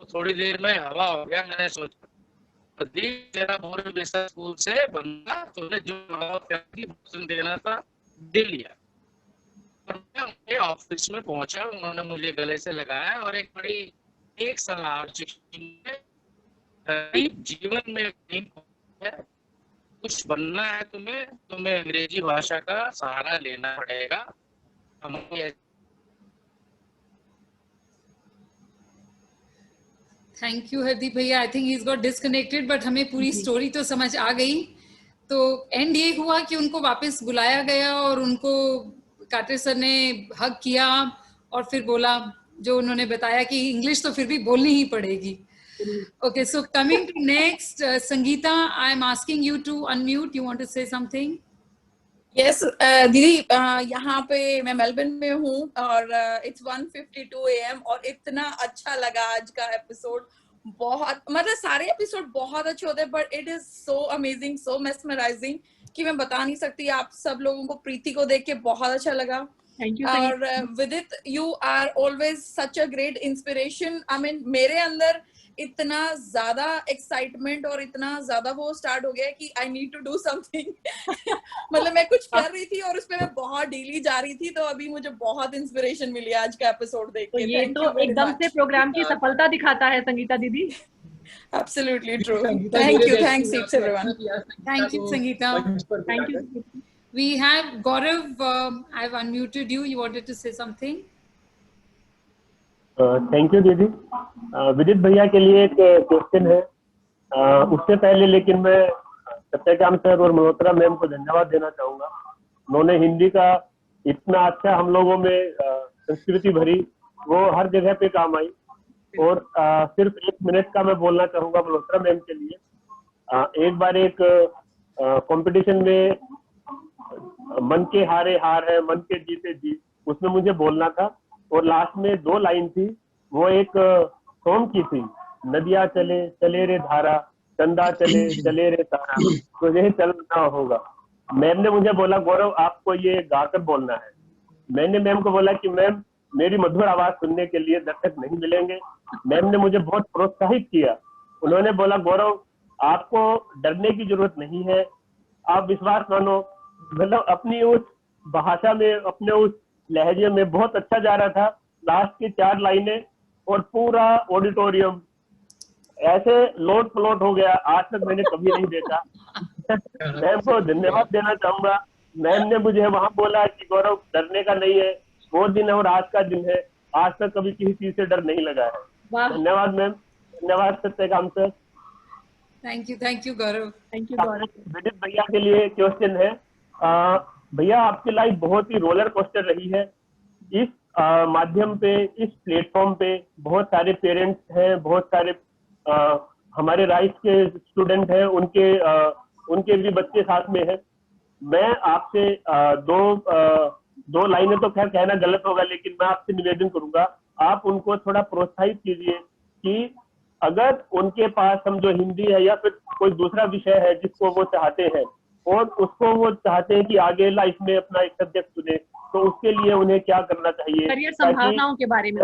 [SPEAKER 15] तो थोड़ी देर में हवा हो गया। मैंने सोचा तेरा बोर्ड स्कूल से बंदा, तूने जो भाषण देना था दे लिया। और मैं उनके ऑफिस में पहुंचा, उन्होंने मुझे गले से लगाया और एक सलाह, जीवन में कुछ बनना है तुम्हें अंग्रेजी भाषा का सहारा लेना पड़ेगा।
[SPEAKER 2] थैंक यू हरदीप भैया। I think he got disconnected, but हमें पूरी स्टोरी तो समझ आ गई। तो एंड ये हुआ कि उनको वापस बुलाया गया और उनको काटे सर ने हक किया और फिर बोला जो उन्होंने बताया कि इंग्लिश तो फिर भी बोलनी ही पड़ेगी। Okay, so coming to next, Sangeeta, I am asking you to unmute. You want to say something?
[SPEAKER 16] Yes, दीदी, यहाँ पे मैं मेलबर्न में हूँ और it's 1:52 AM और इतना अच्छा लगा आज का एपिसोड। बहुत, मतलब सारे एपिसोड बहुत अच्छे होते हैं, but it is so amazing, so mesmerizing कि मैं बता नहीं सकती। आप सब लोगों को, प्रीति को देख के बहुत अच्छा लगा।
[SPEAKER 3] Thank you.
[SPEAKER 16] और Vidit, you are always such a great inspiration. I mean, मेरे अंदर इतना ज्यादा एक्साइटमेंट और इतना ज्यादा वो स्टार्ट हो गया कि I need to do something. मतलब मैं कुछ कर रही थी और उसपे मैं बहुत डीली जा रही थी, तो अभी मुझे बहुत इंस्पिरेशन मिली आज का एपिसोड देख के।
[SPEAKER 3] ये तो एकदम से प्रोग्राम की सफलता दिखाता है संगीता दीदी।
[SPEAKER 16] Absolutely true. Thank you. Thanks everyone.
[SPEAKER 2] Thank you, Sangeeta.
[SPEAKER 3] Thank you.
[SPEAKER 2] We have Gaurav. I've unmuted you. You wanted to say something?
[SPEAKER 17] Thank you दीदी। विदित भैया के लिए एक क्वेश्चन है। उससे पहले लेकिन मैं सत्यकाम सर और मल्होत्रा मैम को धन्यवाद देना चाहूंगा। उन्होंने हिंदी का इतना अच्छा हम लोगों में संस्कृति भरी, वो हर जगह पे काम आई। और सिर्फ 1 मिनट का मैं बोलना चाहूंगा मल्होत्रा मैम के लिए। एक बार एक कंपटीशन में मन के हारे हार है, मन के जीते जीत, उसमें मुझे बोलना था और लास्ट में 2 लाइन थी, वो एक सॉन्ग की थी, नदिया चले चले रे धारा, चंदा चले चले रे तारा, तुझे चलना होगा। मैम ने मुझे बोला गौरव आपको ये गाकर बोलना है। मैंने मैम को बोला कि मैम मेरी मधुर आवाज सुनने के लिए दर्शक नहीं मिलेंगे। मैम ने मुझे बहुत प्रोत्साहित किया। उन्होंने बोला गौरव आपको डरने की जरूरत नहीं है, आप विश्वास मानो। मतलब अपनी उस भाषा में, अपने उस लहजे में बहुत अच्छा जा रहा था। लास्ट की 4 लाइनें और पूरा ऑडिटोरियम ऐसे लोट प्लॉट हो गया, आज तक मैंने कभी नहीं देखा। मैम को धन्यवाद देना चाहूंगा। मैम ने मुझे वहां बोला कि गौरव डरने का नहीं है, वो दिन और आज का दिन है, आज तक कभी किसी चीज से डर नहीं लगा है। धन्यवाद मैम, धन्यवाद Satyakam sir.
[SPEAKER 2] Thank you Gaurav.
[SPEAKER 3] Thank you Gaurav.
[SPEAKER 17] Vidit भैया के लिए क्वेश्चन है। भैया आपकी लाइफ बहुत ही रोलर कोस्टर रही है। इस माध्यम पे, इस प्लेटफॉर्म पे बहुत सारे पेरेंट्स हैं, बहुत सारे हमारे राइस के स्टूडेंट हैं, उनके भी बच्चे साथ में हैं। मैं आपसे दो लाइनें तो खैर कहना गलत होगा, लेकिन मैं आपसे निवेदन करूंगा, आप उनको थोड़ा प्रोत्साहित कीजिए कि अगर उनके पास हम जो हिंदी है या फिर कोई दूसरा विषय है जिसको वो चाहते हैं और उसको वो चाहते हैं कि आगे लाइफ में अपना एक सब्जेक्ट चुने, तो उसके लिए उन्हें क्या करना चाहिए?
[SPEAKER 3] करियर संभावनाओं के बारे में।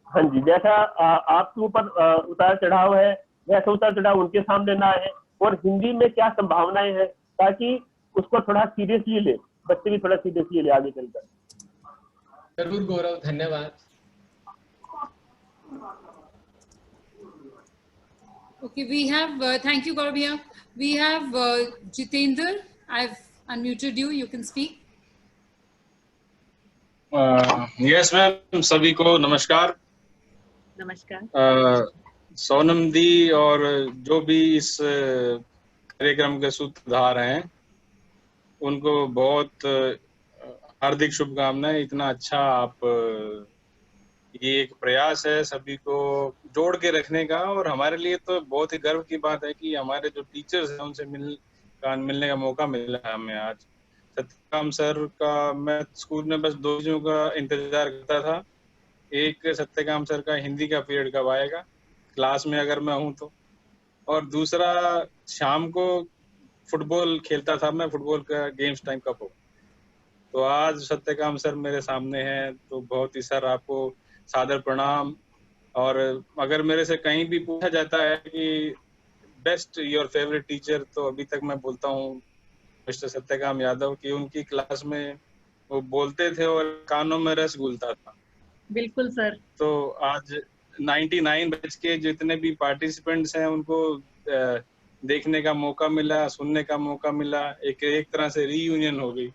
[SPEAKER 17] हाँ जी, जैसा आपके ऊपर उतार चढ़ाव है वैसा उतार चढ़ाव उनके सामने ना है, और हिंदी में क्या संभावनाएं हैं ताकि उसको थोड़ा सीरियसली ले, बच्चे भी थोड़ा सीरियसली ले आगे चलकर।
[SPEAKER 4] जरूर गौरव, धन्यवाद।
[SPEAKER 2] Okay, we have, thank you Gaurav bhaiya. We have Jitendra. I've unmuted you. You can speak.
[SPEAKER 18] Yes ma'am, सभी को नमस्कार।
[SPEAKER 3] नमस्कार।
[SPEAKER 18] सोनम दी और जो भी इस कार्यक्रम के सूत्रधार हैं उनको बहुत हार्दिक शुभकामनाएं। इतना अच्छा आप ये एक प्रयास है सभी को जोड़ के रखने का, और हमारे लिए तो बहुत ही गर्व की बात है कि हमारे जो टीचर्स हैं उनसे मिलने का मौका मिला है हमें आज। सत्यकाम सर का मैं स्कूल में बस 2 चीजों का इंतजार करता था, एक सत्यकाम सर का हिंदी का पीरियड कब आएगा क्लास में अगर मैं हूँ तो, और दूसरा शाम को फुटबॉल खेलता था मैं, फुटबॉल का गेम्स टाइम कब हो। तो आज सत्यकाम सर मेरे सामने हैं, तो बहुत ही सर आपको सादर प्रणाम। और अगर मेरे से कहीं भी पूछा जाता है कि बेस्ट योर फेवरेट टीचर, तो अभी तक मैं बोलता हूँ मिस्टर सत्यकाम यादव की। उनकी क्लास में वो बोलते थे और कानों में रस घुलता था।
[SPEAKER 3] बिल्कुल सर।
[SPEAKER 18] तो आज 99 बैच के जितने भी पार्टिसिपेंट्स हैं उनको देखने का मौका मिला, सुनने का मौका मिला, एक तरह से रीयूनियन हो गई।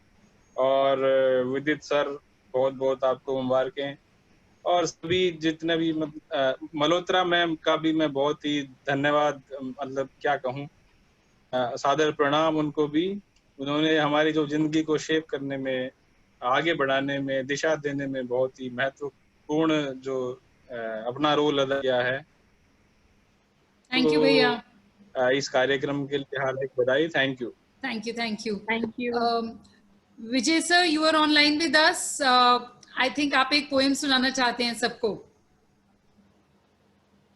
[SPEAKER 18] और विदित सर बहुत बहुत आपको मुबारकें, और सभी जितने भी मल्होत्रा मैम का भी मैं बहुत ही धन्यवाद, मतलब क्या कहूँ, सादर प्रणाम उनको भी। उन्होंने हमारी जो जिंदगी को शेप करने में, आगे बढ़ाने में, दिशा देने में बहुत ही महत्वपूर्ण जो अपना रोल अदा किया है।
[SPEAKER 2] थैंक यू भैया।
[SPEAKER 18] इस कार्यक्रम के लिए हार्दिक बधाई। Thank you.
[SPEAKER 2] Thank you. Vijay sir, you are online with us. I think आप एक पोएम सुनाना चाहते हैं सबको।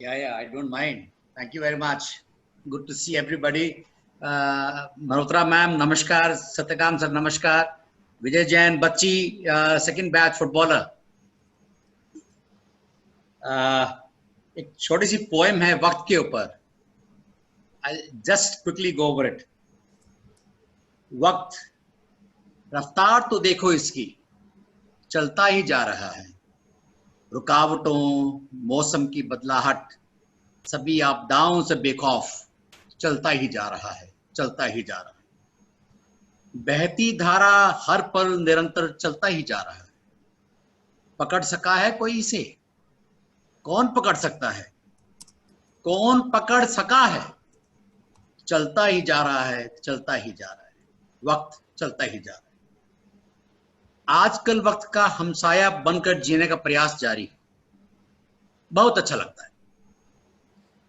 [SPEAKER 19] Yeah, I don't mind. Thank you very much. Good to see everybody. Malhotra ma'am, namaskar. Satyakam sir, namaskar. Vijay Jain, बच्ची, second batch footballer. एक छोटी सी पोएम है वक्त के ऊपर। I'll just quickly go over it. वक्त, रफ्तार तो देखो इसकी, चलता ही जा रहा है। रुकावटों, मौसम की बदलाहट, सभी आपदाओं से बेखौफ चलता ही जा रहा है, चलता ही जा रहा है। बहती धारा हर पल निरंतर चलता ही जा रहा है। पकड़ सका है कोई इसे? कौन पकड़ सकता है? कौन पकड़ सका है? चलता ही जा रहा है, चलता ही जा रहा है, वक्त चलता ही जा रहा है। आजकल वक्त का हमसाया बनकर जीने का प्रयास जारी है। बहुत अच्छा लगता है।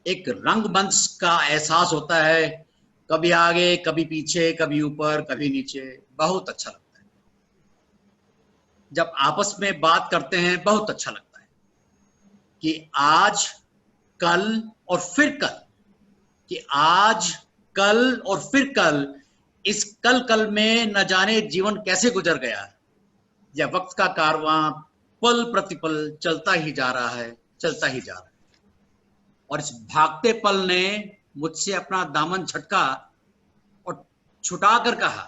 [SPEAKER 19] एक रंगमंच का एहसास होता है, कभी आगे, कभी पीछे, कभी ऊपर, कभी नीचे। बहुत अच्छा लगता है। जब आपस में बात करते हैं बहुत अच्छा लगता है कि आज, कल और फिर कल, कि आज, कल और फिर कल। इस कल में न जाने जीवन कैसे गुजर गया है। यह वक्त का कारवां पल प्रतिपल चलता ही जा रहा है, चलता ही जा रहा है। और इस भागते पल ने मुझसे अपना दामन झटका और छुटाकर कहा,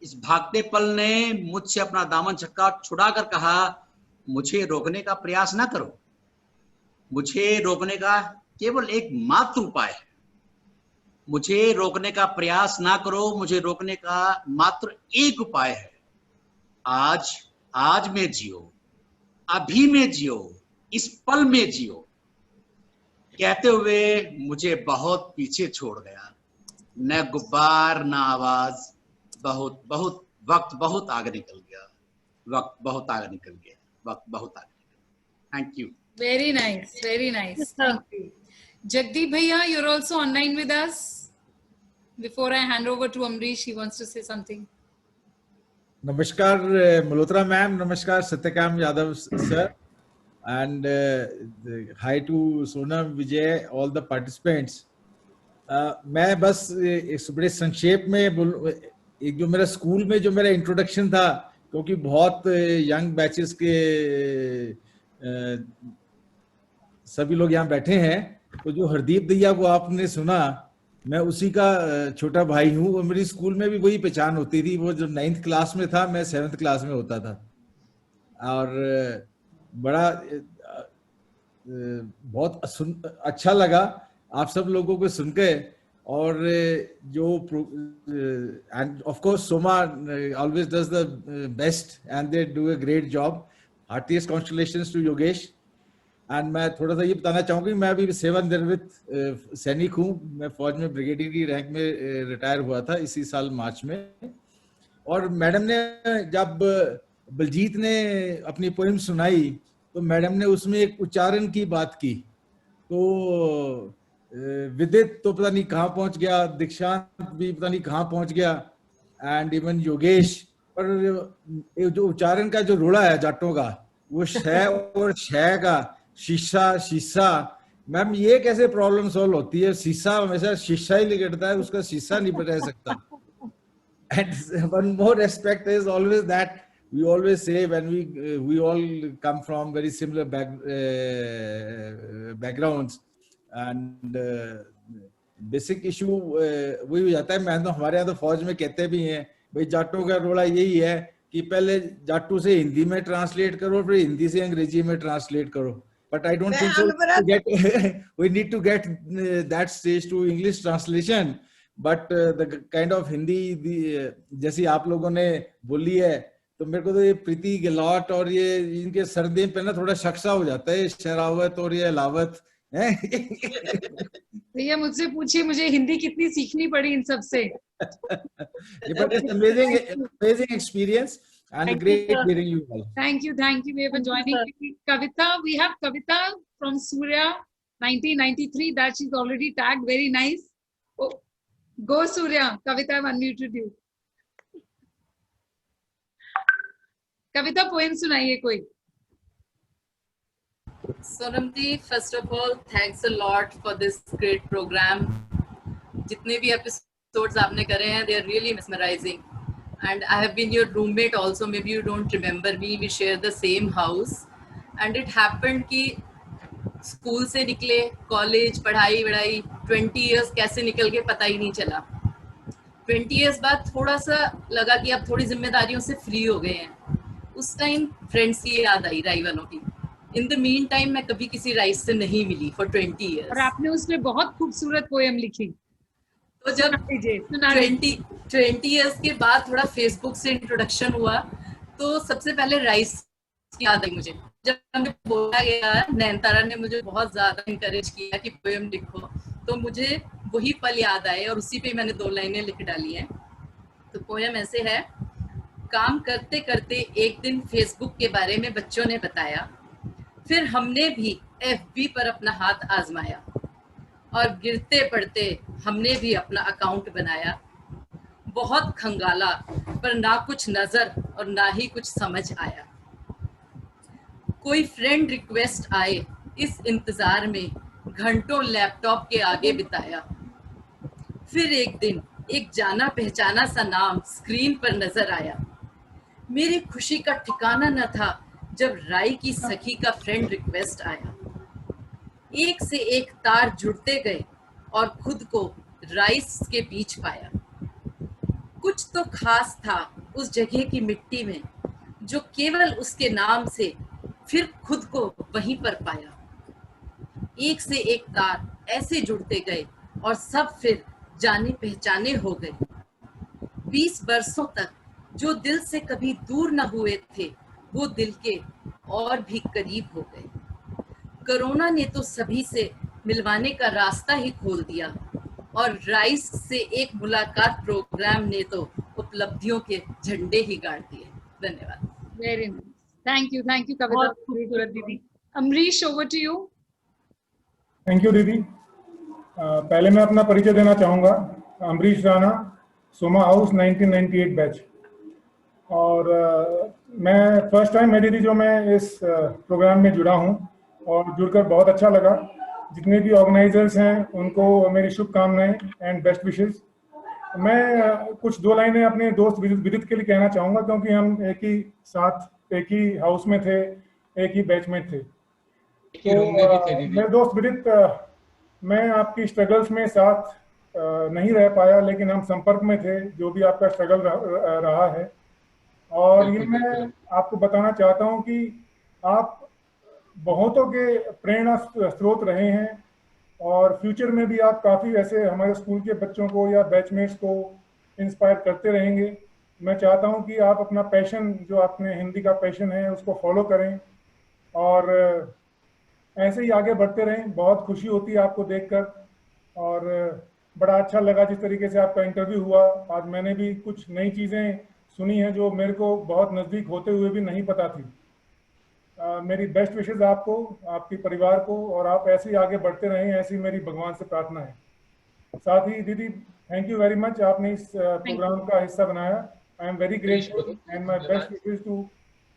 [SPEAKER 19] इस भागते पल ने मुझसे अपना दामन झटका छुटाकर कहा, मुझे रोकने का प्रयास ना करो, मुझे रोकने का केवल एक मात्र उपाय है। मुझे रोकने का प्रयास ना करो, मुझे रोकने का मात्र एक उपाय है। आज में जियो, अभी में जियो, इस पल में जियो। कहते हुए मुझे बहुत पीछे छोड़ गया, न गुब्बार न आवाज, बहुत बहुत वक्त बहुत आगे निकल गया, वक्त बहुत आगे निकल गया, वक्त बहुत आगे निकल गया। Thank you.
[SPEAKER 2] Very nice, very nice. Thank you. Jagdeep Bhaiya, you're also online with us. Before I hand over to Amrish, he wants to say something.
[SPEAKER 20] नमस्कार मल्होत्रा मैम, नमस्कार Satyakam Yadav sir, and hi to Sonam, Vijay, all the participants. मैं बस बड़े संक्षेप में बोलूं, एक जो मेरा स्कूल में जो मेरा इंट्रोडक्शन था, क्योंकि बहुत यंग बैचेस के सभी लोग यहाँ बैठे हैं, तो जो हरदीप दैया को आपने सुना, मैं उसी का छोटा भाई हूँ। और मेरी स्कूल में भी वही पहचान होती थी। वो जो 9th क्लास में था, मैं 7th क्लास में होता था। और बड़ा बहुत अच्छा लगा आप सब लोगों को सुनकर। और जो and of course Soma always does the best and they do a great job. Heartiest congratulations to Yogesh. And मैं थोड़ा सा ये बताना चाहूँगी, मैं अभी सेवानिवृत्त सैनिक हूँ। मैं फौज में ब्रिगेडियर की रैंक में रिटायर हुआ था इसी साल मार्च में। और मैडम ने जब बलजीत ने अपनी पोइम सुनाई, तो मैडम ने उसमें एक उच्चारण की बात की। तो विदित तो पता नहीं कहाँ पहुँच गया, दीक्षांत भी पता नहीं कहाँ पहुँच गया, एंड इवन योगेश। पर जो उच्चारण का जो रोड़ा है जाटों का, वो शय और शय का, शीशा शीशा, मैम ये कैसे प्रॉब्लम सॉल्व होती है? शीशा हमेशा शीशा ही लिखता है, उसका शीशा नहीं रह सकता। And one more aspect is always that we always say when we all come from very similar backgrounds, and basic issue वही हो जाता है। मैं तो हमारे यहाँ तो फौज में कहते भी हैं भाई जाटों का रोड़ा यही है कि पहले जाटू से हिंदी में ट्रांसलेट करो, फिर हिंदी से अंग्रेजी में ट्रांसलेट करो। But I don't think so we need to get that stage to English translation, but the kind of Hindi जैसी आप लोगों ने बोली है, तो मेरे को तो ये प्रीति गहलोत और ये इनके सरनेम पे ना थोड़ा शख्सा हो जाता है, शरावत और ये अलावत है।
[SPEAKER 2] भैया मुझसे पूछिए मुझे हिंदी कितनी सीखनी पड़ी इन सब से।
[SPEAKER 20] Amazing experience and great hearing you all.
[SPEAKER 2] Thank you for joining. Kavita, we have Kavita from Surya 1993 that she's already tagged. Very nice. Oh, go Surya. Kavita, I've unmuted you. Kavita poem सुनाइए कोई।
[SPEAKER 21] Sonam ji, first of all thanks a lot for this great program. जितने भी एपिसोड्स आपने करे हैं, they are really mesmerising, and I have been your roommate also. Maybe you don't remember me, we share the same house, and it happened कि स्कूल से निकले, कॉलेज, पढ़ाई वढ़ाई, 20 इयर्स कैसे निकल गए पता ही नहीं चला। 20 इयर्स बाद थोड़ा सा लगा कि अब थोड़ी जिम्मेदारियों से फ्री हो गए हैं। उस टाइम फ्रेंड्स की याद आई, राई वालों की। इन द मीन टाइम मैं कभी किसी राइस से नहीं मिली फॉर 20 इयर्स।
[SPEAKER 2] और आपने उसमें बहुत खूबसूरत पोएम लिखी।
[SPEAKER 21] तो जब 20 इयर्स के बाद थोड़ा फेसबुक से इंट्रोडक्शन हुआ, तो सबसे पहले राइस की याद आई मुझे। जब हमें बोला गया, नैनतारा ने मुझे बहुत ज्यादा इंकरेज किया कि पोएम लिखो, तो मुझे वही पल याद आए और उसी पे मैंने 2 लाइनें लिख डाली हैं। तो पोएम ऐसे है। काम करते करते एक दिन फेसबुक के बारे में बच्चों ने बताया, फिर हमने भी FB पर अपना हाथ आजमाया, और गिरते पड़ते हमने भी अपना अकाउंट बनाया। बहुत खंगाला पर ना कुछ नजर और ना ही कुछ समझ आया। कोई फ्रेंड रिक्वेस्ट आए, इस इंतजार में घंटों लैपटॉप के आगे बिताया। फिर एक दिन एक जाना पहचाना सा नाम स्क्रीन पर नजर आया। मेरी खुशी का ठिकाना न था जब राई की सखी का फ्रेंड रिक्वेस्ट आया। एक से एक तार जुड़ते गए और खुद को राइस के बीच पाया। कुछ तो खास था उस जगह की मिट्टी में, जो केवल उसके नाम से फिर खुद को वहीं पर पाया। एक से एक तार ऐसे जुड़ते गए और सब फिर जाने पहचाने हो गए। 20 बरसों तक जो दिल से कभी दूर न हुए थे वो दिल के और भी करीब हो गए। कोरोना ने तो सभी से मिलवाने का रास्ता ही खोल दिया और राइस से एक मुलाकात प्रोग्राम ने तो उपलब्धियों के झंडे ही गाड़ दिए। धन्यवाद।
[SPEAKER 2] Very nice, thank you Kavita.
[SPEAKER 3] बहुत खूबसूरत दीदी।
[SPEAKER 2] Amrish, over to you.
[SPEAKER 5] Thank you दीदी। पहले मैं अपना परिचय देना चाहूँगा। Amrish Rana, Soma house 1998 batch. और मैं फर्स्ट टाइम है दीदी जो मैं इस प्रोग्राम में जुड़ा हूँ और जुड़कर बहुत अच्छा लगा। जितने भी ऑर्गेनाइजर्स हैं उनको मेरी शुभकामनाएं एंड बेस्ट विशेस। मैं कुछ 2 लाइनें अपने दोस्त विदित के लिए कहना चाहूँगा, क्योंकि हम एक ही साथ एक ही हाउस में थे, एक ही बैचमेट थे। तो मेरे दोस्त विदित, मैं आपकी स्ट्रगल्स में साथ नहीं रह पाया, लेकिन हम संपर्क में थे, जो भी आपका स्ट्रगल रहा है। और ये मैं आपको बताना चाहता हूँ कि आप बहुतों के प्रेरणा स्रोत रहे हैं और फ्यूचर में भी आप काफ़ी ऐसे हमारे स्कूल के बच्चों को या बैचमेट्स को इंस्पायर करते रहेंगे। मैं चाहता हूँ कि आप अपना पैशन, जो आपने हिंदी का पैशन है, उसको फॉलो करें और ऐसे ही आगे बढ़ते रहें। बहुत खुशी होती है आपको देखकर और बड़ा अच्छा लगा जिस तरीके से आपका इंटरव्यू हुआ। आज मैंने भी कुछ नई चीज़ें सुनी हैं जो मेरे को बहुत नज़दीक होते हुए भी नहीं पता थी। मेरी बेस्ट विशेस आपको, आपके परिवार को, और आप ऐसे ही आगे बढ़ते रहें, ऐसी मेरी भगवान से प्रार्थना है। साथ ही दीदी, थैंक यू वेरी मच, आपने इस प्रोग्राम का हिस्सा बनाया। I am very grateful and my best wishes to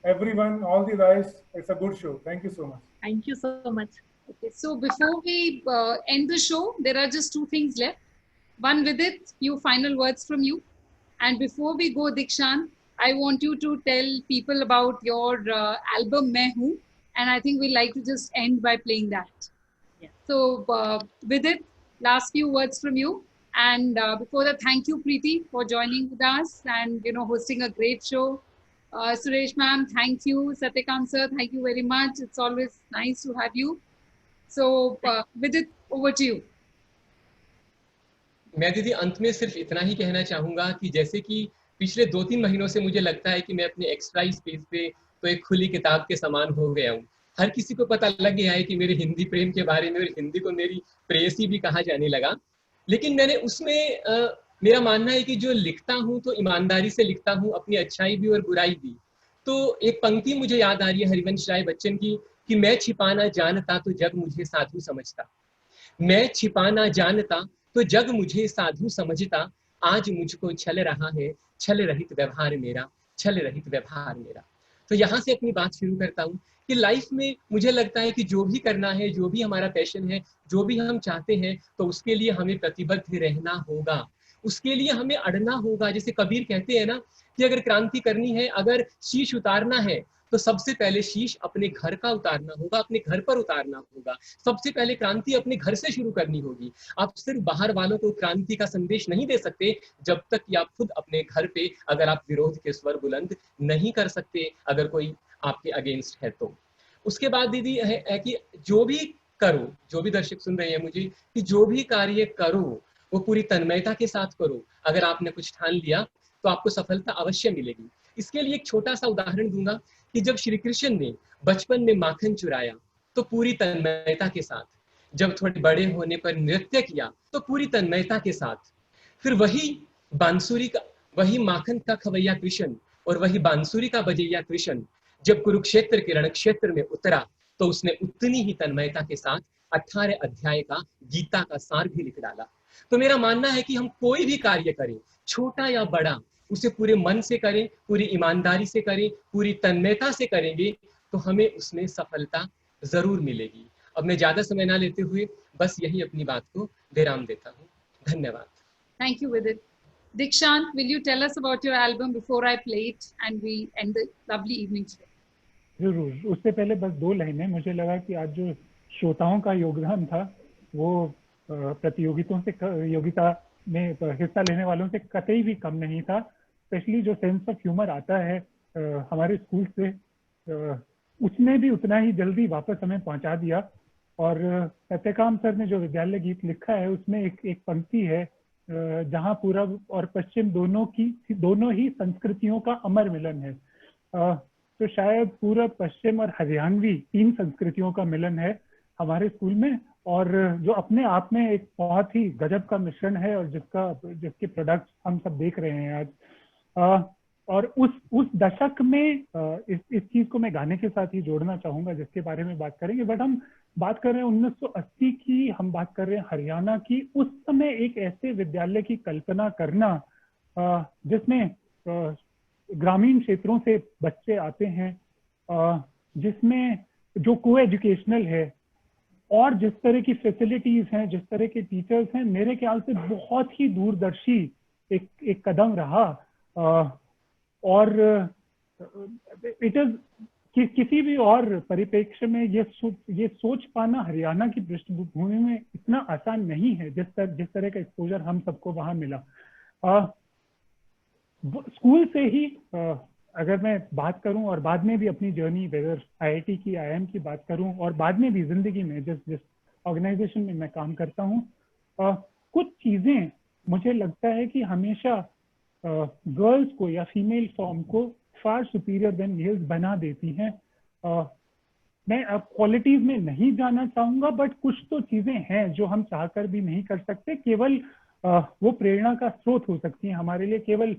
[SPEAKER 5] everyone, all the guys. It's a good show. Thank you so much.
[SPEAKER 3] Thank you so much.
[SPEAKER 2] Okay, so before we end the show, there are just 2 things left. One, Vidit, few final words from you. And before we go, Dikshant, I want you to tell people about your album Main Hoon, and I think we'd like to just end by playing that.
[SPEAKER 3] Yeah.
[SPEAKER 2] So, Vidit, last few words from you. And before that, thank you, Preeti, for joining with us and hosting a great show. Suresh ma'am, thank you. Satyakam sir, thank you very much. It's always nice to have you. So, Vidit, over to you.
[SPEAKER 4] मैं दीदी अंत में सिर्फ इतना ही कहना चाहूँगा कि जैसे कि पिछले 2-3 महीनों से मुझे लगता है कि मैं अपने एक्स्ट्रा स्पेस पे तो एक खुली किताब के समान हो गया हूँ। हर किसी को पता लग गया है कि मेरे हिंदी प्रेम के बारे में, और हिंदी को मेरी प्रेयसी भी कहा जाने लगा। लेकिन मैंने उसमें मेरा मानना है कि जो लिखता हूँ तो ईमानदारी से लिखता हूँ, अपनी अच्छाई भी और बुराई भी। तो एक पंक्ति मुझे याद आ रही है हरिवंश राय बच्चन की कि मैं छिपाना जानता तो जग मुझे साधु समझता। मैं छिपाना जानता तो जग मुझे साधु समझता। आज मुझको छल रहा है छल रहित व्यवहार मेरा, छल रहित व्यवहार मेरा। तो यहाँ से अपनी बात शुरू करता हूँ कि लाइफ में मुझे लगता है कि जो भी करना है, जो भी हमारा पैशन है, जो भी हम चाहते हैं, तो उसके लिए हमें प्रतिबद्ध रहना होगा, उसके लिए हमें अड़ना होगा। जैसे कबीर कहते हैं ना कि अगर क्रांति करनी है, अगर शीश उतारना है, तो सबसे पहले शीश अपने घर का उतारना होगा, अपने घर पर उतारना होगा। सबसे पहले क्रांति अपने घर से शुरू करनी होगी। आप सिर्फ बाहर वालों को क्रांति का संदेश नहीं दे सकते जब तक कि आप खुद अपने घर पे अगर आप विरोध के स्वर बुलंद नहीं कर सकते, अगर कोई आपके अगेंस्ट है तो। उसके बाद दीदी है कि जो भी करो, जो भी दर्शक सुन रहे हैं मुझे, कि जो भी कार्य करो वो पूरी तन्मयता के साथ करो। अगर आपने कुछ ठान लिया तो आपको सफलता अवश्य मिलेगी। इसके लिए एक छोटा सा उदाहरण दूंगा कि जब श्री कृष्ण ने बचपन में माखन चुराया तो पूरी तन्मयता के साथ, जब थोड़े बड़े होने पर नृत्य किया तो पूरी तन्मयता के साथ, फिर वही बांसुरी का, वही माखन का खवैया कृष्ण और वही बांसुरी का बजैया कृष्ण जब कुरुक्षेत्र के रण क्षेत्र में उतरा तो उसने उतनी ही तन्मयता के साथ 18 अध्याय का गीता का सार भी लिख डाला। तो मेरा मानना है कि हम कोई भी कार्य करें, छोटा या बड़ा, उसे पूरे मन से करें, पूरी ईमानदारी से करें, पूरी तन्मयता से करेंगे तो हमें उसमें सफलता जरूर मिलेगी। अब मैं ज्यादा समय ना लेते हुए बस यही अपनी बात को विराम देता हूँ। धन्यवाद।
[SPEAKER 2] Thank you, Vidit. Dikshant, will you tell us about your album before I play it and we end the lovely evening today?
[SPEAKER 8] जरूर। उससे पहले बस 2 लाइनें। मुझे लगा कि आज जो श्रोताओं का योगदान था वो प्रतियोगिता में हिस्सा लेने वालों से कतई भी कम नहीं था। स्पेशली जो सेंस ऑफ ह्यूमर आता है हमारे स्कूल से, उसने भी उतना ही जल्दी वापस हमें पहुंचा दिया। और सत्यकाम सर ने जो विद्यालय गीत लिखा है उसमें एक पंक्ति है जहाँ पूरब और पश्चिम दोनों ही संस्कृतियों का अमर मिलन है। तो शायद पूरब, पश्चिम और हरियाणवी 3 संस्कृतियों का मिलन है हमारे स्कूल में, और जो अपने आप में एक बहुत ही गजब का मिश्रण है और जिसके प्रोडक्ट्स हम सब देख रहे हैं आज। और उस दशक में इस चीज को मैं गाने के साथ ही जोड़ना चाहूंगा जिसके बारे में बात करेंगे। बट हम बात कर रहे हैं 1980 की, हम बात कर रहे हैं हरियाणा की। उस समय एक ऐसे विद्यालय की कल्पना करना जिसमें ग्रामीण क्षेत्रों से बच्चे आते हैं, जिसमें जो को एजुकेशनल है और जिस तरह की फैसिलिटीज हैं, जिस तरह के टीचर्स हैं, मेरे ख्याल से बहुत ही दूरदर्शी एक कदम रहा। और इट इज किसी भी और परिप्रेक्ष्य में ये सोच पाना हरियाणा की पृष्ठभूमि में इतना आसान नहीं है जिस तरह का एक्सपोजर हम सबको वहां मिला। स्कूल से ही अगर मैं बात करूं और बाद में भी अपनी जर्नी वेदर IIT की, IIM की बात करूं और बाद में भी जिंदगी में जिस ऑर्गेनाइजेशन में मैं काम करता हूं, कुछ चीजें मुझे लगता है कि हमेशा गर्ल्स को या फीमेल फॉर्म को फार सुपीरियर देन मेल्स बना देती हैं। मैं अब क्वालिटीज में नहीं जाना चाहूंगा, बट कुछ तो चीजें हैं जो हम चाहकर भी नहीं कर सकते। केवल वो प्रेरणा का स्रोत हो सकती हैं हमारे लिए। केवल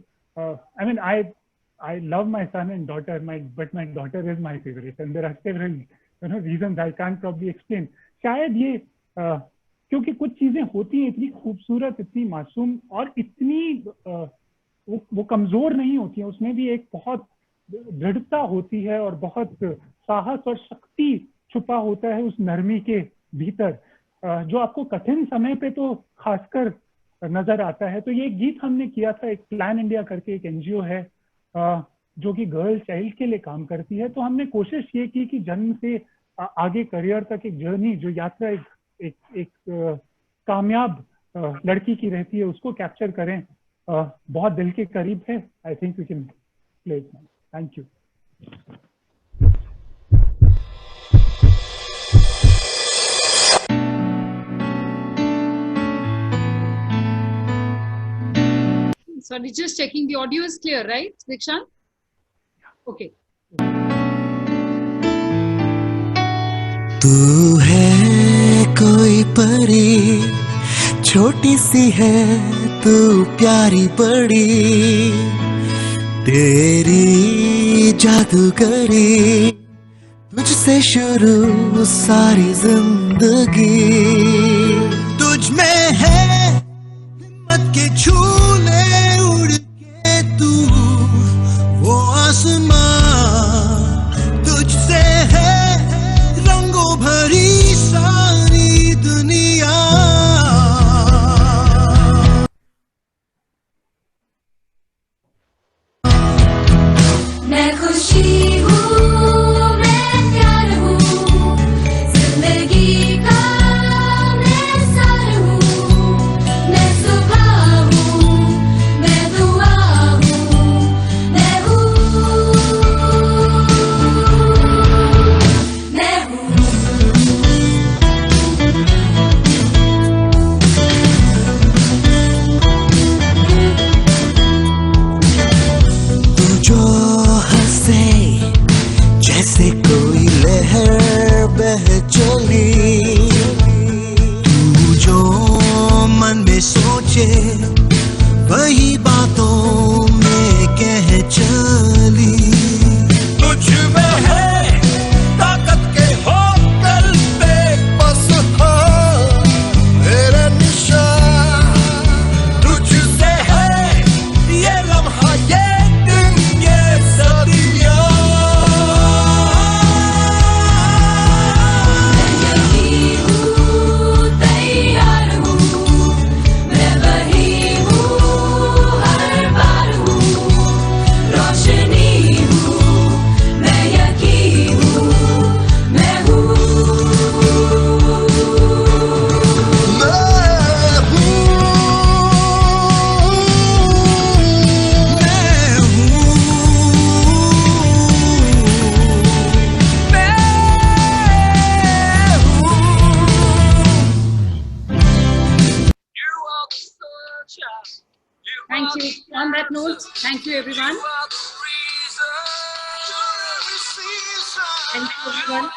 [SPEAKER 8] I love my son and daughter, but my daughter is my favorite, and there are several reasons I can't probably explain. शायद ये क्योंकि कुछ चीजें होती हैं इतनी खूबसूरत, इतनी मासूम और इतनी वो कमजोर नहीं होती हैं, उसमें भी एक बहुत दृढ़ता होती है और बहुत साहस और शक्ति छुपा होता है उस नरमी के भीतर, जो आपको कठिन समय पे तो खासकर नजर आता है। तो ये गीत हमने किया था, एक प्लान इंडिया करके एक NGO है जो कि गर्ल चाइल्ड के लिए काम करती है। तो हमने कोशिश ये की कि जन्म से आगे करियर तक एक जर्नी, जो यात्रा एक कामयाब लड़की की रहती है, उसको कैप्चर करें। बहुत दिल के करीब है। I think we can play it. Thank you.
[SPEAKER 2] Sorry, just checking the audio is clear, right, Dikshant? Okay.
[SPEAKER 1] तू है कोई परी, छोटी सी है तू प्यारी बड़ी, तेरी जादूगरी, तुझसे शुरू सारी जिंदगी, तुझ में है हिम्मत के झूले उड़ के तू वो आसमां, तुझसे है रंगों भरी सारी दुनिया।
[SPEAKER 7] मैं खुशी हूँ, मैं प्यार हूँ, जिंदगी का मैं सर हूँ, मैं सुबह हूँ,
[SPEAKER 2] Thank you. On that note, thank you everyone. Thank you everyone.